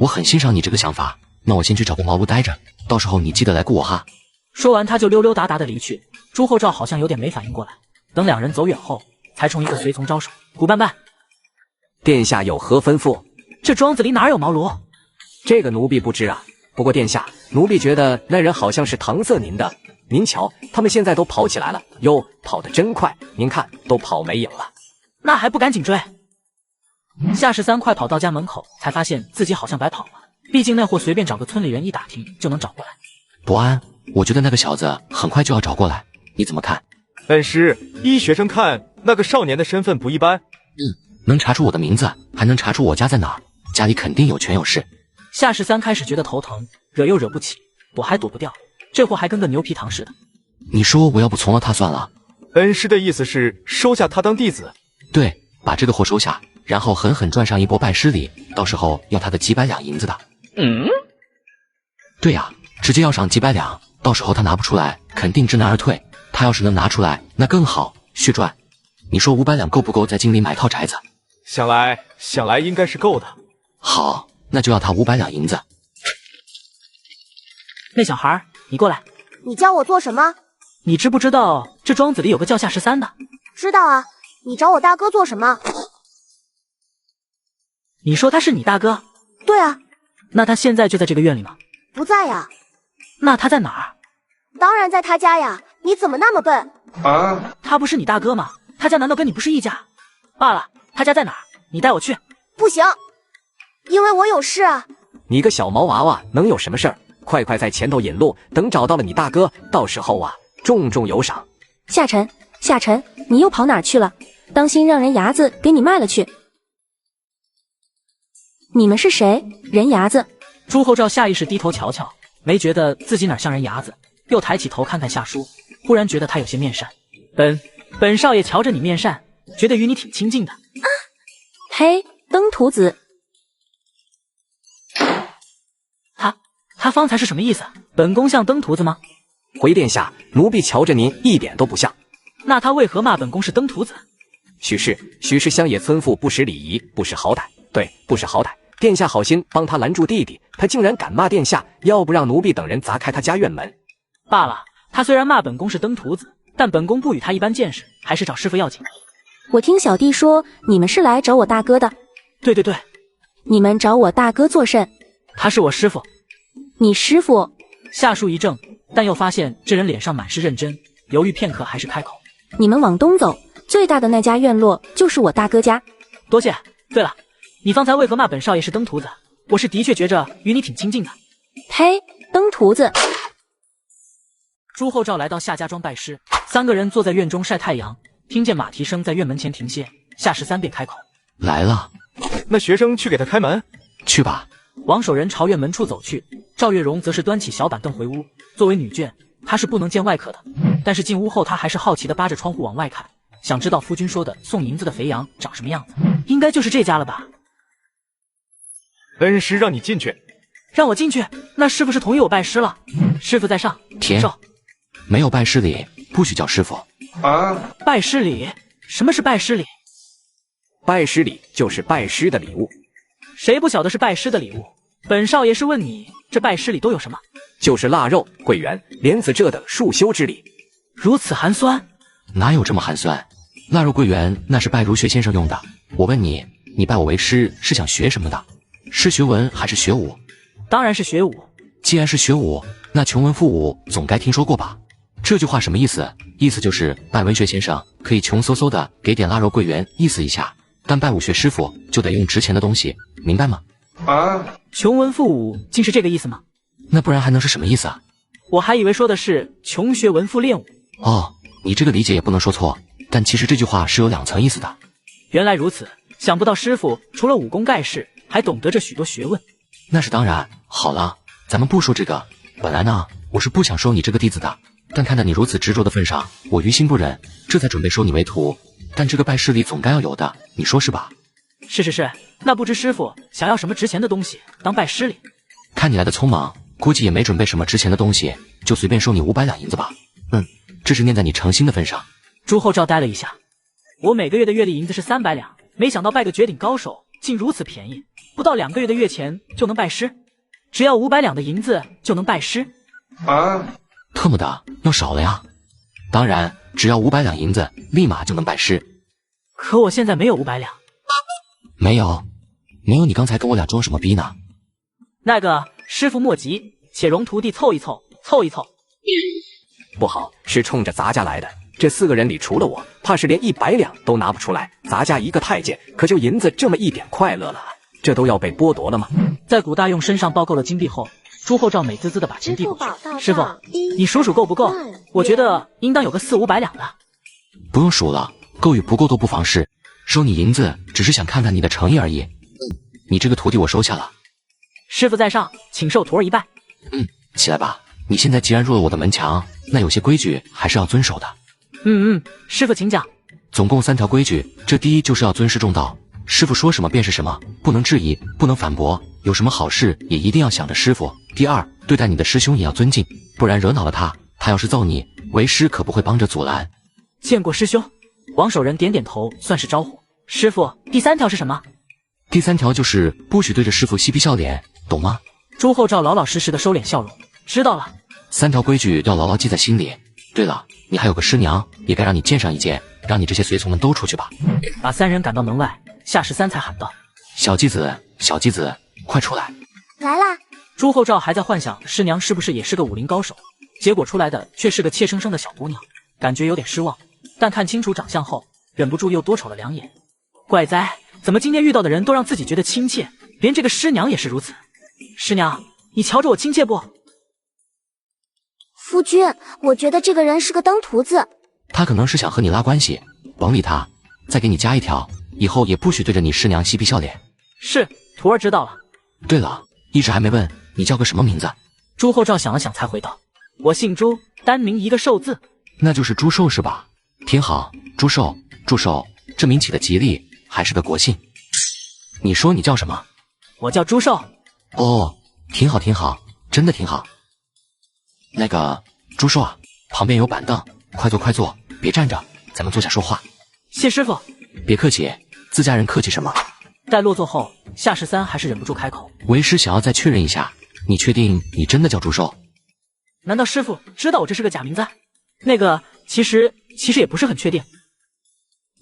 我很欣赏你这个想法。那我先去找个茅庐待着，到时候你记得来雇我哈。说完他就溜溜达达的离去。朱厚照好像有点没反应过来，等两人走远后，才冲一个随从招手：“古伴伴，殿下有何吩咐？”这庄子里哪有茅庐？这个奴婢不知啊。不过殿下，奴婢觉得那人好像是搪塞您的。您瞧，他们现在都跑起来了，哟，跑得真快！您看，都跑没影了。那还不赶紧追！夏13快跑到家门口，才发现自己好像白跑了。毕竟那货随便找个村里人一打听就能找过来。伯安，我觉得那个小子很快就要找过来，你怎么看？恩师，依学生看，那个少年的身份不一般。能查出我的名字，还能查出我家在哪儿，家里肯定有权有势。夏13开始觉得头疼，惹又惹不起，我还躲不掉，这货还跟个牛皮糖似的。你说我要不从了他算了？恩师的意思是收下他当弟子？对，把这个货收下，然后狠狠赚上一波拜师礼，到时候要他的几百两银子的。对呀，直接要上几百两，到时候他拿不出来，肯定知难而退。他要是能拿出来，那更好，血赚。你说500两够不够在京里买套宅子？想来应该是够的。好，那就要他500两银子。那小孩，你过来。你叫我做什么？你知不知道这庄子里有个叫夏13的？知道啊。你找我大哥做什么？你说他是你大哥？对啊。那他现在就在这个院里吗？不在呀。那他在哪儿？当然在他家呀，你怎么那么笨？他不是你大哥吗？他家难道跟你不是一家？罢了，他家在哪儿？你带我去。不行，因为我有事啊。你个小毛娃娃，能有什么事儿？快在前头引路，等找到了你大哥，到时候啊，重重有赏。夏晨，你又跑哪儿去了？当心让人牙子给你卖了去。你们是谁？人牙子？朱厚照下意识低头瞧瞧，没觉得自己哪像人牙子，又抬起头看看夏叔，忽然觉得他有些面善。本少爷瞧着你面善，觉得与你挺亲近的。嘿，登徒子。他方才是什么意思？本宫像登徒子吗？回殿下，奴婢瞧着您一点都不像。那他为何骂本宫是登徒子？许是乡野村妇不识礼仪，不识好歹。对，不识好歹。殿下好心帮他拦住弟弟，他竟然敢骂殿下，要不让奴婢等人砸开他家院门。罢了，他虽然骂本宫是登徒子，但本宫不与他一般见识，还是找师傅要紧。我听小弟说你们是来找我大哥的。对，你们找我大哥作甚？他是我师傅。你师傅？夏叔一怔，但又发现这人脸上满是认真，犹豫片刻还是开口：你们往东走，最大的那家院落就是我大哥家。多谢。对了，你方才为何骂本少爷是登徒子？我是的确觉着与你挺亲近的。呸，登徒子！朱厚照来到夏家庄拜师，3个人坐在院中晒太阳，听见马蹄声在院门前停歇，夏13便开口：来了。那学生去给他开门。去吧。王守仁朝院门处走去，赵月荣则是端起小板凳回屋。作为女眷，她是不能见外客的，但是进屋后她还是好奇地扒着窗户往外看，想知道夫君说的送银子的肥羊长什么样子。应该就是这家了吧？恩师让你进去。让我进去？那师傅是同意我拜师了。师傅在上。甜。没有拜师礼，不许叫师傅。拜师礼？什么是拜师礼？拜师礼就是拜师的礼物。谁不晓得是拜师的礼物？本少爷是问你，这拜师礼都有什么？就是腊肉、桂圆、莲子这等束修之礼。如此寒酸？哪有这么寒酸？腊肉桂圆那是拜儒学先生用的。我问你，你拜我为师是想学什么的？是学文还是学武？当然是学武。既然是学武，那穷文富武总该听说过吧？这句话什么意思？意思就是拜文学先生可以穷嗖嗖的给点腊肉桂圆意思一下，但拜武学师傅就得用值钱的东西，明白吗？穷文富武竟是这个意思吗？那不然还能是什么意思啊？我还以为说的是穷学文，富练武。哦，你这个理解也不能说错，但其实这句话是有2层意思的。原来如此，想不到师傅除了武功盖世，还懂得这许多学问。那是当然。好了，咱们不说这个。本来呢，我是不想收你这个弟子的，但看在你如此执着的份上，我于心不忍，这才准备收你为徒。但这个拜师礼总该要有的，你说是吧？是，那不知师傅想要什么值钱的东西当拜师礼？看你来的匆忙，估计也没准备什么值钱的东西，就随便收你500两银子吧。这是念在你诚心的份上。朱厚照呆了一下，我每个月的月例银子是300两，没想到拜个绝顶高手竟如此便宜，不到2个月的月钱就能拜师，只要500两的银子就能拜师。特么的，要少了呀！当然，只要500两银子，立马就能拜师。可我现在没有500两。没有，你刚才跟我俩装什么逼呢？那个师傅莫急，且容徒弟凑一凑。不好，是冲着咱家来的。这4个人里除了我，怕是连100两都拿不出来。咱家一个太监，可就银子这么一点快乐了，这都要被剥夺了吗？在古大用身上报够了金币后，朱厚照美滋滋的把钱递过去。师傅，你数数够不够？我觉得应当有个400-500两的。不用数了，够与不够都不妨事。收你银子只是想看看你的诚意而已。你这个徒弟我收下了。师傅在上，请受徒儿一拜。起来吧。你现在既然入了我的门墙，那有些规矩还是要遵守的。师傅请讲。总共3条规矩，这第一就是要尊师重道，师傅说什么便是什么，不能质疑，不能反驳，有什么好事也一定要想着师傅。第二，对待你的师兄也要尊敬，不然惹恼了他，他要是揍你，为师可不会帮着阻拦。见过师兄。王守仁点点头，算是招呼。师傅，第3条是什么？第3条就是不许对着师傅嬉皮笑脸，懂吗？朱厚照老老实实的收敛笑容。知道了。3条规矩要牢牢记在心里。对了，你还有个师娘，也该让你见上一见，让你这些随从们都出去吧。把3人赶到门外，夏13才喊道：“小继子，快出来！”来啦！朱厚照还在幻想师娘是不是也是个武林高手，结果出来的却是个怯生生的小姑娘，感觉有点失望。但看清楚长相后，忍不住又多瞅了2眼。怪哉，怎么今天遇到的人都让自己觉得亲切，连这个师娘也是如此。师娘，你瞧着我亲切不？夫君，我觉得这个人是个登徒子。他可能是想和你拉关系，甭理他。再给你加1条，以后也不许对着你师娘嬉皮笑脸。是，徒儿知道了。对了，一直还没问你叫个什么名字。朱厚照想了想才回道：“我姓朱，单名一个寿字。”那就是朱寿是吧？挺好，朱寿，这名起的吉利，还是个国姓。你说你叫什么？我叫朱寿。哦，挺好，真的挺好。那个朱寿啊，旁边有板凳，快坐，别站着，咱们坐下说话。谢师傅。别客气，自家人客气什么？待落座后，夏13还是忍不住开口：“为师想要再确认一下，你确定你真的叫朱寿？难道师傅知道我这是个假名字？那个，其实也不是很确定。”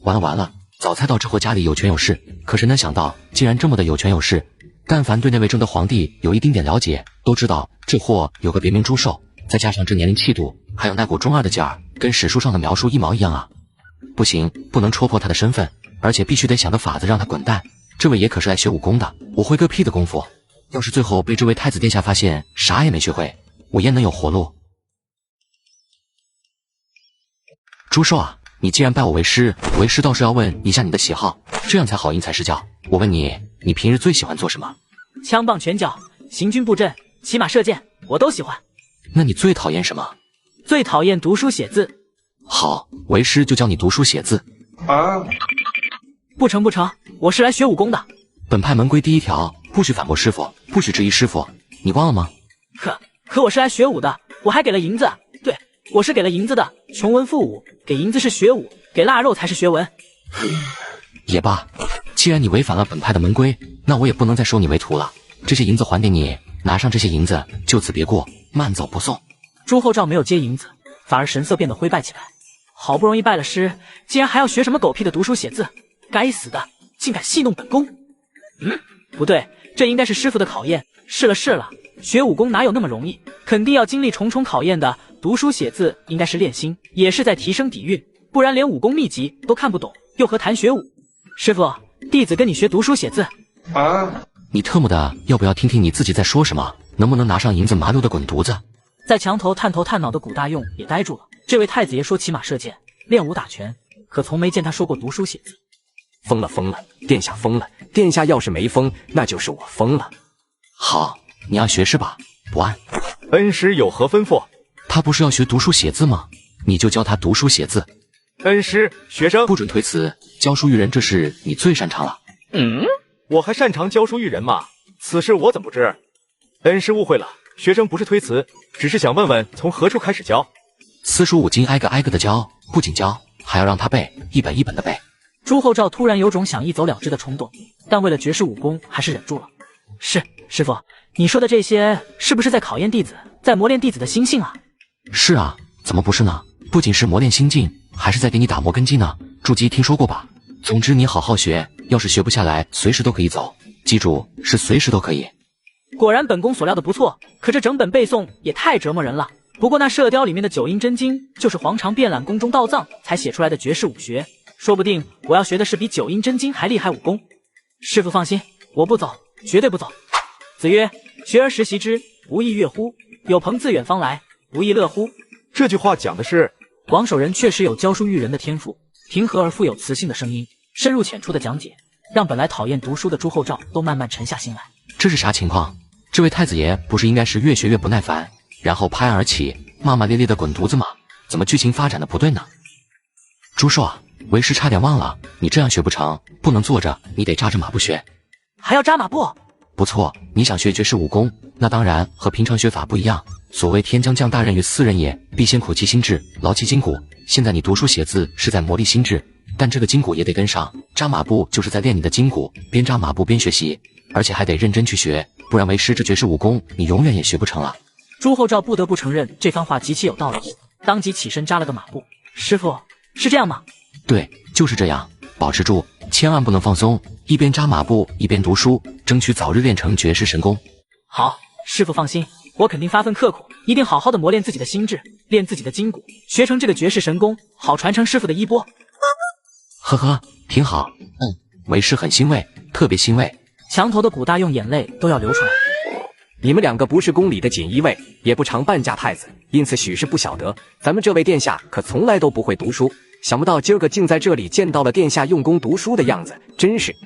完了，早猜到这货家里有权有势，可是能想到竟然这么的有权有势。但凡对那位正德皇帝有一丁点了解，都知道这货有个别名朱寿，再加上这年龄气度，还有那股中二的劲儿，跟史书上的描述一毛一样啊！不行，不能戳破他的身份，而且必须得想个法子让他滚蛋。这位爷可是来学武功的，我会个屁的功夫！要是最后被这位太子殿下发现啥也没学会，我焉能有活路？朱寿啊，你既然拜我为师，为师倒是要问一下你的喜好，这样才好因材施教。我问你，你平日最喜欢做什么？枪棒拳脚、行军布阵、骑马射箭，我都喜欢。那你最讨厌什么？最讨厌读书写字。好，为师就教你读书写字。不成，我是来学武功的。本派门规第1条，不许反驳师傅，不许质疑师傅，你忘了吗？可我是来学武的，我还给了银子。对，我是给了银子的，穷文富武，给银子是学武，给腊肉才是学文。也罢，既然你违反了本派的门规，那我也不能再收你为徒了。这些银子还给你，拿上这些银子，就此别过，慢走不送。朱厚照没有接银子，反而神色变得灰败起来。好不容易拜了师，竟然还要学什么狗屁的读书写字！该死的，竟敢戏弄本宫！不对，这应该是师傅的考验。是了，学武功哪有那么容易？肯定要经历重重考验的。读书写字应该是练心，也是在提升底蕴，不然连武功秘籍都看不懂，又何谈学武？师傅，弟子跟你学读书写字。你特么的，要不要听听你自己在说什么？能不能拿上银子麻溜的滚犊子？在墙头探头探脑的古大用也呆住了。这位太子爷说骑马射箭，练武打拳，可从没见他说过读书写字。疯了，殿下疯了！殿下要是没疯，那就是我疯了。好，你按学是吧？不按。恩师有何吩咐？他不是要学读书写字吗？你就教他读书写字。恩师，学生不准推辞，教书育人这事你最擅长了。我还擅长教书育人吗？此事我怎不知？恩师误会了，学生不是推辞，只是想问问从何处开始教。四书五经挨个的教，不仅教，还要让他背，一本一本的背。朱厚照突然有种想一走了之的冲动，但为了绝世武功，还是忍住了。是，师傅，你说的这些是不是在考验弟子，在磨练弟子的心性啊？是啊，怎么不是呢？不仅是磨练心境，还是在给你打磨根基呢。筑基听说过吧？总之你好好学，要是学不下来，随时都可以走。记住，是随时都可以。果然本宫所料的不错，可这整本背诵也太折磨人了。不过那射雕里面的九阴真经，就是皇长遍览宫中道藏才写出来的绝世武学，说不定我要学的是比九阴真经还厉害武功。师傅放心，我不走，绝对不走。子曰：学而时习之，不亦说乎？有朋自远方来，不亦乐乎？这句话讲的是广守人确实有教书育人的天赋，平和而富有磁性的声音，深入浅出的讲解，让本来讨厌读书的朱厚照都慢慢沉下心来。这是啥情况？这位太子爷不是应该是越学越不耐烦，然后拍案而起，骂骂咧咧的滚犊子吗？怎么剧情发展的不对呢？朱硕，为师差点忘了，你这样学不成，不能坐着，你得扎着马步学。还要扎马步？不错，你想学绝世武功，那当然和平常学法不一样。所谓天将降大任于斯人也，必先苦其心志，劳其筋骨。现在你读书写字是在磨砺心智，但这个筋骨也得跟上。扎马步就是在练你的筋骨，边扎马步边学习，而且还得认真去学，不然为师这绝世武功你永远也学不成了。朱厚照不得不承认这番话极其有道理，当即起身扎了个马步。师傅，是这样吗？对，就是这样，保持住，千万不能放松，一边扎马步一边读书，争取早日练成绝世神功。好，师傅放心，我肯定发奋刻苦，一定好好的磨练自己的心智，练自己的筋骨，学成这个绝世神功，好传承师傅的衣钵。呵呵，挺好，为师很欣慰，特别欣慰。墙头的古大用眼泪都要流出来。你们两个不是宫里的锦衣卫，也不常伴驾太子，因此许是不晓得，咱们这位殿下可从来都不会读书。想不到今儿个竟在这里见到了殿下用功读书的样子，真是。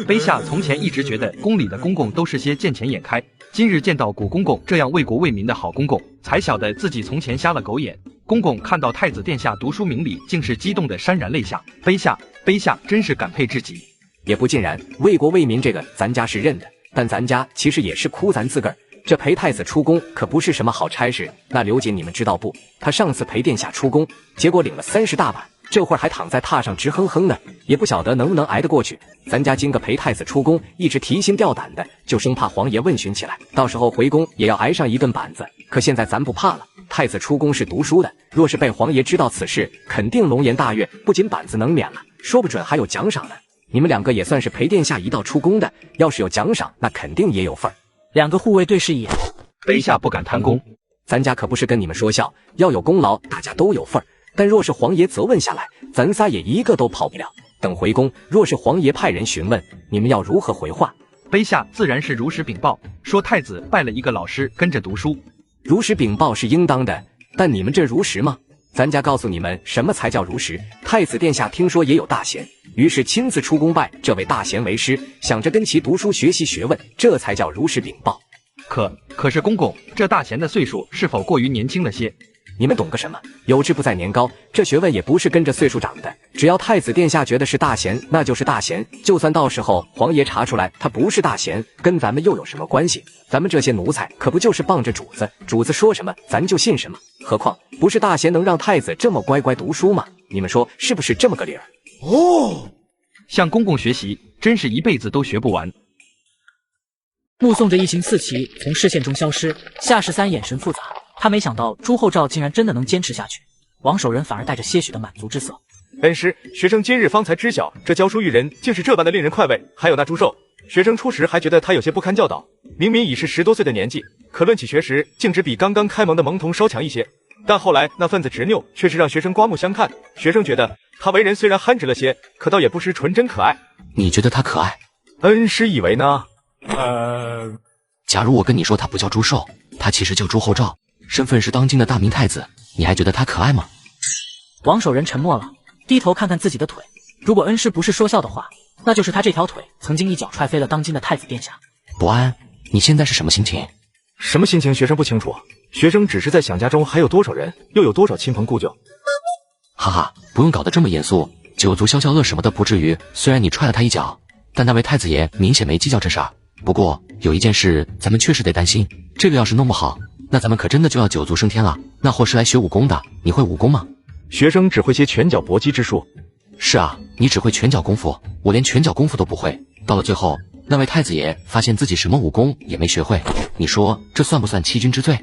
卑下从前一直觉得宫里的公公都是些见钱眼开，今日见到古公公这样为国为民的好公公，才晓得自己从前瞎了狗眼。公公看到太子殿下读书明理，竟是激动的潸然泪下。卑下真是感佩至极。也不尽然，为国为民这个咱家是认的，但咱家其实也是哭咱自个儿。这陪太子出宫可不是什么好差事。那刘瑾你们知道不？他上次陪殿下出宫，结果领了30大板，这会儿还躺在榻上直哼哼呢，也不晓得能不能挨得过去。咱家今个陪太子出宫，一直提心吊胆的，就生怕皇爷问询起来，到时候回宫也要挨上一顿板子。可现在咱不怕了，太子出宫是读书的，若是被皇爷知道此事，肯定龙颜大悦，不仅板子能免了，说不准还有奖赏呢。你们两个也算是陪殿下一道出宫的，要是有奖赏，那肯定也有份儿。两个护卫对视一眼，卑下不敢贪功，咱家可不是跟你们说笑，要有功劳，大家都有份儿。但若是皇爷责问下来，咱仨也一个都跑不了。等回宫，若是皇爷派人询问，你们要如何回话？卑下自然是如实禀报，说太子拜了一个老师跟着读书。如实禀报是应当的，但你们这如实吗？咱家告诉你们什么才叫如实。太子殿下听说也有大贤，于是亲自出宫拜这位大贤为师，想着跟其读书学习学问，这才叫如实禀报。可是公公，这大贤的岁数是否过于年轻了些？你们懂个什么？有志不在年高，这学问也不是跟着岁数长的。只要太子殿下觉得是大贤，那就是大贤。就算到时候皇爷查出来他不是大贤，跟咱们又有什么关系？咱们这些奴才可不就是傍着主子，主子说什么咱就信什么。何况不是大贤能让太子这么乖乖读书吗？你们说是不是这么个理儿？哦，向公公学习，真是一辈子都学不完。目送着一行四骑从视线中消失，夏13眼神复杂。他没想到朱厚照竟然真的能坚持下去，王守仁反而带着些许的满足之色。恩师，学生今日方才知晓，这教书育人竟是这般的令人快慰。还有那朱寿，学生初时还觉得他有些不堪教导，明明已是10多岁的年纪，可论起学识，竟只比刚刚开蒙的蒙童稍强一些。但后来那份子执拗，却是让学生刮目相看。学生觉得他为人虽然憨直了些，可倒也不失纯真可爱。你觉得他可爱？恩师以为呢？假如我跟你说他不叫朱寿，他其实叫朱厚照，身份是当今的大明太子，你还觉得他可爱吗？王守仁沉默了，低头看看自己的腿。如果恩师不是说笑的话，那就是他这条腿曾经一脚踹飞了当今的太子殿下。伯安，你现在是什么心情？什么心情？学生不清楚，学生只是在想家中还有多少人，又有多少亲朋故旧。哈哈，不用搞得这么严肃，酒足消消乐什么的不至于。虽然你踹了他一脚，但那位太子爷明显没计较这事儿。不过有一件事咱们确实得担心，这个要是弄不好，那咱们可真的就要九族升天了。那货是来学武功的，你会武功吗？学生只会些拳脚搏击之术。是啊，你只会拳脚功夫，我连拳脚功夫都不会。到了最后，那位太子爷发现自己什么武功也没学会，你说这算不算欺君之罪？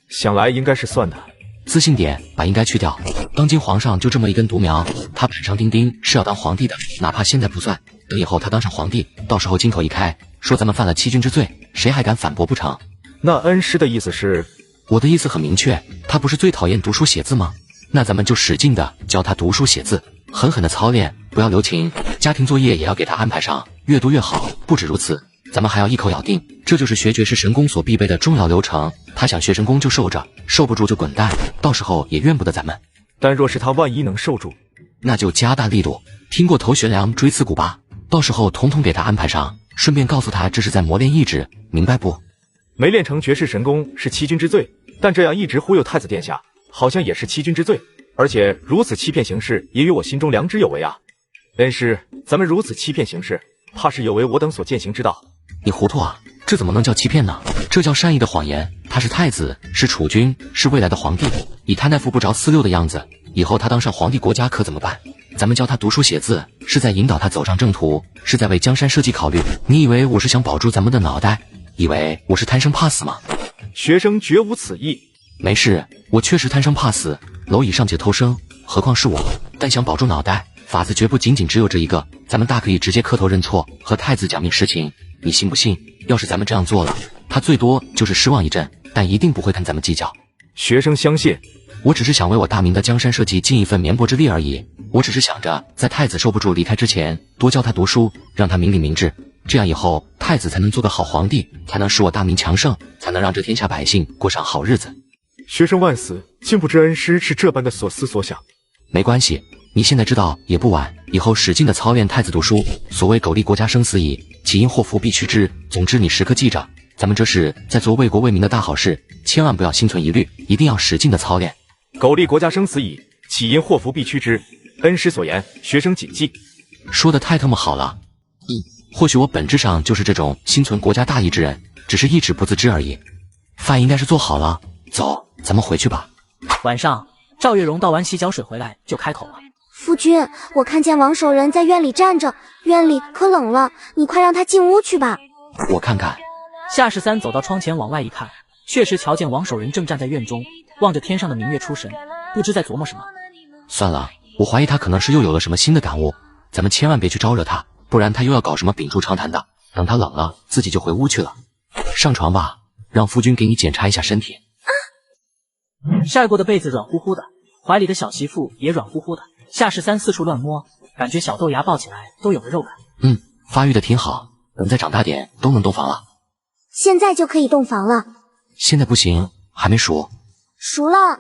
想来应该是算的。自信点，把应该去掉。当今皇上就这么一根独苗，他板上钉钉是要当皇帝的，哪怕现在不算，等以后他当上皇帝，到时候金口一开，说咱们犯了欺君之罪，谁还敢反驳不成？那恩师的意思是？我的意思很明确，他不是最讨厌读书写字吗？那咱们就使劲的教他读书写字，狠狠的操练，不要留情，家庭作业也要给他安排上，越多越好。不止如此，咱们还要一口咬定，这就是学绝世神功所必备的重要流程。他想学神功就受着，受不住就滚蛋，到时候也怨不得咱们。但若是他万一能受住，那就加大力度。听过头悬梁锥刺股吧？到时候统统给他安排上，顺便告诉他这是在磨练意志，明白不？没练成绝世神功是欺君之罪，但这样一直忽悠太子殿下，好像也是欺君之罪。而且如此欺骗行事，也与我心中良知有违啊！恩师，咱们如此欺骗行事，怕是有违我等所践行之道。你糊涂啊！这怎么能叫欺骗呢？这叫善意的谎言。他是太子，是储君，是未来的皇帝。以他那副不着4、6的样子，以后他当上皇帝，国家可怎么办？咱们教他读书写字，是在引导他走上正途，是在为江山社稷考虑。你以为我是想保住咱们的脑袋？以为我是贪生怕死吗？学生绝无此意。没事，我确实贪生怕死，蝼蚁尚且偷生，何况是我？但想保住脑袋，法子绝不仅仅只有这一个。咱们大可以直接磕头认错，和太子讲明实情。你信不信？要是咱们这样做了，他最多就是失望一阵，但一定不会跟咱们计较。学生相信。我只是想为我大明的江山社稷尽一份绵薄之力而已。我只是想着，在太子受不住离开之前，多教他读书，让他明理明智。这样以后，太子才能做个好皇帝，才能使我大明强盛，才能让这天下百姓过上好日子。学生万死，竟不知恩师是这般的所思所想。没关系，你现在知道也不晚，以后使劲的操练太子读书。所谓苟利国家生死以，岂因祸福必趋之。总之你时刻记着，咱们这是在做为国为民的大好事，千万不要心存疑虑，一定要使劲的操练。苟利国家生死以，岂因祸福必趋之。恩师所言，学生谨记。说的太他妈好了。或许我本质上就是这种心存国家大义之人，只是一直不自知而已。饭应该是做好了，走，咱们回去吧。晚上，赵月容倒完洗脚水回来就开口了：夫君，我看见王守仁在院里站着，院里可冷了，你快让他进屋去吧。我看看。夏13走到窗前往外一看，确实瞧见王守仁正站在院中，望着天上的明月出神，不知在琢磨什么。算了，我怀疑他可能是又有了什么新的感悟，咱们千万别去招惹他，不然他又要搞什么秉烛长谈的。等他冷了，自己就回屋去了。上床吧，让夫君给你检查一下身体。晒过的被子软乎乎的，怀里的小媳妇也软乎乎的。夏13四处乱摸，感觉小豆芽抱起来都有了肉感。发育的挺好，等再长大点都能洞房了。现在就可以洞房了？现在不行，还没熟。熟了。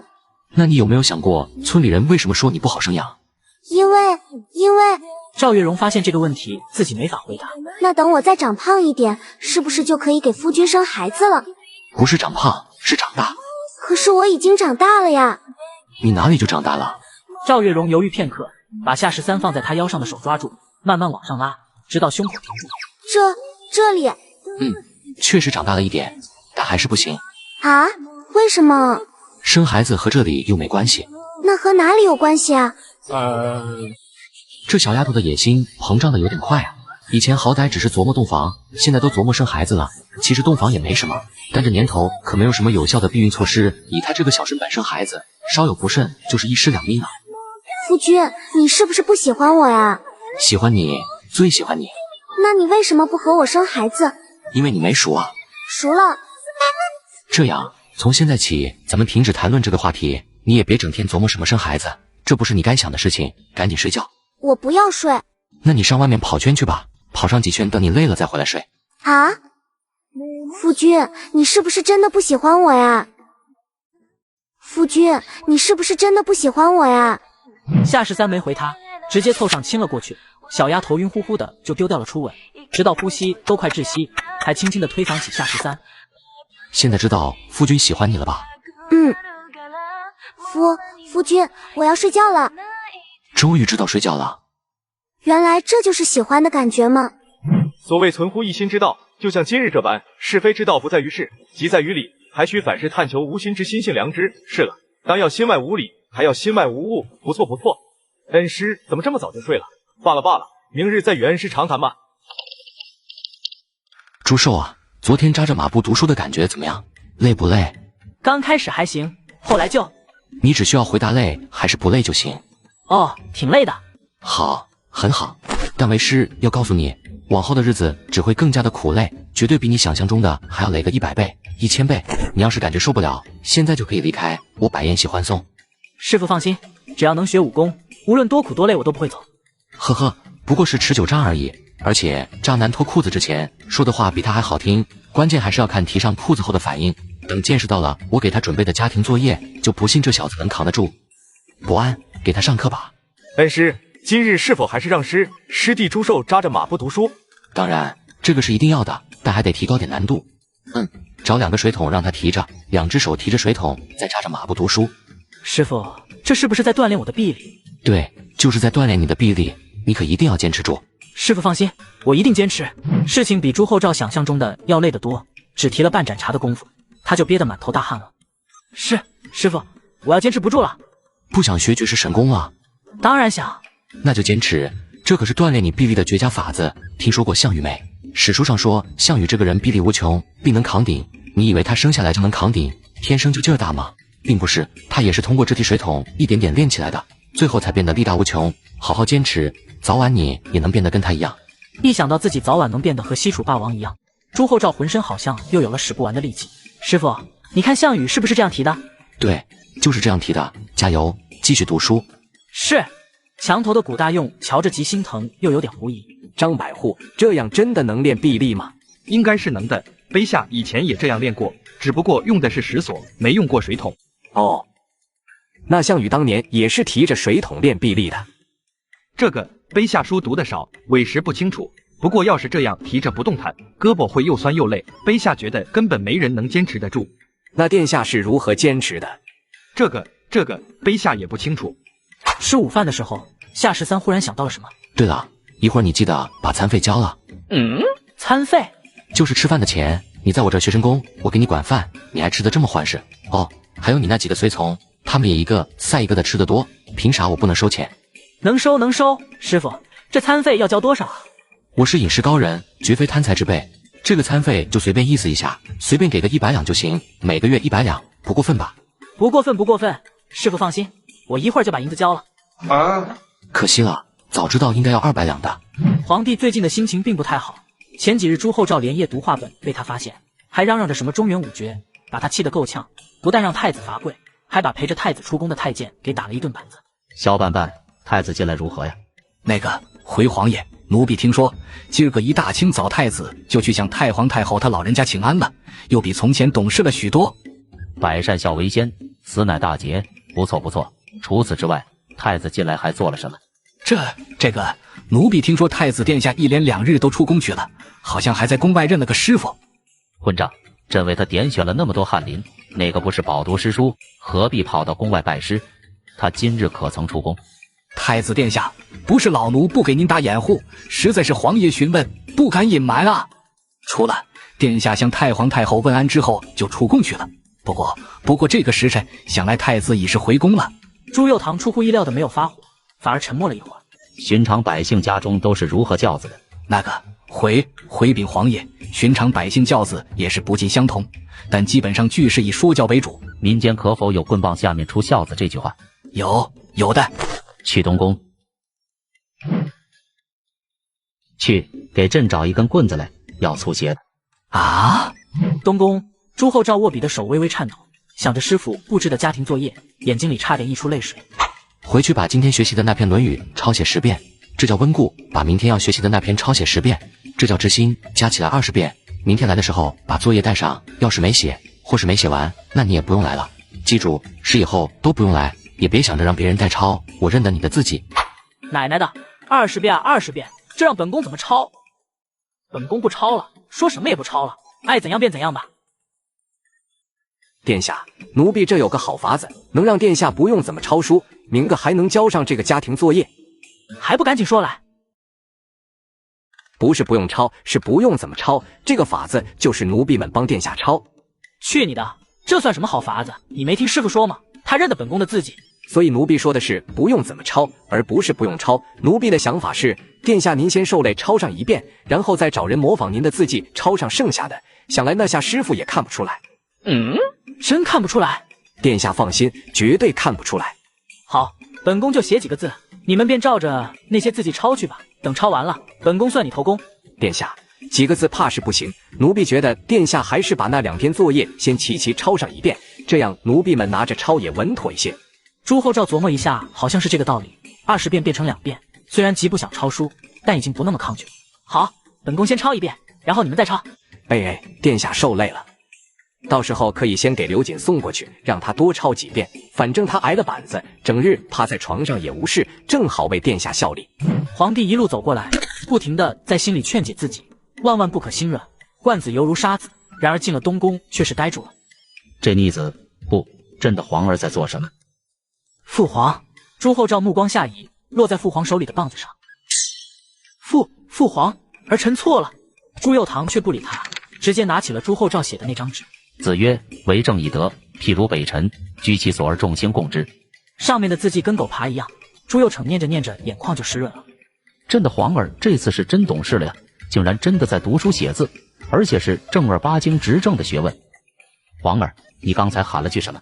那你有没有想过，村里人为什么说你不好生养？因为赵月容发现这个问题自己没法回答。那等我再长胖一点，是不是就可以给夫君生孩子了？不是长胖，是长大。可是我已经长大了呀。你哪里就长大了？赵月荣犹豫片刻，把夏13放在他腰上的手抓住，慢慢往上拉，直到胸口停住。这里确实长大了一点，但还是不行。啊？为什么？生孩子和这里又没关系。那和哪里有关系啊？这小丫头的野心膨胀的有点快啊！以前好歹只是琢磨洞房，现在都琢磨生孩子了。其实洞房也没什么，但这年头可没有什么有效的避孕措施。以她这个小身板生孩子，稍有不慎就是一尸两命啊！夫君，你是不是不喜欢我呀？喜欢你，最喜欢你。那你为什么不和我生孩子？因为你没熟啊。熟了。这样，从现在起，咱们停止谈论这个话题。你也别整天琢磨什么生孩子，这不是你该想的事情。赶紧睡觉。我不要睡。那你上外面跑圈去吧，跑上几圈，等你累了再回来睡。啊？夫君，你是不是真的不喜欢我呀？夫君，你是不是真的不喜欢我呀？夏13没回他，直接凑上亲了过去。小丫头晕乎乎的就丢掉了初吻，直到呼吸都快窒息，还轻轻的推搡起夏13。现在知道夫君喜欢你了吧？夫君，我要睡觉了。终于知道睡觉了。原来这就是喜欢的感觉吗？所谓存乎一心之道，就像今日这般，是非之道不在于事，即在于理，还需反思探求无心之心性良知。是了，当要心外无理，还要心外无物。不错不错。恩师怎么这么早就睡了？罢了罢了，明日再与恩师长谈吧。朱寿啊，昨天扎着马步读书的感觉怎么样？累不累？刚开始还行，后来就……你只需要回答累还是不累就行。哦，挺累的。好，很好。但为师要告诉你，往后的日子只会更加的苦累，绝对比你想象中的还要累个100倍、1000倍。你要是感觉受不了，现在就可以离开，我百宴喜欢送。师傅放心，只要能学武功，无论多苦多累我都不会走。呵呵，不过是持久战而已。而且渣男脱裤子之前说的话比他还好听，关键还是要看提上裤子后的反应。等见识到了我给他准备的家庭作业，就不信这小子能扛得住。伯安，给他上课吧。恩师，今日是否还是让师弟朱寿扎着马步读书？当然，这个是一定要的，但还得提高点难度。找2个水桶让他提着，2只手提着水桶，再扎着马步读书。师傅，这是不是在锻炼我的臂力？对，就是在锻炼你的臂力，你可一定要坚持住。师傅放心，我一定坚持。事情比朱厚照想象中的要累得多，只提了半盏茶的功夫，他就憋得满头大汗了。是，师傅，我要坚持不住了。不想学绝世神功了？当然想。那就坚持，这可是锻炼你臂力的绝佳法子。听说过项羽没？史书上说项羽这个人臂力无穷，必能扛鼎。你以为他生下来就能扛鼎，天生就劲儿大吗？并不是，他也是通过这提水桶一点点练起来的，最后才变得力大无穷。好好坚持，早晚你也能变得跟他一样。一想到自己早晚能变得和西楚霸王一样，朱厚照浑身好像又有了使不完的力气。师傅，你看项羽是不是这样提的？对，就是这样提的。加油，继续读书。是。墙头的古大用瞧着极心疼，又有点狐疑。张百户，这样真的能练臂力吗？应该是能的，卑下以前也这样练过，只不过用的是石锁，没用过水桶。哦，那项羽当年也是提着水桶练臂力的。这个卑下书读得少，委实不清楚。不过要是这样提着不动弹，胳膊会又酸又累，卑下觉得根本没人能坚持得住。那殿下是如何坚持的？这个卑下也不清楚。吃午饭的时候，夏13忽然想到了什么。对了，一会儿你记得把餐费交了。餐费就是吃饭的钱。你在我这儿学神功，我给你管饭，你还吃得这么欢实。哦，还有你那几个随从，他们也一个赛一个的吃得多，凭啥我不能收钱？能收。师傅，这餐费要交多少啊？我是饮食高人，绝非贪财之辈。这个餐费就随便意思一下，随便给个100两就行，每个月100两，不过分吧？不过分。师傅放心，我一会儿就把银子交了。可惜了，早知道应该要200两的。皇帝最近的心情并不太好，前几日朱厚照连夜读话本被他发现，还嚷嚷着什么中原五绝，把他气得够呛，不但让太子罚跪，还把陪着太子出宫的太监给打了一顿板子。小板板，太子近来如何呀？那个回皇爷，奴婢听说今儿个一大清早，太子就去向太皇太后他老人家请安了，又比从前懂事了许多。百善孝为先，此乃大节，不错。除此之外，太子近来还做了什么？这个奴婢听说太子殿下一连2日都出宫去了，好像还在宫外认了个师傅。混账！朕为他点选了那么多翰林，哪个不是饱读诗书？何必跑到宫外拜师？他今日可曾出宫？太子殿下，不是老奴不给您打掩护，实在是皇爷询问，不敢隐瞒啊。出了，殿下向太皇太后问安之后就出宫去了。不过这个时辰，想来太子已是回宫了。朱佑堂出乎意料的没有发火，反而沉默了一会儿。寻常百姓家中都是如何教子的？那个回禀皇爷，寻常百姓教子也是不尽相同，但基本上俱是以说教为主。民间可否有棍棒下面出孝子这句话？有的。去东宫，去给朕找一根棍子来，要粗些的。啊！东宫，朱厚照握笔的手微微颤抖，想着师傅布置的家庭作业，眼睛里差点溢出泪水。回去把今天学习的那篇《论语》抄写10遍，这叫温故；把明天要学习的那篇抄写10遍，这叫知新，加起来20遍。明天来的时候把作业带上，要是没写或是没写完，那你也不用来了。记住，是以后都不用来，也别想着让别人代抄，我认得你的字迹。奶奶的，20遍啊20遍，这让本宫怎么抄？本宫不抄了，说什么也不抄了，爱怎样便怎样吧。殿下，奴婢这有个好法子，能让殿下不用怎么抄书，明个还能交上这个家庭作业。还不赶紧说来？不是不用抄，是不用怎么抄。这个法子就是奴婢们帮殿下抄。去你的！这算什么好法子？你没听师傅说吗？他认得本宫的字迹。所以奴婢说的是不用怎么抄，而不是不用抄。奴婢的想法是，殿下您先受累抄上一遍，然后再找人模仿您的字迹抄上剩下的。想来那下师傅也看不出来。真看不出来？殿下放心，绝对看不出来。好，本宫就写几个字，你们便照着那些字迹抄去吧。等抄完了，本宫算你头功。殿下，几个字怕是不行，奴婢觉得殿下还是把那2篇作业先齐齐抄上一遍，这样奴婢们拿着抄也稳妥一些。朱厚照琢磨一下，好像是这个道理。20遍变成2遍，虽然极不想抄书，但已经不那么抗拒了。好，本宫先抄1遍，然后你们再抄。殿下受累了，到时候可以先给刘瑾送过去，让他多抄几遍，反正他挨了板子，整日趴在床上也无事，正好为殿下效力。皇帝一路走过来，不停地在心里劝解自己，万万不可心软，罐子犹如沙子。然而进了东宫，却是呆住了。这逆子，不，朕的皇儿在做什么？父皇。朱厚照目光下移，落在父皇手里的棒子上。父皇，儿臣错了。朱佑堂却不理他，直接拿起了朱厚照写的那张纸。子曰：为政以德，譬如北辰，居其所而众星共之。上面的字迹跟狗爬一样，朱佑骋念着念着，眼眶就湿润了。朕的皇儿这次是真懂事了呀，竟然真的在读书写字，而且是正儿八经执政的学问。皇儿，你刚才喊了句什么？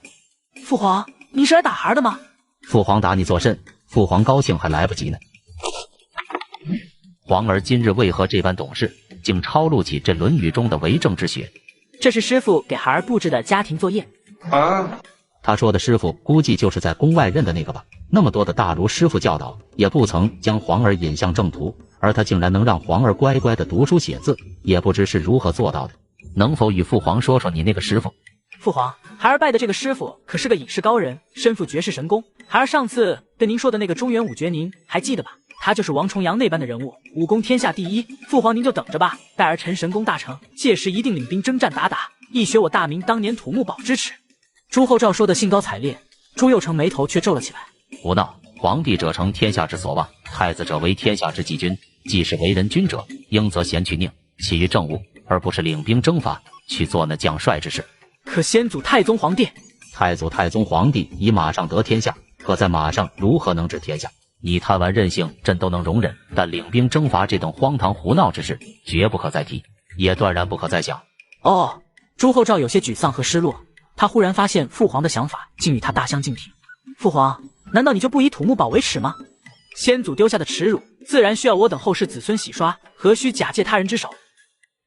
父皇，你是来打孩的吗？父皇打你作甚？父皇高兴还来不及呢。皇儿今日为何这般懂事，竟抄录起这《论语》中的为政之学？这是师傅给孩儿布置的家庭作业。他说的师傅估计就是在宫外认的那个吧。那么多的大儒师傅教导，也不曾将皇儿引向正途，而他竟然能让皇儿乖乖的读书写字，也不知是如何做到的。能否与父皇说说你那个师傅？父皇，孩儿拜的这个师傅可是个隐士高人，身负绝世神功。孩儿上次跟您说的那个中原五绝您还记得吧？他就是王重阳那般的人物，武功天下第一。父皇您就等着吧，待儿臣神功大成，届时一定领兵征战打打，一学我大明当年土木堡之耻。朱厚照说的兴高采烈，朱佑成眉头却皱了起来。胡闹！皇帝者成天下之所望，太子者为天下之计君。既是为人君者，应则贤去佞，起于政务，而不是领兵征伐，去做那将帅之事。可先祖太宗皇帝，太宗皇帝以马上得天下，可在马上如何能治天下？你贪玩任性，朕都能容忍，但领兵征伐这等荒唐胡闹之事，绝不可再提，也断然不可再想。朱厚照有些沮丧和失落，他忽然发现父皇的想法竟与他大相径庭。父皇，难道你就不以土木堡为耻吗？先祖丢下的耻辱，自然需要我等后世子孙洗刷，何须假借他人之手？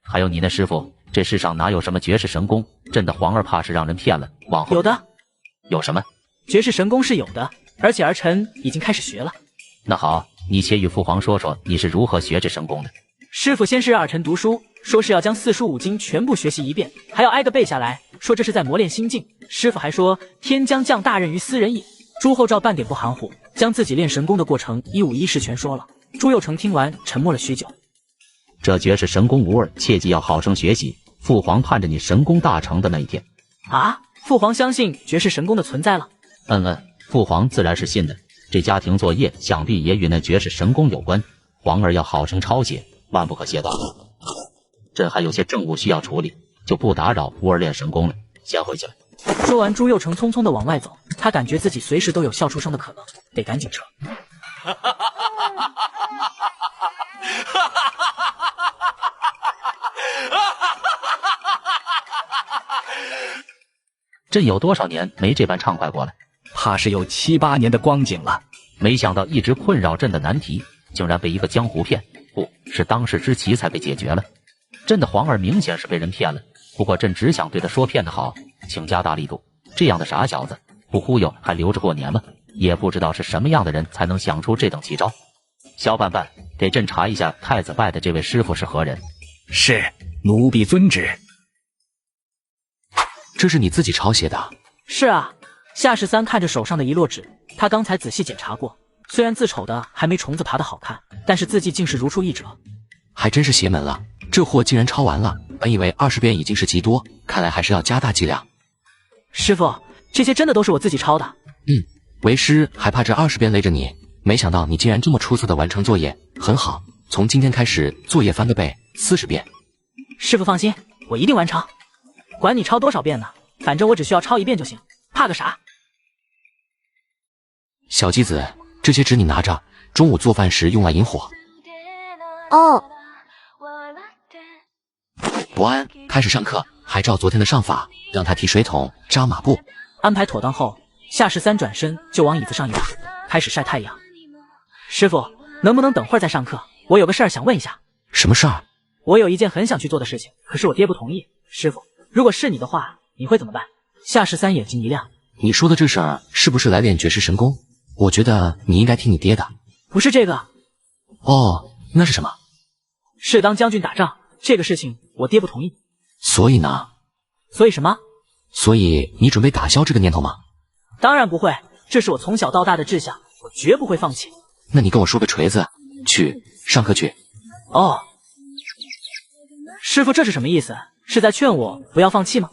还有你那师傅，这世上哪有什么绝世神功？朕的皇儿怕是让人骗了。往后有的。有什么？绝世神功是有的，而且儿臣已经开始学了。那好，你且与父皇说说你是如何学这神功的。师傅先是让儿臣读书，说是要将4书5经全部学习一遍，还要挨个背下来，说这是在磨练心境。师傅还说天将降大任于斯人也。朱厚照半点不含糊，将自己练神功的过程一五一十全说了。朱佑成听完沉默了许久。这绝世神功无二，切记要好生学习。父皇盼着你神功大成的那一天。父皇相信绝世神功的存在了？父皇自然是信的，这家庭作业想必也与那绝世神功有关，皇儿要好生抄写，万不可懈怠。朕还有些政务需要处理，就不打扰乌儿练神功了，先回去了。说完，朱佑成匆匆的往外走，他感觉自己随时都有笑出声的可能，得赶紧撤。朕有多少年没这般畅快过了？怕是有7、8年的光景了。没想到一直困扰朕的难题，竟然被一个江湖骗，不是当世之奇才被解决了。朕的皇儿明显是被人骗了，不过朕只想对他说骗得好，请加大力度。这样的傻小子，不忽悠还留着过年吗？也不知道是什么样的人才能想出这等奇招。小板板，给朕查一下太子拜的这位师傅是何人？是，奴婢遵旨。这是你自己抄写的？是啊。夏世三看着手上的一摞纸，他刚才仔细检查过，虽然字丑的还没虫子爬的好看，但是字迹竟是如出一辙。还真是邪门了，这货竟然抄完了。本以为20遍已经是极多，看来还是要加大剂量。师傅，这些真的都是我自己抄的。为师还怕这20遍累着你，没想到你竟然这么出色的完成作业，很好。从今天开始，作业翻个倍，40遍。师傅放心，我一定完成。管你抄多少遍呢，反正我只需要抄1遍就行，怕个啥？小鸡子，这些纸你拿着，中午做饭时用来引火。哦。伯安，开始上课，还照昨天的上法，让他提水桶、扎马步。安排妥当后，夏世三转身就往椅子上一躺，开始晒太阳。师傅，能不能等会儿再上课？我有个事儿想问一下。什么事儿？我有一件很想去做的事情，可是我爹不同意。师傅，如果是你的话，你会怎么办？夏世三眼睛一亮。你说的这事儿是不是来练绝世神功？我觉得你应该听你爹的。不是这个。哦，那是什么？是当将军打仗，这个事情我爹不同意。所以呢？所以什么？所以你准备打消这个念头吗？当然不会，这是我从小到大的志向，我绝不会放弃。那你跟我说个锤子，去上课去。哦，师傅这是什么意思？是在劝我不要放弃吗？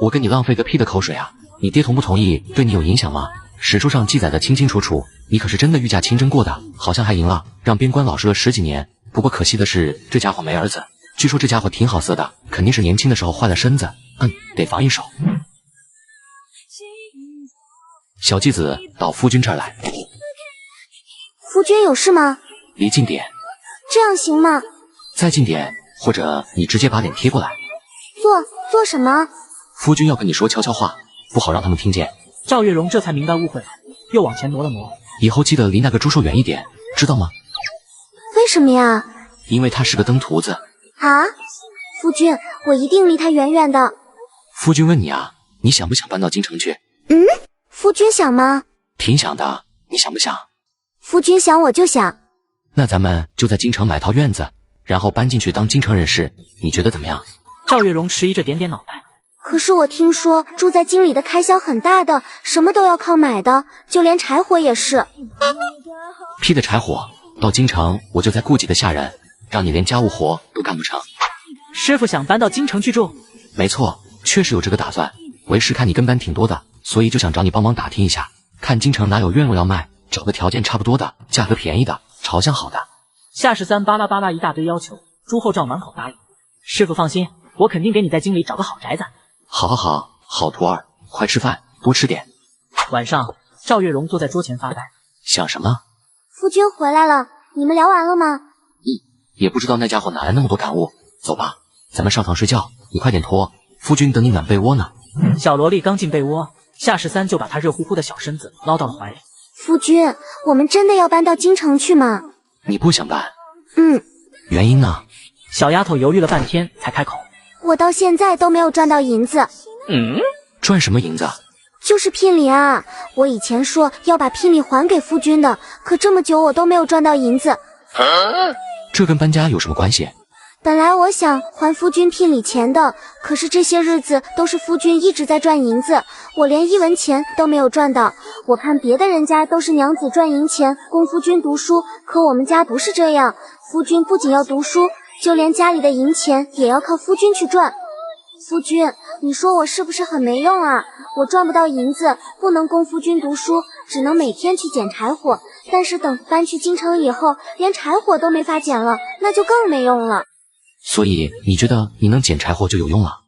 我跟你浪费个屁的口水啊！你爹同不同意对你有影响吗？史书上记载的清清楚楚，你可是真的御驾亲征过的，好像还赢了，让边关老实了10几年。不过可惜的是，这家伙没儿子。据说这家伙挺好色的，肯定是年轻的时候坏了身子，得防一手。小继子，到夫君这儿来。夫君有事吗？离近点。这样行吗？再近点，或者你直接把脸贴过来。做什么？夫君要跟你说悄悄话，不好让他们听见。赵月荣这才明白误会了，又往前挪了挪。以后记得离那个猪兽远一点，知道吗？为什么呀？因为他是个登徒子。啊，夫君，我一定离他远远的。夫君问你啊，你想不想搬到京城去？夫君想吗？挺想的，你想不想？夫君想我就想。那咱们就在京城买套院子，然后搬进去当京城人士，你觉得怎么样？赵月荣迟疑着点点脑袋。可是我听说住在京里的开销很大的，什么都要靠买的，就连柴火也是。屁的柴火，到京城我就再雇几个下人，让你连家务活都干不成。师傅想搬到京城去住？没错，确实有这个打算。为师看你跟班挺多的，所以就想找你帮忙打听一下，看京城哪有院落要卖，找个条件差不多的，价格便宜的，朝向好的。夏世三巴拉巴拉一大堆要求，朱厚照满口答应。师傅放心，我肯定给你在京里找个好宅子。好徒儿，快吃饭，多吃点。晚上，赵月荣坐在桌前发呆，想什么？夫君回来了，你们聊完了吗？也不知道那家伙哪来那么多感悟。走吧，咱们上床睡觉，你快点脱，夫君等你暖被窝呢。小萝莉刚进被窝，夏世三就把她热乎乎的小身子捞到了怀里。夫君，我们真的要搬到京城去吗？你不想搬？原因呢？小丫头犹豫了半天才开口。我到现在都没有赚到银子。赚什么银子？就是聘礼啊！我以前说要把聘礼还给夫君的，可这么久我都没有赚到银子。这跟搬家有什么关系？本来我想还夫君聘礼钱的，可是这些日子都是夫君一直在赚银子，我连1文钱都没有赚到。我看别的人家都是娘子赚银钱供夫君读书，可我们家不是这样，夫君不仅要读书，就连家里的银钱也要靠夫君去赚。夫君，你说我是不是很没用啊？我赚不到银子，不能供夫君读书，只能每天去捡柴火。但是等搬去京城以后，连柴火都没法捡了，那就更没用了。所以你觉得你能捡柴火就有用了？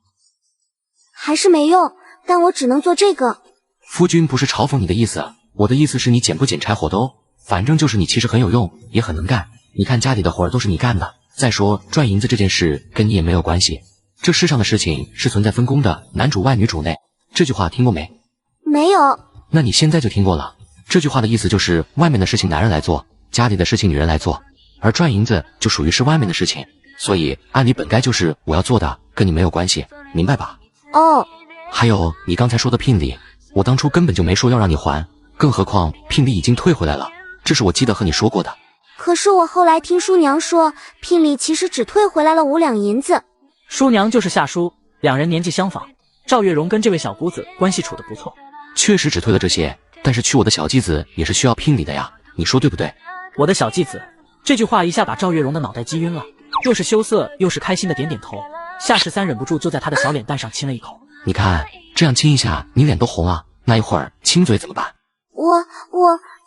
还是没用，但我只能做这个。夫君不是嘲讽你的意思，我的意思是你捡不捡柴火都，反正就是你其实很有用，也很能干。你看家里的活儿都是你干的。再说赚银子这件事跟你也没有关系，这世上的事情是存在分工的，男主外女主内。这句话听过没？没有。那你现在就听过了。这句话的意思就是外面的事情男人来做，家里的事情女人来做，而赚银子就属于是外面的事情，所以按理本该就是我要做的，跟你没有关系，明白吧？哦。还有你刚才说的聘礼，我当初根本就没说要让你还，更何况聘礼已经退回来了，这是我记得和你说过的。可是我后来听叔娘说，聘礼其实只退回来了5两银子。叔娘就是夏叔，两人年纪相仿，赵月荣跟这位小姑子关系处得不错。确实只退了这些，但是娶我的小继子也是需要聘礼的呀，你说对不对？我的小继子，这句话一下把赵月荣的脑袋击晕了，又是羞涩又是开心的点点头。夏13忍不住就在他的小脸蛋上亲了一口。你看这样亲一下你脸都红了，那一会儿亲嘴怎么办？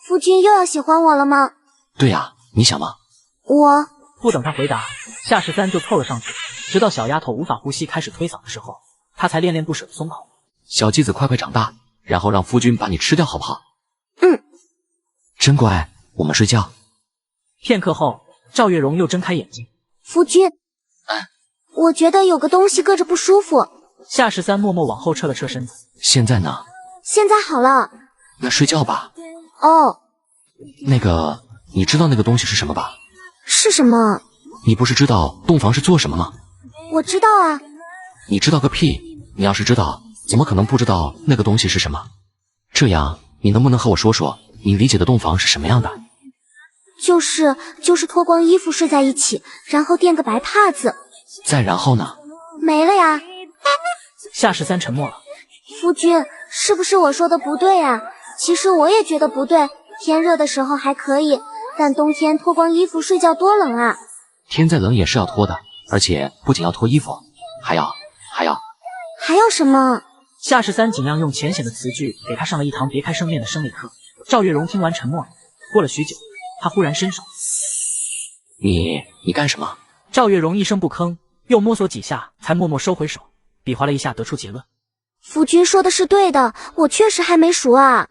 夫君又要喜欢我了吗？对呀，你想吗？我不等他回答，夏13就凑了上去，直到小丫头无法呼吸开始推搡的时候，他才恋恋不舍地松口。小继子快快长大，然后让夫君把你吃掉好不好？嗯，真乖，我们睡觉。片刻后，赵月荣又睁开眼睛。夫君，我觉得有个东西硌着不舒服。夏13默默往后撤了撤身子。现在呢？现在好了。那睡觉吧。哦。那个，你知道那个东西是什么吧？是什么？你不是知道洞房是做什么吗？我知道啊。你知道个屁！你要是知道，怎么可能不知道那个东西是什么？这样，你能不能和我说说，你理解的洞房是什么样的？就是脱光衣服睡在一起，然后垫个白帕子。再然后呢？没了呀。夏13沉默了。夫君，是不是我说的不对啊？其实我也觉得不对，天热的时候还可以，但冬天脱光衣服睡觉多冷啊。天再冷也是要脱的，而且不仅要脱衣服，还要什么？夏13尽量用浅显的词句给他上了一堂别开生面的生理课。赵月荣听完沉默了，过了许久，他忽然伸手。你干什么？赵月荣一声不吭，又摸索几下，才默默收回手，比划了一下，得出结论。夫君说的是对的，我确实还没熟啊。